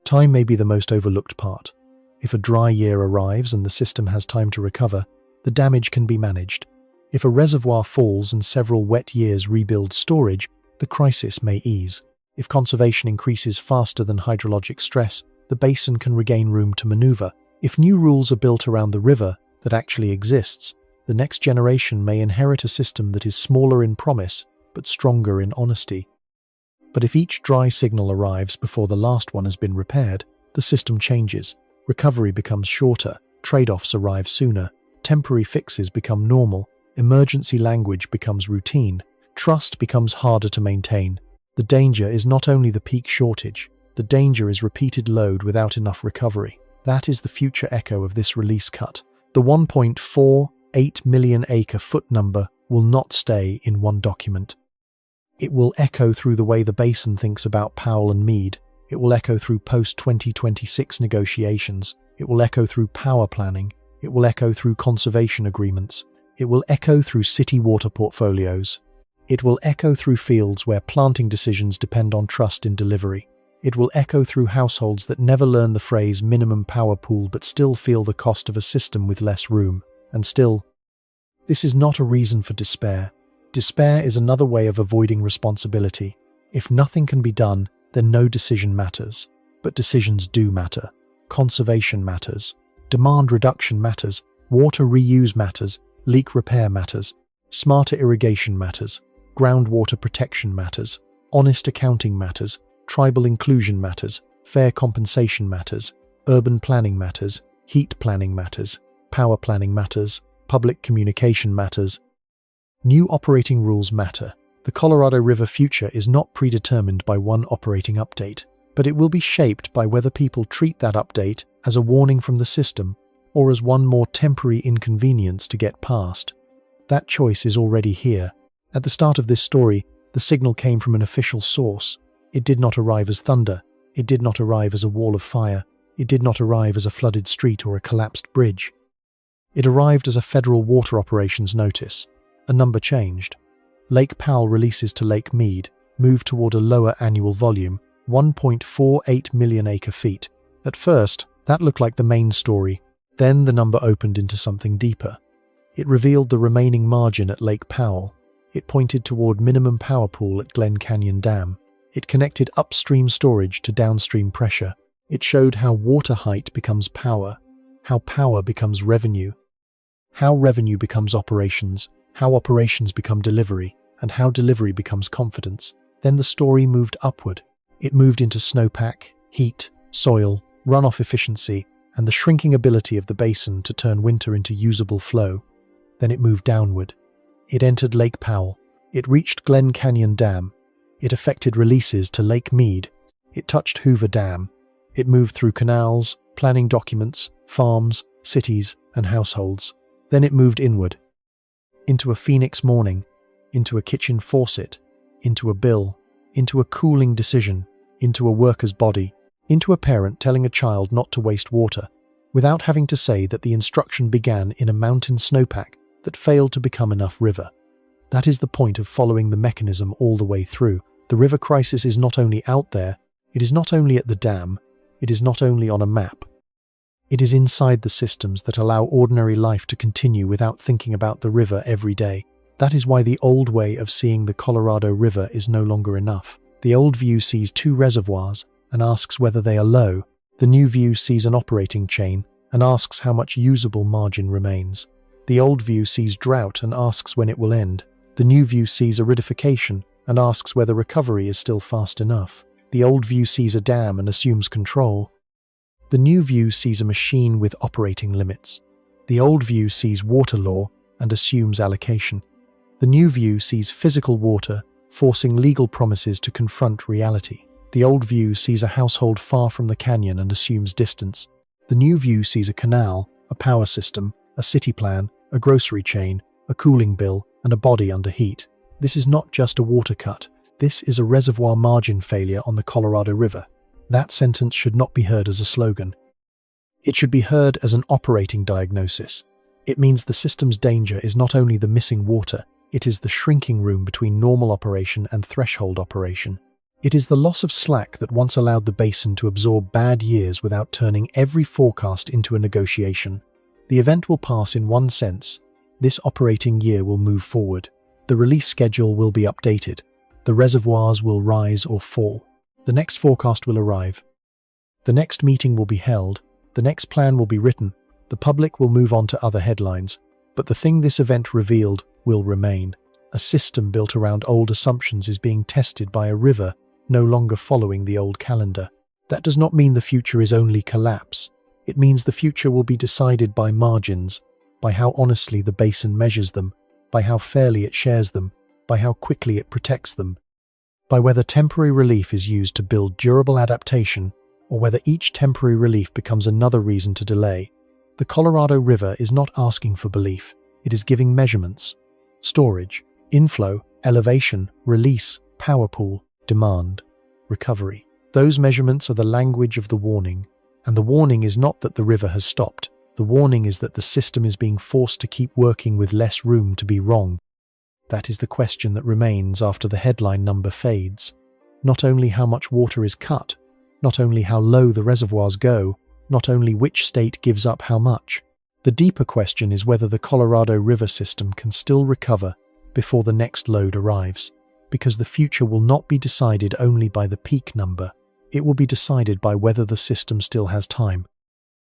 Time may be the most overlooked part. If a dry year arrives and the system has time to recover, the damage can be managed. If a reservoir falls and several wet years rebuild storage, the crisis may ease. If conservation increases faster than hydrologic stress, the basin can regain room to maneuver. If new rules are built around the river that actually exists, the next generation may inherit a system that is smaller in promise, but stronger in honesty. But if each dry signal arrives before the last one has been repaired, the system changes. Recovery becomes shorter, trade-offs arrive sooner, temporary fixes become normal, emergency language becomes routine, trust becomes harder to maintain. The danger is not only the peak shortage, the danger is repeated load without enough recovery. That is the future echo of this release cut. The 1.48 million acre-foot number will not stay in one document. It will echo through the way the basin thinks about Powell and Mead. It will echo through post-2026 negotiations. It will echo through power planning. It will echo through conservation agreements. It will echo through city water portfolios. It will echo through fields where planting decisions depend on trust in delivery. It will echo through households that never learn the phrase minimum power pool but still feel the cost of a system with less room. And still, this is not a reason for despair. Despair is another way of avoiding responsibility. If nothing can be done, then no decision matters. But decisions do matter. Conservation matters. Demand reduction matters. Water reuse matters. Leak repair matters. Smarter irrigation matters. Groundwater protection matters. Honest accounting matters. Tribal inclusion matters. Fair compensation matters. Urban planning matters. Heat planning matters. Power planning matters. Public communication matters. New operating rules matter. The Colorado River future is not predetermined by one operating update, but it will be shaped by whether people treat that update as a warning from the system or as one more temporary inconvenience to get past. That choice is already here. At the start of this story, the signal came from an official source. It did not arrive as thunder. It did not arrive as a wall of fire. It did not arrive as a flooded street or a collapsed bridge. It arrived as a federal water operations notice. A number changed. Lake Powell releases to Lake Mead move toward a lower annual volume, 1.48 million acre-feet. At first, that looked like the main story. Then the number opened into something deeper. It revealed the remaining margin at Lake Powell. It pointed toward minimum power pool at Glen Canyon Dam. It connected upstream storage to downstream pressure. It showed how water height becomes power, how power becomes revenue, how revenue becomes operations, how operations become delivery, and how delivery becomes confidence. Then the story moved upward. It moved into snowpack, heat, soil, runoff efficiency, and the shrinking ability of the basin to turn winter into usable flow. Then it moved downward. It entered Lake Powell, It reached Glen Canyon Dam. It affected releases to Lake Mead. It touched Hoover Dam. It moved through canals, planning documents, farms, cities, and households. Then it moved inward, into a phoenix morning, into a kitchen faucet, into a bill, into a cooling decision, into a worker's body, into a parent telling a child not to waste water, without having to say that the instruction began in a mountain snowpack that failed to become enough river. That is the point of following the mechanism all the way through. The river crisis is not only out there, it is not only at the dam, it is not only on a map. It is inside the systems that allow ordinary life to continue without thinking about the river every day. That is why the old way of seeing the Colorado River is no longer enough. The old view sees two reservoirs and asks whether they are low. The new view sees an operating chain and asks how much usable margin remains. The old view sees drought and asks when it will end. The new view sees aridification and asks whether recovery is still fast enough. The old view sees a dam and assumes control. The new view sees a machine with operating limits. The old view sees water law and assumes allocation. The new view sees physical water, forcing legal promises to confront reality. The old view sees a household far from the canyon and assumes distance. The new view sees a canal, a power system, a city plan, a grocery chain, a cooling bill, and a body under heat. This is not just a water cut. This is a reservoir margin failure on the Colorado River. That sentence should not be heard as a slogan. It should be heard as an operating diagnosis. It means the system's danger is not only the missing water, it is the shrinking room between normal operation and threshold operation. It is the loss of slack that once allowed the basin to absorb bad years without turning every forecast into a negotiation. The event will pass in one sense. This operating year will move forward. The release schedule will be updated. The reservoirs will rise or fall. The next forecast will arrive. The next meeting will be held. The next plan will be written. The public will move on to other headlines. But the thing this event revealed will remain. A system built around old assumptions is being tested by a river no longer following the old calendar. That does not mean the future is only collapse. It means the future will be decided by margins, by how honestly the basin measures them, by how fairly it shares them, by how quickly it protects them, by whether temporary relief is used to build durable adaptation, or whether each temporary relief becomes another reason to delay. The Colorado River is not asking for belief. It is giving measurements: storage, inflow, elevation, release, power pool, demand, recovery. Those measurements are the language of the warning. And the warning is not that the river has stopped. The warning is that the system is being forced to keep working with less room to be wrong. That is the question that remains after the headline number fades. Not only how much water is cut, not only how low the reservoirs go, not only which state gives up how much. The deeper question is whether the Colorado River system can still recover before the next load arrives. Because the future will not be decided only by the peak number. It will be decided by whether the system still has time.